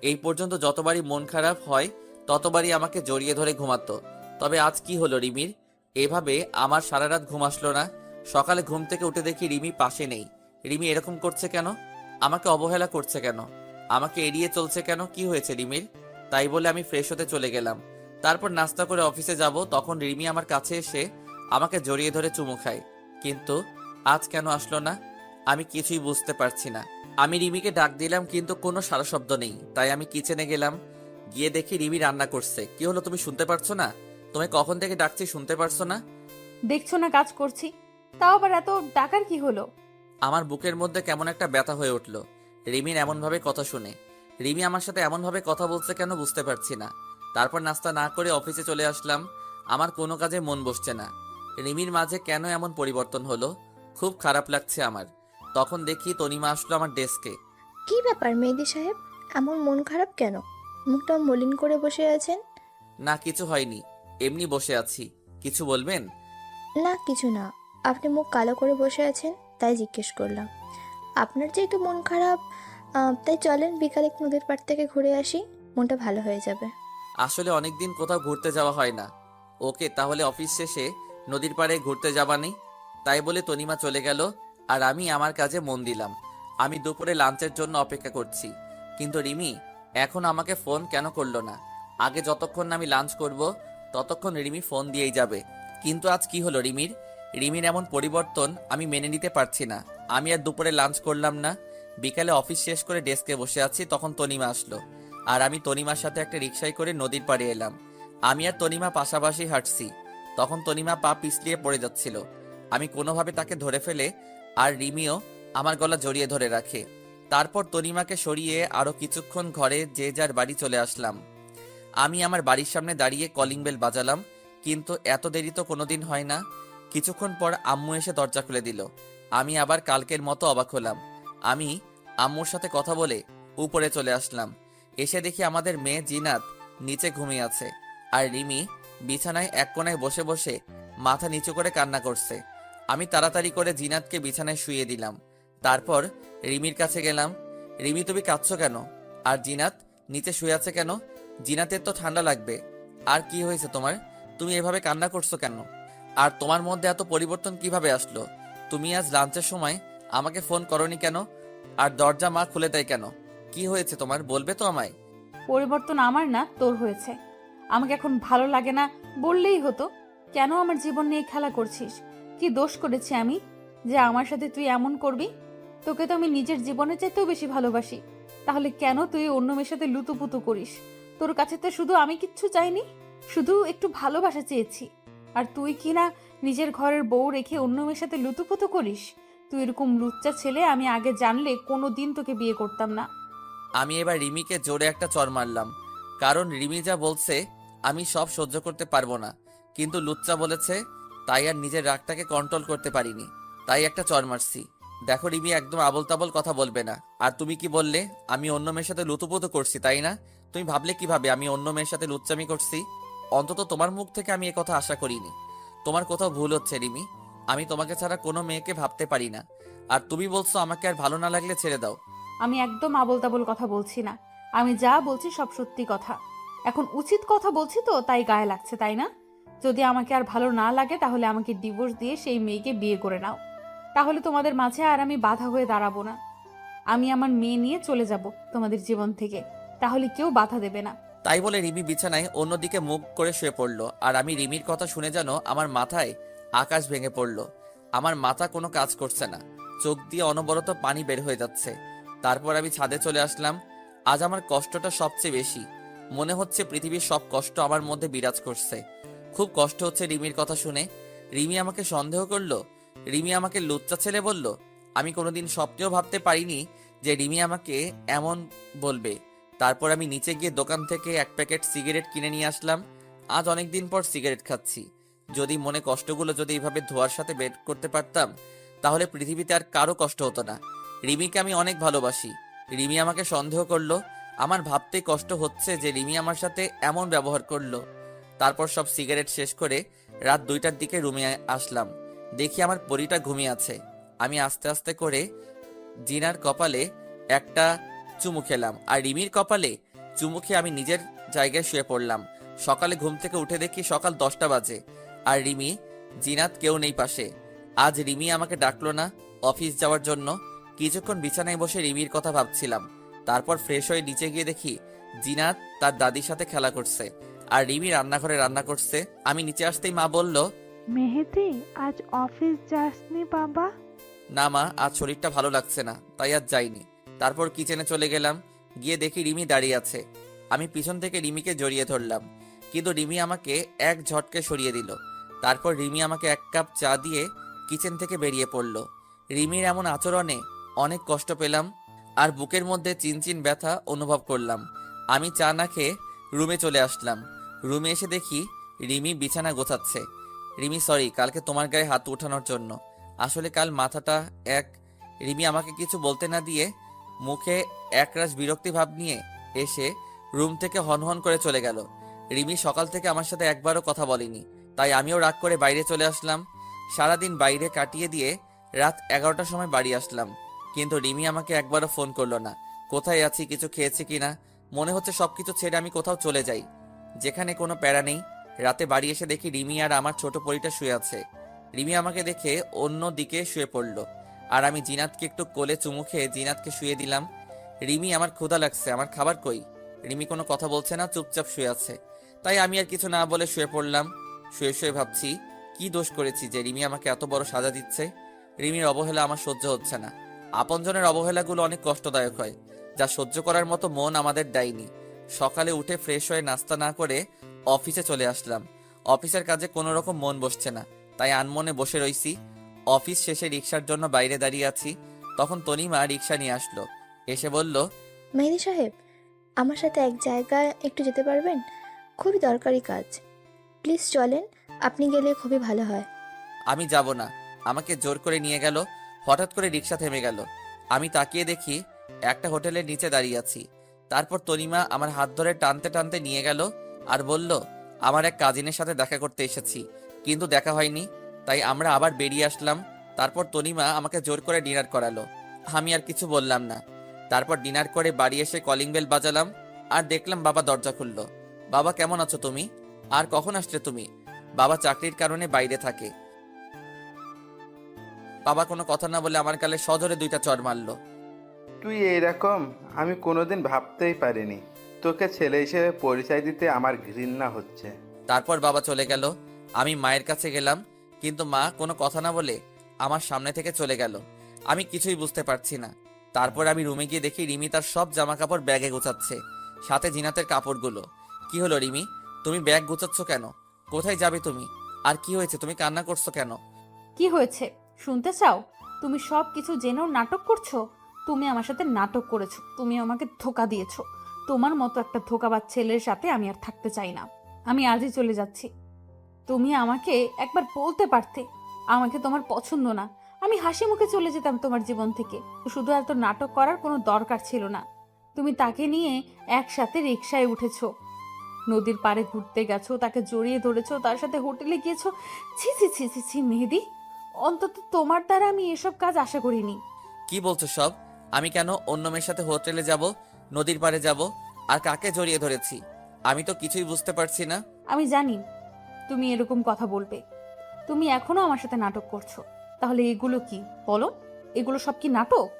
এই পর্যন্ত যতবারই মন খারাপ হয় ততবারই আমাকে জড়িয়ে ধরে ঘুমাতো। তবে আজ কি হলো রিমির? এভাবে আমার সারা রাত ঘুম আসলো না। সকালে ঘুম থেকে উঠে দেখি রিমি পাশে নেই। রিমি এরকম করছে কেন? আমাকে অবহেলা করছে কেন? আমাকে এড়িয়ে চলছে কেন? কি হয়েছে রিমির? তাই বলে আমি ফ্রেশ হতে চলে গেলাম। তারপর নাস্তা করে অফিসে যাব, তখন রিমি আমার কাছে এসে আমাকে জড়িয়ে ধরে চুমু খায়। কিন্তু আজ কেন আসলো না? আমি কিছুই বুঝতে পারছি না। আমি রিমিকে ডাক দিলাম কিন্তু কোনো সাড়া শব্দ নেই। তাই আমি কিচেনে গেলাম। গিয়ে দেখি রিমি রান্না করছে। কি হলো, তুমি শুনতে পারছো না? তোমায় কখন থেকে ডাকছি, শুনতে পারছো না? দেখছো না কাজ করছি, তাও আবার এত ডাকার কি হলো? আমার বুকের মধ্যে কেমন একটা ব্যথা হয়ে উঠল রিমির এমনভাবে কথা শুনে। রিমি আমার সাথে এমনভাবে কথা বলছে কেন বুঝতে পারছি না। তারপর নাস্তা না করে অফিসে চলে আসলাম। আমার কোনো কাজে মন বসছে না। রিমির মাঝে কেন এমন পরিবর্তন হলো, খুব খারাপ লাগছে আমার। তখন দেখি তনিমা আসলো আমার ডেস্কে। কি ব্যাপার মেহেদি সাহেব, এমন মন খারাপ কেন? মুখটা মলিন করে বসে আছেন। না, কিছু হয়নি, এমনি বসে আছি। কিছু বলবেন? না কিছু না, আপনি মুখ কালো করে বসে আছেন তাই জিজ্ঞেস করলাম। আপনার যেহেতু মন খারাপ, তাই চলেন বিকালে নদীর পাড় থেকে ঘুরে আসি, মনটা ভালো হয়ে যাবে। আসলে অনেকদিন কোথাও ঘুরতে যাওয়া হয় না। ওকে, তাহলে অফিস শেষে নদীর পাড়ে ঘুরতে যাবা নেই? তাই বলে তনিমা চলে গেল আর আমি আমার কাজে মন দিলাম। আমি দুপুরে লাঞ্চের জন্য অপেক্ষা করছি, কিন্তু রিমি এখন আমাকে ফোন কেন করলো না? আগে যতক্ষণ না আমি লাঞ্চ করব ততক্ষণ রিমি ফোন দিয়েই যাবে। কিন্তু আজ কি হলো রিমির এমন পরিবর্তন আমি মেনে নিতে পারছি না। আমি আর দুপুরে লাঞ্চ করলাম না। বিকালে অফিস শেষ করে ডেস্কে বসে আছি, তখন তনিমা আসলো। আর আমি তনিমার সাথে একটা রিকশায় করে নদীর পাড়ে এলাম। আমি আর তনিমা পাশাপাশি হাঁটছি। তখন তনিমা পা পিছলিয়ে পড়ে যাচ্ছিল। আমি কোনোভাবে তাকে ধরে ফেলে আর রিমিও আমার গলা জড়িয়ে ধরে রাখে। তারপর তনিমাকে সরিয়ে আরো কিছুক্ষণ ঘরে যে যার বাড়ি চলে আসলাম। আমি আমার বাড়ির সামনে দাঁড়িয়ে কলিং বেল বাজালাম, কিন্তু এত দেরি তো কোনোদিন হয় না। কিছুক্ষণ পর আম্মু এসে দরজা খুলে দিল। আমি আবার কালকের মতো অবাক হলাম। আমি আম্মুর সাথে কথা বলে উপরে চলে আসলাম। এসে দেখি আমাদের মেয়ে জিনাত নিচে ঘুমিয়ে আছে, আর রিমি বিছানায় এক কোণায় বসে বসে মাথা নিচু করে কান্না করছে। আমি তাড়াতাড়ি করে জিনাতকে বিছানায় শুইয়ে দিলাম। তারপর রিমির কাছে গেলাম। রিমি, তুমি কাঁদছো কেন? আর জিনাত নিচে শুয়ে আছে কেন? জিনাতের তো ঠান্ডা লাগবে। আর কি হয়েছে তোমার? তুমি এভাবে কান্না করছো কেন? আর তোমার মধ্যে এত পরিবর্তন কিভাবে আসলো? তুমি আজ লাঞ্চের সময় আমাকে ফোন করনি কেন? আর দরজা মা খুলে দেয় কেন? কি হয়েছে তোমার, বলবে তো আমায়? পরিবর্তন আমার না, তোর হয়েছে। আমাকে এখন ভালো লাগে না বললেই হতো। কেন আমার জীবন নিয়ে খেলা করছিস? কি দোষ করেছি আমি যে আমার সাথে তুই এমন করবি? তোকে তো আমি নিজের জীবনের চাইতেও বেশি ভালোবাসি। তাহলে কেন তুই অন্য মেয়ের সাথে লুতুপুতু করিস? তোর কাছে তো শুধু আমি কিচ্ছু চাইনি, শুধু একটু ভালোবাসা চেয়েছি। আর তুই কি না নিজের ঘরের বউ রেখে অন্য মেয়ের সাথে লুতুপুতু করিস? তুই এরকম লুচ্চা ছেলে আমি আগে জানলে কোনো দিন তোকে বিয়ে করতাম না। আমি এবার রিমিকে জোরে একটা চড় মারলাম, কারণ রিমি যা বলছে আমি সব সহ্য করতে পারবো না। কিন্তু লুচ্চা বলেছে, তাই আর নিজের রাগটাকে কন্ট্রোল করতে পারিনি, তাই একটা চড় মারছি। দেখো রিমি, একদম আবল তাবল কথা বলবে না। আর তুমি কি বললে আমি অন্য মেয়ের সাথে লুতুপুতু করছি, তাই না? তুমি ভাবলে কিভাবে আমি অন্য মেয়ের সাথে লুচ্চামি করছি? অন্তত তোমার মুখ থেকে আমি কথা আশা করিনি। তোমার কোথাও ভুল হচ্ছে রিমি। আমি তোমাকে ছাড়া কোনো মেয়েকে ভাবতে পারি না। আর তুমি বলছো আমাকে আর ভালো না লাগলে ছেড়ে দাও। আমি একদম আবোল তাবোল কথা বলছি না। আমি যা বলছি সব সত্যি কথা। এখন উচিত কথা বলছি তো, তাই গায়ে লাগছে, তাই না? যদি আমাকে আর ভালো না লাগে তাহলে আমাকে ডিভোর্স দিয়ে সেই মেয়েকে বিয়ে করে নাও। তাহলে তোমাদের মাঝে আর আমি বাধা হয়ে দাঁড়াবো না। আমি আমার মেয়ে নিয়ে চলে যাব তোমাদের জীবন থেকে, তাহলে কেউ বাধা দেবে না। তাই বলে রিমি বিছানায় অন্যদিকে মুখ করে শুয়ে পড়লো। আর আমি রিমির কথা শুনে যেন আমার মাথায় আকাশ ভেঙে পড়লো। আমার মাথা কোনো কাজ করছে না, চোখ দিয়ে অনবরত পানি বের হয়ে যাচ্ছে। তারপর আমি ছাদে চলে আসলাম। আজ আমার কষ্টটা সবচেয়ে বেশি। মনে হচ্ছে পৃথিবীর সব কষ্ট আমার মধ্যে বিরাজ করছে। খুব কষ্ট হচ্ছে রিমির কথা শুনে। রিমি আমাকে সন্দেহ করলো, রিমি আমাকে লুচ্চা ছেলে বলল। আমি কোনোদিন স্বপ্নেও ভাবতে পারিনি যে রিমি আমাকে এমন বলবে। তারপর আমি নিচে গিয়ে দোকান থেকে এক প্যাকেট সিগারেট কিনে নিয়ে আসলাম। আজ অনেকদিন পর সিগারেট খাচ্ছি। যদি মনে কষ্টগুলো যদি এইভাবে ধোয়ার সাথে বের করতে পারতাম, তাহলে পৃথিবীতে আর কারো কষ্ট হতো না। রিমিকে আমি অনেক ভালোবাসি। রিমি আমাকে সন্দেহ করলো। আমার ভাবতেই কষ্ট হচ্ছে যে রিমি আমার সাথে এমন ব্যবহার করলো। তারপর সব সিগারেট শেষ করে রাত 2টার দিকে রুমে আসলাম। দেখি আমার পরীটা ঘুমিয়ে আছে। আমি আস্তে আস্তে করে জিনার কপালে একটা চুমু খেলাম, আর রিমির কপালে চুমু খেয়ে আমি নিজের জায়গায় শুয়ে পড়লাম। সকালে ঘুম থেকে উঠে দেখি সকাল 10টা বাজে, আর রিমি, জিনাত কেউ নেই পাশে। আজ রিমি আমাকে ডাকলো না অফিস যাওয়ার জন্য। কিছুক্ষণ বিছানায় বসে রিমির কথা ভাবছিলাম। তারপর ফ্রেশ হয়ে নিচে গিয়ে দেখি জিনাত তার দাদির সাথে খেলা করছে, আর রিমি রান্নাঘরে রান্না করছে। আমি নিচে আসতেই মা বলল, মেহেদি, আজ অফিস যাসনি বাবা? না মা, আজ শরীরটা ভালো লাগছে না, তাই আজ যাইনি। তারপর কিচেনে চলে গেলাম। গিয়ে দেখি রিমি দাঁড়িয়ে আছে। আমি পিছন থেকে রিমিকে জড়িয়ে ধরলাম, কিন্তু রিমি আমাকে এক ঝটকে সরিয়ে দিল। তারপর রিমি আমাকে 1 কাপ চা দিয়ে কিচেন থেকে বেরিয়ে পড়ল। রিমির এমন আচরণে অনেক কষ্ট পেলাম, আর বুকের মধ্যে চিনচিন ব্যথা অনুভব করলাম। আমি চা না খেয়ে রুমে চলে আসলাম। রুমে এসে দেখি রিমি বিছানা গোছাচ্ছে। রিমি, সরি কালকে তোমার গায়ে হাত ওঠানোর জন্য। আসলে কাল মাথাটা রিমি আমাকে কিছু বলতে না দিয়ে মুখে একরাশ বিরক্তি ভাব নিয়ে এসে রুম থেকে হনহন করে চলে গেল। রিমি সকাল থেকে আমার সাথে একবারও কথা বলেনি, তাই আমিও রাগ করে বাইরে চলে আসলাম। সারাদিন বাইরে কাটিয়ে দিয়ে রাত 11টার সময় বাড়ি আসলাম, কিন্তু রিমি আমাকে একবারও ফোন করলো না। কোথায় আছি, কিছু খেয়েছি কিনা। মনে হচ্ছে সবকিছু ছেড়ে আমি কোথাও চলে যাই, যেখানে কোনো প্যারা নেই। রাতে বাড়ি এসে দেখি রিমি আর আমার ছোট পরীটা শুয়ে আছে। রিমি আমাকে দেখে অন্য দিকে শুয়ে পড়লো, আর আমি জিনাতকে একটু কোলে চুমু খেয়ে জিনাতকে শুয়ে দিলাম। রিমি, আমার ক্ষুধা লাগছে, আমার খাবার কই? রিমি কোনো কথা বলছে না, চুপচাপ শুয়ে আছে। তাই আমি আর কিছু না বলে শুয়ে পড়লাম। শুয়ে শুয়ে ভাবছি কি দোষ করেছি যে রিমি আমাকে এত বড় সাজা দিচ্ছে। রিমির অবহেলা আমার সহ্য হচ্ছে না। আপনজনের অবহেলাগুলো অনেক কষ্টদায়ক হয়, যা সহ্য করার মতো মন আমাদের দেয়নি। সকালে উঠে ফ্রেশ হয়ে নাস্তা না করে অফিসে চলে আসলাম। অফিসের কাজে কোনো রকম মন বসছে না, তাই আনমনে বসে রইছি। অফিস শেষে রিক্সার জন্য বাইরে দাঁড়িয়ে আছি, তখন তনিমা রিক্সা নিয়ে আসলো। এসে বলল, মেহেদি সাহেব, আমার সাথে এক জায়গায় একটু যেতে পারবেন? খুবই দরকারি কাজ। প্লিজ চলেন, আপনি গেলে খুবই ভালো হয়। আমি যাব না। আমাকে জোর করে নিয়ে গেল। হঠাৎ করে রিক্সা থেমে গেল। আমি তাকিয়ে দেখি একটা হোটেলের নিচে দাঁড়িয়ে আছি। তারপর তনিমা আমার হাত ধরে টানতে টানতে নিয়ে গেল আর বলল, আমার এক কাজিনের সাথে দেখা করতে এসেছি, কিন্তু দেখা হয়নি, তাই আমরা আবার বেরিয়ে আসলাম। তারপর তনিমা আমাকে জোর করে ডিনার করালো। আমি আর কিছু বললাম না। তারপর ডিনার করে বাড়ি এসে কলিং বেল বাজালাম আর দেখলাম বাবা দরজা খুললো। বাবা, কেমন আছো তুমি? আর কখন আসলে তুমি? বাবা চাকরির কারণে বাইরে থাকে। বাবা কোনো কথা না বলে আমার গালে সজোরে 2টা চড় মারলো। তুই এইরকম আমি কোনোদিন ভাবতেই পারিনি। তোকে ছেলে হিসেবে পরিচয় দিতে আমার ঘৃণা হচ্ছে। তারপর বাবা চলে গেল। আমি মায়ের কাছে গেলাম, কিন্তু মা কোনো কথা না বলে আমার সামনে থেকে চলে গেল। আমি কিছুই বুঝতে পারছি না। তারপর আমি রুমে গিয়ে দেখি রিমি তার সব জামা কাপড় ব্যাগে গুছাচ্ছে, সাথে জিনাতের কাপড়গুলো। কি হলো রিমি, তুমি ব্যাগ গুছাচ্ছ কেন? কোথায় যাবে তুমি? আর কি হয়েছে, তুমি কান্না করছো কেন? কি হয়েছে শুনতে চাও? তুমি সব কিছু জেনেও নাটক করছো। তুমি আমার সাথে নাটক করেছো, তুমি আমাকে ধোকা দিয়েছো। তোমার মতো একটা ধোকাবাজ ছেলের সাথে আমি আর থাকতে চাই না। আমি আজই চলে যাচ্ছি। তুমি আমাকে একবার বলতে পারতে আমাকে তোমার পছন্দ না। আমি হাসি মুখে চলে যেতাম তোমার জীবন থেকে। শুধু এত নাটক করার কোনো দরকার ছিল না। তুমি তাকে নিয়ে একসাথে রিকশায় উঠেছো, নদীর পাড়ে ঘুরতে গেছো, তাকে জড়িয়ে ধরেছো, তার সাথে হোটেলে গিয়েছো। ছি ছি ছি ছি ছি মেহেদি, অন্তত তোমার দ্বারা আমি এসব কাজ আশা করিনি। কি বলছো সব? আমি কেন অন্য মেয়ের সাথে হোটেলে যাব, নদীর পাড়ে যাব, আর কাকে জড়িয়ে ধরেছি? আমি তো কিছুই বুঝতে পারছি না। আমি জানি তুমি এরকম কথা বলবে। তুমি এখনো আমার সাথে নাটক করছো। তাহলে এগুলো কি বলো? এগুলো সব কি নাটক?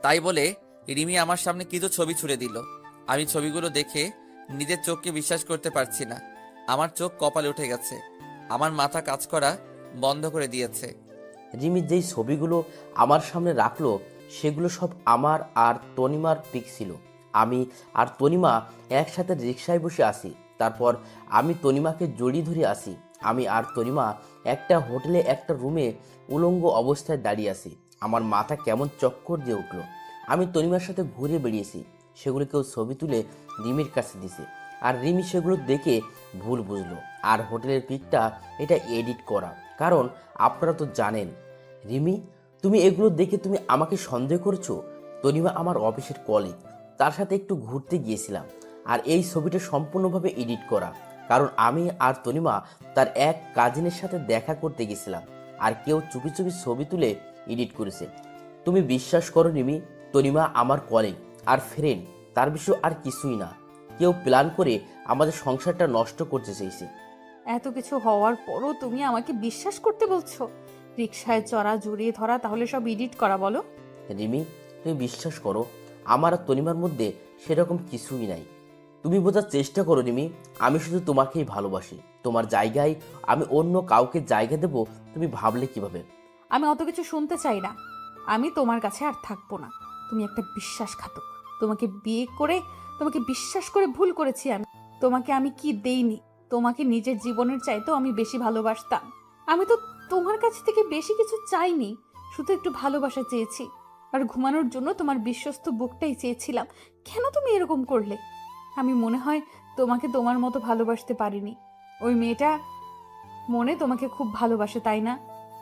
তাই বলে রিমি আমার সামনে কিছু ছবি ছুড়ে দিল। আমি ছবিগুলো দেখে নিজের চোখকে বিশ্বাস করতে পারছি না। আমার চোখ কপালে উঠে গেছে। আমার মাথা কাজ করা বন্ধ করে দিয়েছে। রিমি যেই ছবিগুলো আমার সামনে রাখলো সেগুলো সব আমার আর তনিমার পিক ছিল। আমি আর তনিমা একসাথে রিকশায় বসে আসি। তারপর আমি তনিমাকে জড়িয়ে ধরে আসি। আমি আর তনিমা একটা হোটেলে একটা রুমে উলঙ্গ অবস্থায় দাঁড়িয়ে আসি। আমার মাথা কেমন চক্কর দিয়ে উঠলো। আমি তনিমার সাথে ঘুরে বেরিয়েছি। সেগুলো কেউ ছবি তুলে রিমির কাছে দিছে, আর রিমি সেগুলো দেখে ভুল বুঝলো। আর হোটেলের পিকটা এটা এডিট করা। কারণ আপনারা তো জানেন রিমি, তুমি এগুলো দেখে তুমি আমাকে সন্দেহ করছো। তনিমা আমার অফিসের কলিগ, তার সাথে একটু ঘুরতে গিয়েছিলাম। আর এই ছবিটা সম্পূর্ণভাবে এডিট করা, কারণ আমি আর তনিমা তার এক কাজিনের সাথে দেখা করতে গেছিলাম। আর কেউ চুপি চুপি ছবি তুলে এডিট করেছে। তুমি বিশ্বাস করো রিমি, তনিমা আমার কলিগ আর ফ্রেন্ড, তার বিষয় আর কিছুই না। কেউ প্ল্যান করে আমাদের সংসারটা নষ্ট করতে চেয়েছে। এত কিছু হওয়ার পরও তুমি আমাকে বিশ্বাস করতে বলছো? রিকশায় চড়া, জড়িয়ে ধরা, তাহলে সব এডিট করা বলো? রিমি, তুমি বিশ্বাস করো, আমার আর তনিমার মধ্যে সেরকম কিছুই নাই। তুমি বোঝার চেষ্টা করো রিমি, আমি শুধু তোমাকেই ভালোবাসি। তোমার জায়গায় আমি অন্য কাউকে জায়গা দেব তুমি ভাবলে কিভাবে? আমি অত কিছু শুনতে চাই না। আমি তোমার কাছে আর থাকবো না। তুমি একটা বিশ্বাসঘাতক। তোমাকে বিয়ে করে, তোমাকে বিশ্বাস করে ভুল করেছি আমি। তোমাকে আমি কি দেইনি? তোমাকে নিজের জীবনের চাইতেও আমি বেশি ভালোবাসতাম। আমি তো তোমার কাছ থেকে বেশি কিছু চাইনি, শুধু একটু ভালোবাসা চেয়েছি। আর ঘুমানোর জন্য তোমার বিশ্বস্ত বুকটাই চেয়েছিলাম। কেন তুমি এরকম করলে? আমি মনে হয় তোমাকে তোমার মতো ভালোবাসতে পারিনি। ওই মেয়েটা মনে তোমাকে খুব ভালোবাসে, তাই না?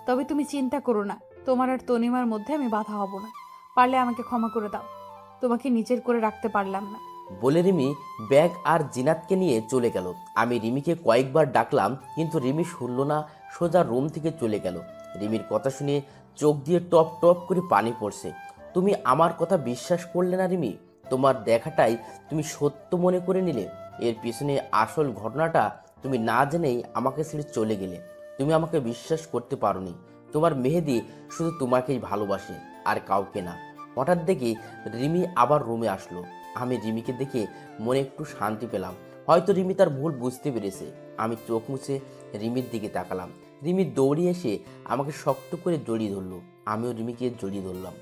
তবে তুমি চিন্তা করো না, তোমার আর তনিমার মধ্যে আমি বাধা হব না। পারলে আমাকে ক্ষমা করে দাও। তোমাকে নিজের করে রাখতে পারলাম না। বলে রিমি ব্যাগ আর জিনাতকে নিয়ে চলে গেল। আমি রিমিকে কয়েকবার ডাকলাম, কিন্তু রিমি শুনল না, সোজা রুম থেকে চলে গেল। রিমির কথা শুনে চোখ দিয়ে টপ টপ করে পানি পড়ছে। তুমি আমার কথা বিশ্বাস করলে না রিমি, তোমার দেখাটাই তুমি সত্য মনে করে নিলে। এর পিছনে আসল ঘটনাটা তুমি না জেনেই আমাকে ছেড়ে চলে গেলে। তুমি আমাকে বিশ্বাস করতে পারোনি। তোমার মেহেদি শুধু তোমাকেই ভালোবাসে আর কাউকে না। হঠাৎ দেখি রিমি আবার রুমে আসলো। আমি রিমিকে দেখে মনে একটু শান্তি পেলাম। হয়তো রিমি তার ভুল বুঝতে পেরেছে। আমি চোখ মুছে রিমির দিকে তাকালাম। রিমি দৌড়িয়ে এসে আমাকে শক্ত করে জড়িয়ে ধরলো। আমিও রিমিকে জড়িয়ে ধরলাম।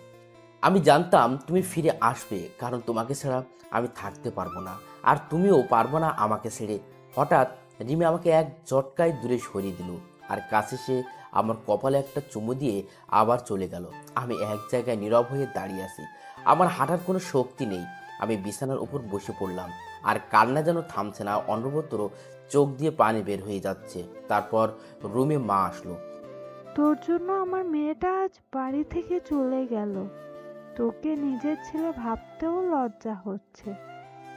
আমি জানতাম তুমি ফিরে আসবে, কারণ তোমাকে ছাড়া আমি থাকতে পারবো না, আর তুমিও পারবো না আমাকে ছেড়ে। হঠাৎ রিমি আমাকে এক ঝটকায় দূরে সরিয়ে দিল, আর কাছে সে আমার কপালে একটা চুমু দিয়ে আবার চলে গেল। আমি এক জায়গায় নীরব হয়ে দাঁড়িয়ে আছি। আমার হাঁটার কোনো শক্তি নেই। আমি বিছানার উপর বসে পড়লাম, আর কান্না যেন থামছে না, অনবরত চোখ দিয়ে পানি বের হয়ে যাচ্ছে। তারপর রুমে মা আসলো। তোর জন্য আমার মেয়েটা আজ বাড়ি থেকে চলে গেল। তোকে নিজের ছেলে ভাবতেও লজ্জা হচ্ছে।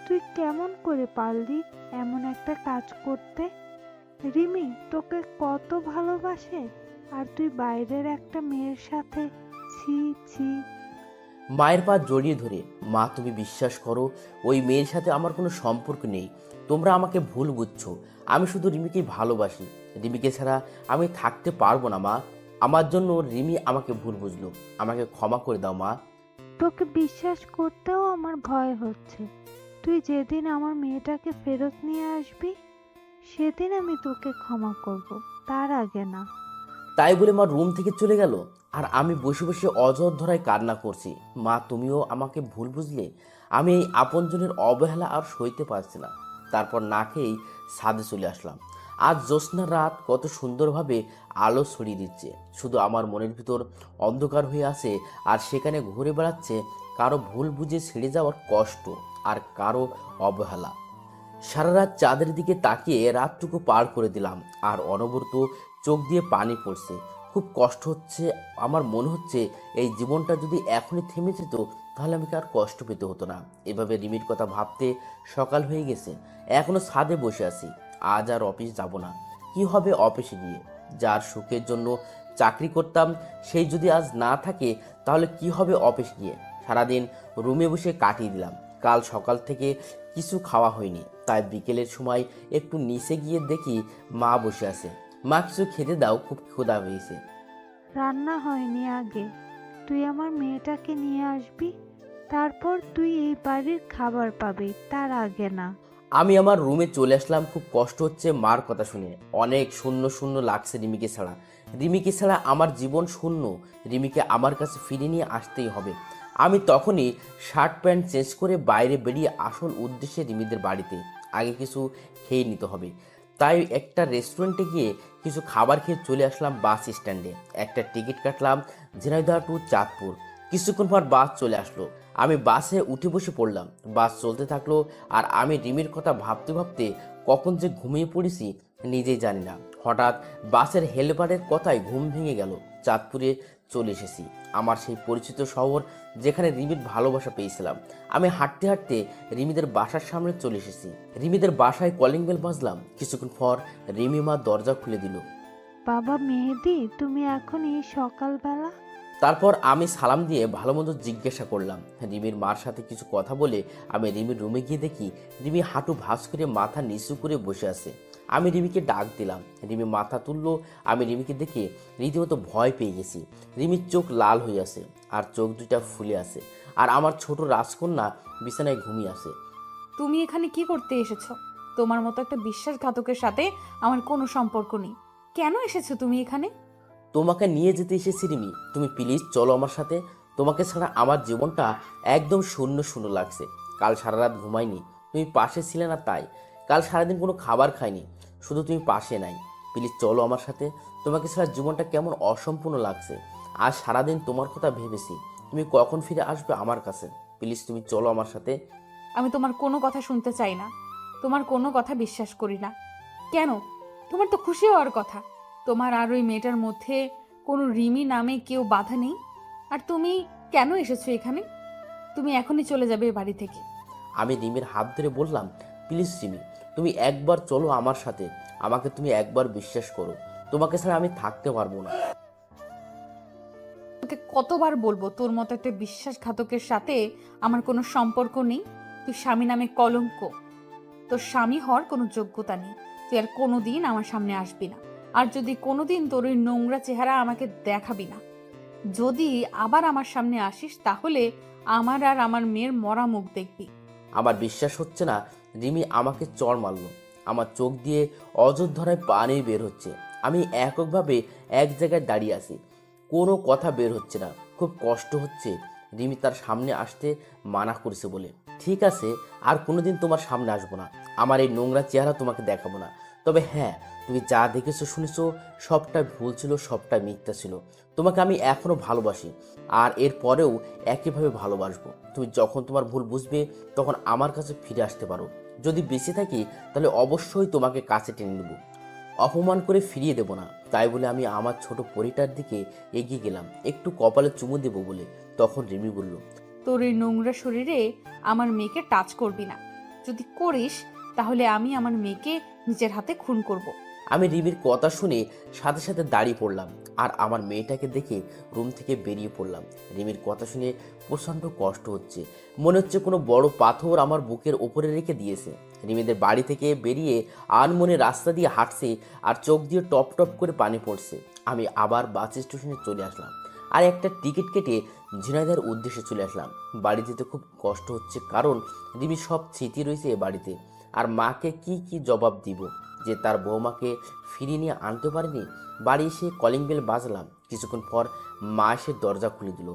তুই কেমন করে পারলি এমন একটা কাজ করতে? রিমি তোকে কত ভালোবাসে, আর তুই বাইরের একটা মেয়ের সাথে। ছি ছি। মায়ের পা জড়িয়ে ধরে, মা তুমি বিশ্বাস করো, ওই মেয়ের সাথে আমার কোনো সম্পর্ক নেই। তোমরা আমাকে ভুল বুঝছো। আমি শুধু রিমিকেই ভালোবাসি। রিমিকে ছাড়া আমি থাকতে পারবো না মা। আমার জন্য রিমি আমাকে ভুল বুঝলো। আমাকে ক্ষমা করে দাও মা। তোকে বিশ্বাস করতেও আমার ভয় হচ্ছে। তুই যেদিন আমার মেয়েটাকে ফেরত নিয়ে আসবি, সেদিন আমি তোকে ক্ষমা করব, তার আগে না। তাই বলে মা রুম থেকে চলে গেল, আর আমি বসে বসে অযথরায় কান্না করছি। মা তুমিও আমাকে ভুল বুঝলে। আমি এই আপনজনের অবহেলা আর সইতে পারছি না। তারপর না খেয়েই ছাদে চলে আসলাম। আজ জ্যোৎস্নার রাত কত সুন্দরভাবে আলো ছড়িয়ে দিচ্ছে। শুধু আমার মনের ভিতর অন্ধকার হয়ে আছে, আর সেখানে ঘুরে বেড়াচ্ছে কারো ভুল বুঝে ছেড়ে যাওয়ার কষ্ট, আর কারো অবহেলা। সারা রাত চাঁদের দিকে তাকিয়ে রাতটুকু পার করে দিলাম, আর অনবরত চোখ দিয়ে পানি পড়ছে। খুব কষ্ট হচ্ছে। আমার মনে হচ্ছে এই জীবনটা যদি এখনই থেমে যেত, তাহলে আমাকে আর কষ্ট পেতে হতো না। এভাবে রিমির কথা ভাবতে সকাল হয়ে গেছে। এখনো ছাদে বসে আছি। আজ আর অফিস যাব না। কি হবে অফিসে গিয়ে? যার সুখের জন্য চাকরি করতাম, সেই যদি আজ না থাকে, তাহলে কি হবে অফিস গিয়ে? সারাদিন রুমে বসে কাটিয়ে দিলাম। কাল সকাল থেকে কিছু খাওয়া হয়নি, তাই বিকেলের সময় একটু নিচে গিয়ে দেখি মা বসে আছে। মা কিছু খেতে দাও, খুব ক্ষুধা হয়েছে। রান্না হয়নি আগে। তুই আমার মেয়েটাকে নিয়ে আসবি, তারপর তুই এই বাড়ির খাবার পাবি, তার আগে না। আমি আমার রুমে চলে আসলাম। খুব কষ্ট হচ্ছে মার কথা শুনে। অনেক শূন্য শূন্য লাগছে রিমিকে ছাড়া। রিমিকে ছাড়া আমার জীবন শূন্য। রিমিকে আমার কাছে ফিরে নিয়ে আসতেই হবে। আমি তখনই শার্ট প্যান্ট চেঞ্জ করে বাইরে বেরিয়ে আসল উদ্দেশ্যে রিমিদের বাড়িতে আগে কিছু খেয়ে নিতে হবে। তাই একটা রেস্টুরেন্টে গিয়ে কিছু খাবার খেয়ে চলে আসলাম বাস স্ট্যান্ডে। একটা টিকিট কাটলাম ঝিনাইদহ টু চাঁদপুর। কিছুক্ষণ পর বাস চলে আসলো। আমি বাসে উঠে বসে পড়লাম। বাস চলতে থাকলো, আর আমি রিমির কথা ভাবতে ভাবতে কখন যে ঘুমিয়ে পড়েছি নিজেই জানি না। হঠাৎ বাসের হেলপারের কথায় ঘুম ভেঙে গেল। চাঁদপুরে চলে এসেছি, আমার সেই পরিচিত শহর যেখানে রিমির ভালোবাসা পেয়েছিলাম। আমি হাঁটতে হাঁটতে রিমিদের বাসার সামনে চলে এসেছি। রিমিদের বাসায় কলিং বেল বাজলাম। কিছুক্ষণ পর রিমি মা দরজা খুলে দিল। বাবা মেহেদি, তুমি এখন এই সকালবেলা? তারপর আমি সালাম দিয়ে ভালো মন্দ জিজ্ঞাসা করলাম। রিমির মার সাথে কিছু কথা বলে আমি রিমির রুমে গিয়ে দেখি রিমি হাঁটু ভাঁজ করে মাথা নিচু করে বসে আছে। আমি রিমিকে ডাক দিলাম। রিমি মাথা তুললো। আমি রিমিকে দেখে রীতিমতো ভয় পেয়ে গেছি। রিমির চোখ লাল হয়ে আছে, আর চোখ দুটা ফুলে আছে, আর আমার ছোট রাজকন্যা বিছানায় ঘুমিয়ে আছে। তুমি এখানে কি করতে এসেছো? তোমার মতো একটা বিশ্বাসঘাতকের সাথে আমার কোনো সম্পর্ক নেই। কেন এসেছো তুমি এখানে? তোমাকে নিয়ে যেতে এসেছি রিমি। তুমি প্লিজ চলো আমার সাথে। তোমাকে ছাড়া আমার জীবনটা একদম শূন্য শূন্য লাগছে। কাল সারা রাত ঘুমাইনি, তুমি পাশে ছিলে না তাই। কাল সারাদিন কোনো খাবার খাইনি, শুধু তুমি পাশে নাই। প্লিজ চলো আমার সাথে। তোমাকে ছাড়া জীবনটা কেমন অসম্পূর্ণ লাগছে। আজ সারাদিন তোমার কথা ভেবেছি, তুমি কখন ফিরে আসবে আমার কাছে। প্লিজ তুমি চলো আমার সাথে। আমি তোমার কোনো কথা শুনতে চাই না, তোমার কোনো কথা বিশ্বাস করি না। কেন? তোমার তো খুশি হওয়ার কথা। তোমার আর ওই মেয়েটার মধ্যে কোনো রিমি নামে কেউ বাধা নেই। আর তুমি কেন এসেছো এখানে? তুমি এখনই চলে যাবে এ বাড়ি থেকে। আমি রিমির হাত ধরে বললাম, প্লিজ রিমি, তুমি একবার চলো আমার সাথে। আমাকে তুমি একবার বিশ্বাস করো। তোমাকে ছাড়া আমি থাকতে পারবো না। তোকে কতবার বলবো তোর মতো একটা বিশ্বাসঘাতকের সাথে আমার কোনো সম্পর্ক নেই। তুই স্বামী নামে কলঙ্ক। তোর স্বামী হওয়ার কোনো যোগ্যতা নেই। তুই আর কোনোদিন আমার সামনে আসবি না। আর যদি কোনোদিন তোর ওই নোংরা চেহারা আমাকে দেখাবি না। যদি আবার আমার সামনে আসিস, তাহলে আমার আর আমার মেয়ের মরা মুখ দেখবি। আমার বিশ্বাস হচ্ছে না রিমি আমাকে চড় মারলো। আমার চোখ দিয়ে অযোধ্যায় পানি বের হচ্ছে। আমি এককভাবে এক জায়গায় দাঁড়িয়ে আছি, কোনো কথা বের হচ্ছে না। খুব কষ্ট হচ্ছে রিমি তার সামনে আসতে মানা করেছে বলে। ঠিক আছে, আর কোনোদিন তোমার সামনে আসবো না, আমার এই নোংরা চেহারা তোমাকে দেখাবো না। তবে হ্যাঁ, তুমি যা দেখেছো শুনেছো সবটাই ভুল ছিল, সবটাই মিথ্যা ছিল। তোমাকে আমি এখনও ভালোবাসি, আর এর পরেও একইভাবে ভালোবাসবো। তুমি যখন তোমার ভুল বুঝবে তখন আমার কাছে ফিরে আসতে পারো। যদি বেঁচে থাকি তাহলে অবশ্যই তোমাকে কাছে টেনে নেব, অপমান করে ফিরিয়ে দেব না। তাই বলে আমি আমার ছোট পরিটার দিকে এগিয়ে গেলাম একটু কপালে চুমু দেব বলে। তখন রিমি বলল, তোর এই নোংরা শরীরে আমার মেয়েকে টাচ করবি না। যদি করিস তাহলে আমি আমার মেয়েকে নিজের হাতে খুন করব। আমি রিমির কথা শুনে সাথে সাথে দাঁড়িয়ে পড়লাম আর আমার মেয়েটাকে দেখে রুম থেকে বেরিয়ে পড়লাম। রিমির কথা শুনে প্রচণ্ড কষ্ট হচ্ছে, মনে হচ্ছে কোনো বড় পাথর আমার বুকের ওপরে রেখে দিয়েছে। রিমিদের বাড়ি থেকে বেরিয়ে আনমনে রাস্তা দিয়ে হাঁটছে আর চোখ দিয়ে টপ টপ করে পানি পড়ছে। আমি আবার বাস স্টেশনে চলে আসলাম আর একটা টিকিট কেটে ঝিনাইদহের উদ্দেশ্যে চলে আসলাম। বাড়ি যেতে খুব কষ্ট হচ্ছে, কারণ রিমির সব স্মৃতি রয়েছে এ বাড়িতে। আর মাকে কি জবাব দিব যে তার বৌমাকে ফিরিয়ে নিয়ে আনতে পারেনি। বাড়ি এসে কলিং বেল বাজলাম। কিছুক্ষণ পর মা এসে দরজা খুলে দিল।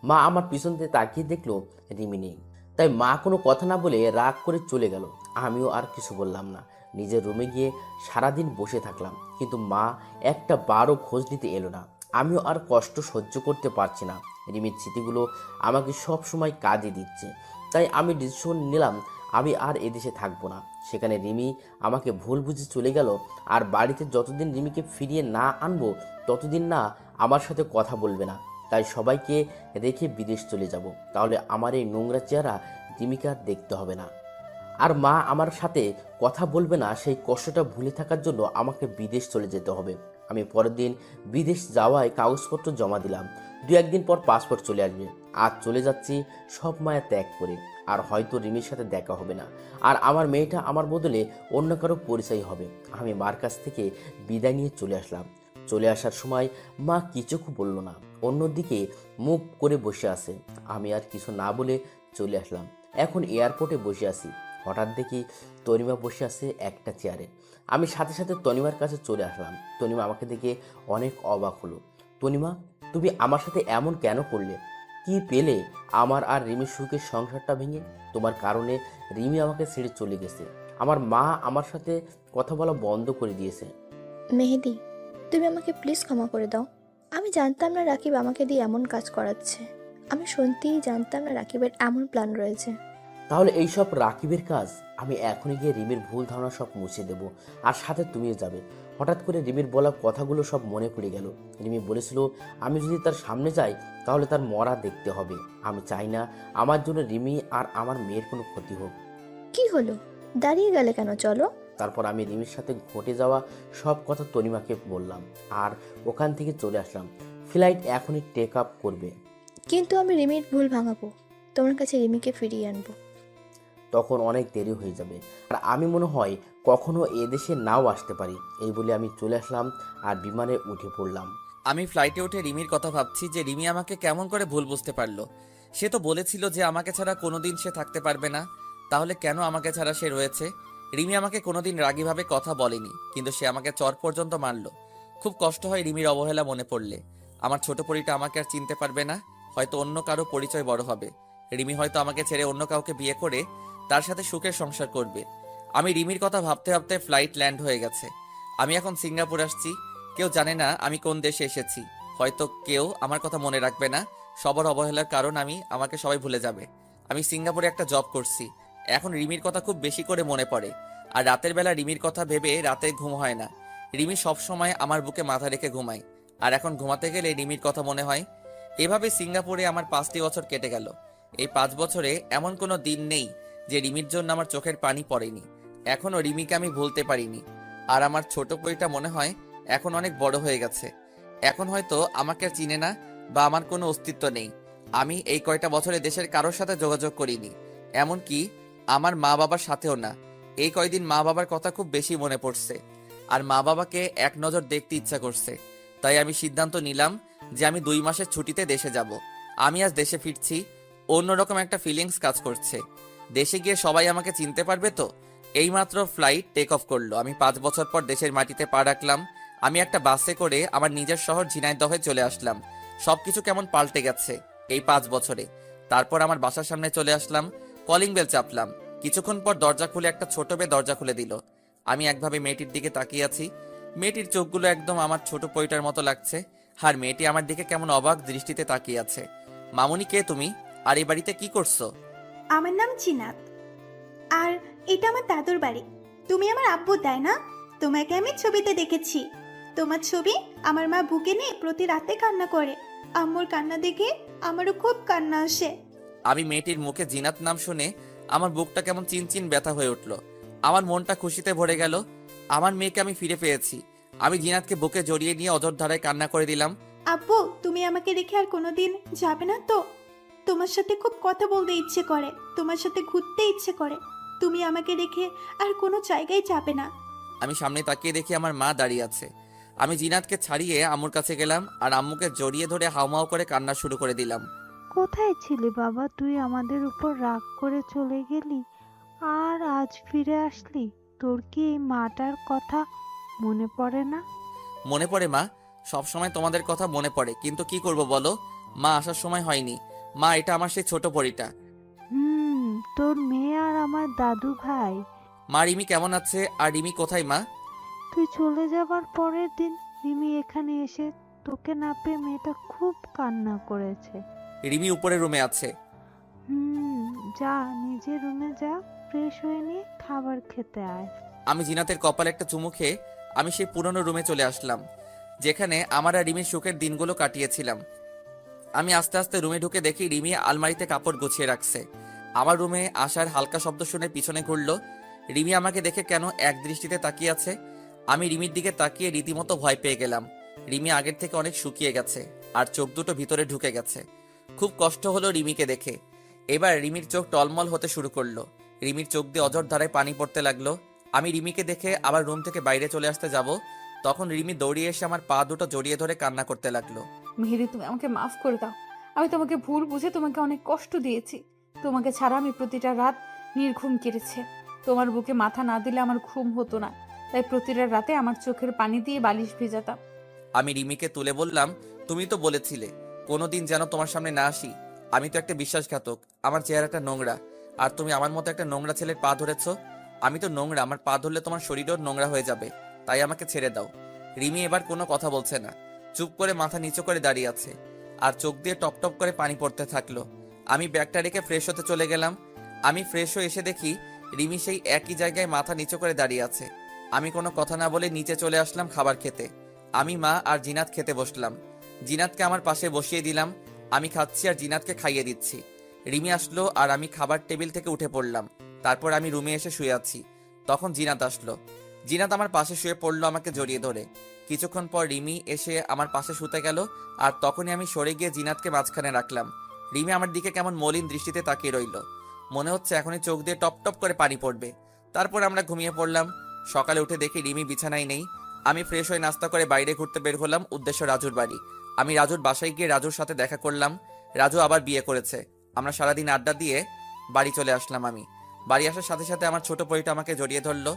মা আমার পিছন থেকে তাকিয়ে দেখলো রিমি নেই। তাই মা কোনো কথা না বলে রাগ করে চলে গেল। আমিও আর কিছু বললাম না, নিজের রুমে গিয়ে সারাদিন বসে থাকলাম। কিন্তু মা একটা বারও খোঁজ নিতে এলো না। আমিও আর কষ্ট সহ্য করতে পারছি না। রিমির স্মৃতিগুলো আমাকে সব সময় কাজে দিচ্ছে। তাই আমি ডিসিশন নিলাম আমি আর এদেশে থাকবো না। সেখানে রিমি আমাকে ভুল বুঝে চলে গেল, আর বাড়িতে যতদিন রিমিকে ফিরিয়ে না আনবো ততদিন না আমার সাথে কথা বলবে না। তাই সবাইকে রেখে বিদেশ চলে যাব, তাহলে আমার এই নোংরা চেহারা রিমিকে আর দেখতে হবে না। আর মা আমার সাথে কথা বলবে না, সেই কষ্টটা ভুলে থাকার জন্য আমাকে বিদেশ চলে যেতে হবে। আমি পরের দিন বিদেশ যাওয়ায় কাগজপত্র জমা দিলাম। 2-1 দিন পর পাসপোর্ট চলে আসবে। আজ চলে যাচ্ছি সব মায়া ত্যাগ করে। আর হয়তো রিমির সাথে দেখা হবে না, আর আমার মেয়েটা আমার বদলে অন্য কারো পরিচয় হবে। আমি মার কাছ থেকে বিদায় নিয়ে চলে আসলাম। চলে আসার সময় মা কিছু বলল না, অন্যদিকে মুখ করে বসে আছে। আমি আর কিছু না বলে চলে আসলাম। এখন এয়ারপোর্টে বসে আছি, হঠাৎ দেখি তনিমা বসে আছে একটা চেয়ারে। আমি সাথে সাথে তনিমার কাছে চলে আসলাম। তনিমা আমাকে দেখে অনেক অবাক হলো। তনিমা, তুমি আমার সাথে এমন কেন করলে? কি পেলে আমার আর রিমির সুখের সংসারটা ভেঙে? তোমার কারণে রিমি আমাকে ছেড়ে চলে গেছে, আমার মা আমার সাথে কথা বলা বন্ধ করে দিয়েছে। মেহেদি, তুমি আমাকে প্লিজ ক্ষমা করে দাও। আমি জানতাম না রাকিব আমাকে দিয়ে এমন কাজ করাচ্ছে। আমি সত্যিই জানতাম না রাকিবের এমন প্ল্যান রয়েছে। তাহলে এইসব রাকিবের কাজ? আমি এখনই গিয়ে রিমির ভুল ধারণা সব মুছে দেব, আর সাথে তুমিও যাবে। হঠাৎ করে রিমির বলা কথাগুলো সব মনে পড়ে গেল। রিমি বলেছিল আমি যদি তার সামনে যাই তাহলে তার মরা দেখতে হবে। আমি চাই না আমার জন্য রিমি আর আমার মেয়ের কোনো ক্ষতি হোক। কি হলো, দাঁড়িয়ে গেলে কেন? চলো। তারপর আমি রিমির সাথে ঘটে যাওয়া সব কথা তনিমাকে বললাম, আর ওখান থেকে চলে আসলাম। ফ্লাইট এখনই টেক আপ করবে। কিন্তু আমি রিমির ভুল ভাঙাবো, তোমার কাছে রিমিকে ফিরিয়ে আনবো। তখন অনেক দেরি হয়ে যাবে, আর আমি মনে হয় কখনো এদেশে নাও আসতে পারি। এই বলে আমি চলে আসলাম আর বিমানে উঠে পড়লাম। আমি ফ্লাইটে উঠে রিমির কথা ভাবছি যে রিমি আমাকে কেমন করে ভুল বুঝতে পারলো। সে তো বলেছিল যে আমাকে ছাড়া কোনোদিন সে থাকতে পারবে না, তাহলে কেন আমাকে ছাড়া সে রয়েছে? রিমি আমাকে কোনোদিন রাগীভাবে কথা বলেনি, কিন্তু সে আমাকে চর পর্যন্ত মারলো। খুব কষ্ট হয় রিমির অবহেলা মনে পড়লে। আমার ছোট পরিটা আমাকে আর চিনতে পারবে না, হয়তো অন্য কারো পরিচয় বড় হবে। রিমি হয়তো আমাকে ছেড়ে অন্য কাউকে বিয়ে করে তার সাথে সুখের সংসার করবে। আমি রিমির কথা ভাবতে ভাবতে ফ্লাইট ল্যান্ড হয়ে গেছে। আমি এখন সিঙ্গাপুর আসছি। কেউ জানে না আমি কোন দেশে এসেছি। হয়তো কেউ আমার কথা মনে রাখবে না, সবার অবহেলার কারণ আমাকে সবাই ভুলে যাবে। আমি সিঙ্গাপুরে একটা জব করছি। এখন রিমির কথা খুব বেশি করে মনে পড়ে, আর রাতের বেলা রিমির কথা ভেবে রাতে ঘুম হয় না। রিমি সব সময় আমার বুকে মাথা রেখে ঘুমায়, আর এখন ঘুমাতে গেলে রিমির কথা মনে হয়। এভাবে সিঙ্গাপুরে আমার 5টি বছর কেটে গেল। এই 5 বছরে এমন কোনো দিন নেই যে রিমির জন্য আমার চোখের পানি পড়েনি। এখনো রিমিকে আমি ভুলতে পারিনি। আর আমার ছোট পরিটা মনে হয় এখন অনেক বড় হয়ে গেছে। এখন হয়তো আমাকে আর চিনে না, বা আমার কোনো অস্তিত্ব নেই। আমি এই কয়টা বছরে দেশের কারোর সাথে যোগাযোগ করিনি, এমনকি আমার মা বাবার সাথেও না। এই কয়দিন মা বাবার কথা খুব বেশি মনে পড়ছে, আর মা বাবাকে এক নজর দেখতে ইচ্ছা করছে। তাই আমি সিদ্ধান্ত নিলাম যে আমি 2 মাসের ছুটিতে দেশে যাব। আমি আজ দেশে ফিরছি, অন্যরকম একটা ফিলিংস কাজ করছে। দেশে গিয়ে সবাই আমাকে চিনতে পারবে তো? এইমাত্র ফ্লাইট টেক অফ করলো, আমি 5 বছর পর দেশের মাটিতে পা রাখলাম। আমি একটা বাসে করে আমার নিজের শহর ঝিনাইদহে চলে আসলাম। সবকিছু কেমন পাল্টে গেছে এই 5 বছরে। তারপর আমার বাসার সামনে চলে আসলাম, কলিং বেল চাপলাম। কিছুক্ষণ পর দরজা খুলে একটা ছোট মেয়ে দরজা খুলে দিল। আমি একভাবে মেয়েটির দিকে তাকিয়ে আছি। মেয়েটির চোখগুলো একদম আমার ছোট পইটার মতো লাগছে, আর মেয়েটি আমার দিকে কেমন অবাক দৃষ্টিতে তাকিয়ে আছে। মামুনি, কে তুমি? আর এই বাড়িতে কি করছো? আমার নাম জিনাত, আর এটা আমার দাদুর বাড়ি। তুমি আমার আব্বু, তাই না? তোমাকে আমি ছবিতে দেখেছি। তোমার ছবি আমার মা বুকে নিয়ে প্রতি রাতে কান্না করে। আম্মুর কান্না দেখে আমারও খুব কান্না আসে। আমি মেয়েটির মুখে জিনাত নাম শুনে আমার বুকটা কেমন চিনচিন ব্যথা হয়ে উঠল। আমার মনটা খুশিতে ভরে গেল। আমার মেয়েকে আমি ফিরে পেয়েছি। আমি জিনাতকে বুকে জড়িয়ে নিয়ে অঝোর ধারায় কান্না করে দিলাম। আব্বু, তুমি আমাকে রেখে আর কোনোদিন যাবে না তো? তোমার সাথে খুব কথা বলতে ইচ্ছে করে, তোমার সাথে ঘুরতে ইচ্ছে করে। তুমি আমাকে রেখে আর কোনো জায়গায় যাবে না। আমি সামনে তাকিয়ে দেখি আমার মা দাঁড়িয়ে আছে। আমি জিনাতকে ছাড়িয়ে আম্মুর কাছে গেলাম আর আম্মুকে জড়িয়ে ধরে হাউমাউ করে কান্না শুরু করে দিলাম। কোথায় ছিলি বাবা? তুই আমাদের উপর রাগ করে চলে গেলি আর আজ ফিরে আসলি। তোর কি এই মাটার কথা মনে পড়ে না? মনে পড়ে মা, সব সময় তোমাদের কথা মনে পড়ে, কিন্তু কি করব বলো, মা আসার সময় হয়নি। মা, এটা আমার সেই ছোট পরিটা। তোর মেয়ে আর আমার দাদু ভাই। মা, রিমি কেমন আছে? আর রিমি কোথায় মা? তুই চলে যাবার পরের দিন রিমি এখানে এসে তোকে না পেয়ে মেয়েটা খুব কান্না করেছে। রিমি উপরের রুমে আছে। যা নিজের রুমে যা, ফ্রেশ হয়ে নিয়ে খাবার খেতে আয়। আমি জিনাতের কপালে একটা চুমু খেয়ে আমি সেই পুরনো রুমে চলে আসলাম, যেখানে আমার আর রিমির সুখের দিনগুলো কাটিয়েছিলাম। আমি আস্তে আস্তে রুমে ঢুকে দেখি রিমি আলমারিতে কাপড় গুছিয়ে রাখছে। আমার রুমে আসার হালকা শব্দ শুনে পিছনে ঘুরলো। রিমি আমাকে দেখে কেন এক দৃষ্টিতে তাকিয়ে আছে। আমি রিমির দিকে তাকিয়ে রীতিমতো ভয় পেয়ে গেলাম। রিমি আগের থেকে অনেক শুকিয়ে গেছে আর চোখ দুটো ভিতরে ঢুকে গেছে। খুব কষ্ট হলো রিমিকে দেখে। এবার রিমির চোখ টলমল হতে শুরু করলো। রিমির চোখ দিয়ে অঝোর ধারায় পানি পড়তে লাগলো। আমি রিমিকে দেখে আবার রুম থেকে বাইরে চলে আসতে যাব, তখন রিমি দৌড়িয়ে এসে আমার পা দুটো জড়িয়ে ধরে কান্না করতে লাগলো। মেহেদি, তুমি আমাকে মাফ করে দাও। আমি তোমাকে ভুল বুঝে তোমাকে অনেক কষ্ট দিয়েছি। তোমাকে ছাড়া আমি প্রতিটা রাত নির্ঘুম কেটেছে। তোমার বুকে মাথা না দিলে আমার ঘুম হতো না, তাই প্রতিটা রাতে আমার চোখের পানি দিয়ে বালিশ ভেজাতাম। আমি রিমিকে তুলে বললাম, তুমি তো বলেছিলে কোনোদিন যেন তোমার সামনে না আসি। আমি তো একটা বিশ্বাসঘাতক, আমার চেহারাটা নোংরা, আর তুমি আমার মতো একটা নোংরা ছেলের পা ধরেছো। আমি তো নোংরা, আমার পা ধরলে তোমার শরীরও নোংরা হয়ে যাবে, তাই আমাকে ছেড়ে দাও। রিমি এবার কোনো কথা বলছে না, চুপ করে মাথা নিচু করে দাঁড়িয়ে আছে, আর চোখ দিয়ে টপ টপ করে পানি পড়তে থাকলো। আমি ব্যাগটা রেখে ফ্রেশ হতে চলে গেলাম। আমি ফ্রেশ হয়ে এসে দেখি রিমি সেই একই জায়গায় মাথা নিচু করে দাঁড়িয়ে আছে। আমি কোনো কথা না বলে নিচে চলে আসলাম খাবার খেতে। আমি, মা আর জিনাত খেতে বসলাম। জিনাতকে আমার পাশে বসিয়ে দিলাম। আমি খাচ্ছি আর জিনাতকে খাইয়ে দিচ্ছি। রিমি আসলো আর আমি খাবার টেবিল থেকে উঠে পড়লাম। তারপর আমি রুমে এসে শুয়ে আছি। তখন জিনাত আসলো। জিনাত আমার পাশে শুয়ে পড়লো আমাকে জড়িয়ে ধরে। কিছুক্ষণ পর রিমি এসে আমার পাশে শুতে গেল, আর তখনই আমি সরে গিয়ে জিনাতকে মাঝখানে রাখলাম। রিমি আমার দিকে কেমন মলিন দৃষ্টিতে তাকিয়ে রইল। মনে হচ্ছে এখনই চোখ দিয়ে টপ টপ করে পানি পড়বে। তারপর আমরা ঘুমিয়ে পড়লাম। সকালে উঠে দেখি রিমি বিছানায় নেই। আমি ফ্রেশ হয়ে নাস্তা করে বাইরে ঘুরতে বের হলাম, উদ্দেশ্য রাজুর বাড়ি। আমি রাজুর বাসায় গিয়ে রাজুর সাথে দেখা করলাম। রাজু আবার বিয়ে করেছে। আমরা সারাদিন আড্ডা দিয়ে বাড়ি চলে আসলাম। আমি বাড়ি আসার সাথে সাথে আমার ছোট পরিটা আমাকে জড়িয়ে ধরলো।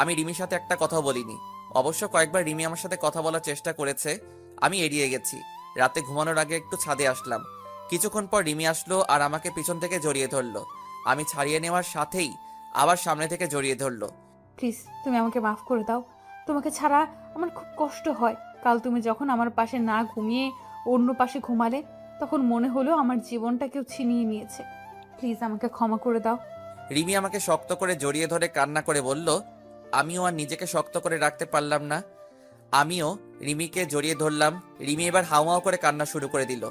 আমি রিমির সাথে একটা কথাও বলিনি। অবশ্য কয়েকবার রিমি আমার সাথে কথা বলার চেষ্টা করেছে, আমি এড়িয়ে গেছি। রাতে ঘুমানোর আগে একটু ছাদে আসলাম। কিছুক্ষণ পর রিমি আসলো আর আমাকে পিছন থেকে জড়িয়ে ধরলো। আমি ছাড়িয়ে নেওয়ার সাথেই আবার সামনে থেকে জড়িয়ে ধরলো। প্লিজ, তুমি আমাকে মাফ করে দাও। তোমাকে ছাড়া আমার খুব কষ্ট হয়। কাল তুমি যখন আমার পাশে না ঘুমিয়ে অন্য পাশে ঘুমালে, তখন মনে হলো আমার জীবনটা কেউ ছিনিয়ে নিয়েছে। প্লিজ আমাকে ক্ষমা করে দাও। রিমি আমাকে শক্ত করে জড়িয়ে ধরে কান্না করে বলল। আমিও আর নিজেকে শক্ত করে রাখতে পারলাম না। আমিও রিমিকে জড়িয়ে ধরলাম। রিমি এবার হাওয়াও করে কান্না শুরু করে দিল।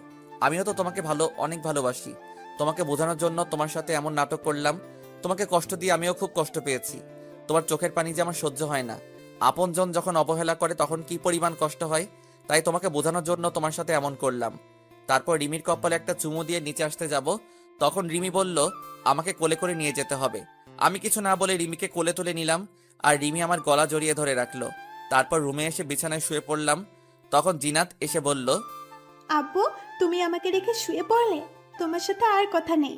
আমিও তো তোমাকে অনেক ভালোবাসি। তোমাকে বোঝানোর জন্য তোমার সাথে এমন নাটক করলাম। তোমাকে কষ্ট দিয়ে আমিও খুব কষ্ট পেয়েছি। তোমার চোখের পানি যে আমার সহ্য হয় না। আপনজন যখন অবহেলা করে তখন কি পরিমাণ কষ্ট হয়, তাই তোমাকে বোঝানোর জন্য তোমার সাথে এমন করলাম। তারপর রিমির কপালে একটা চুমু দিয়ে নিচে আসতে যাব, তখন রিমি বলল আমাকে কোলে করে নিয়ে যেতে হবে। আমি কিছু না বলে রিমিকে কোলে তুলে নিলাম, আর রিমি আমার গলা জড়িয়ে ধরে রাখলো। তারপর রুমে এসে বিছানায় শুয়ে পড়লাম। তখন জিনাত এসে বলল, আব্বু, তুমি আমাকে রেখে শুয়ে পড়লে? তোমার সাথে আর কথা নেই।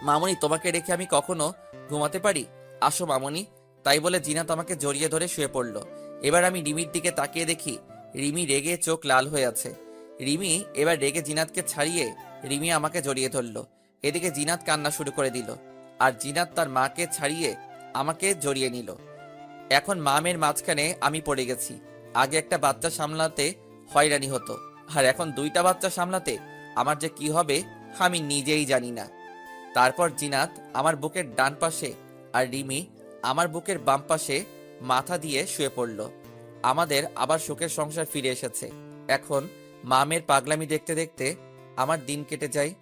মামনি, তোমাকে রেখে আমি কখনো ঘুমাতে পারি? আসো মামনি। তাই বলে জিনাত আমাকে জড়িয়ে ধরে শুয়ে পড়ল। এবার আমি রিমির দিকে তাকিয়ে দেখি রিমি রেগে চোখ লাল হয়ে আছে। রিমি এবার রেগে জিনাতকে ছাড়িয়ে রিমি আমাকে জড়িয়ে ধরল। এদিকে জিনাত কান্না শুরু করে দিল, আর জিনাত তার মাকে ছাড়িয়ে আমাকে জড়িয়ে নিল। এখন মামের মাঝখানে আমি পড়ে গেছি। আগে একটা বাচ্চা সামলাতে হয়রানি হতো, আর এখন দুইটা বাচ্চা সামলাতে আমার যে কি হবে আমি নিজেই জানি না। তারপর জিনাত আমার বুকের ডান পাশে আর রিমি আমার বুকের বাম পাশে মাথা দিয়ে শুয়ে পড়ল। আমাদের আবার সুখের সংসার ফিরে এসেছে। এখন মামের পাগলামি দেখতে দেখতে আমার দিন কেটে যায়।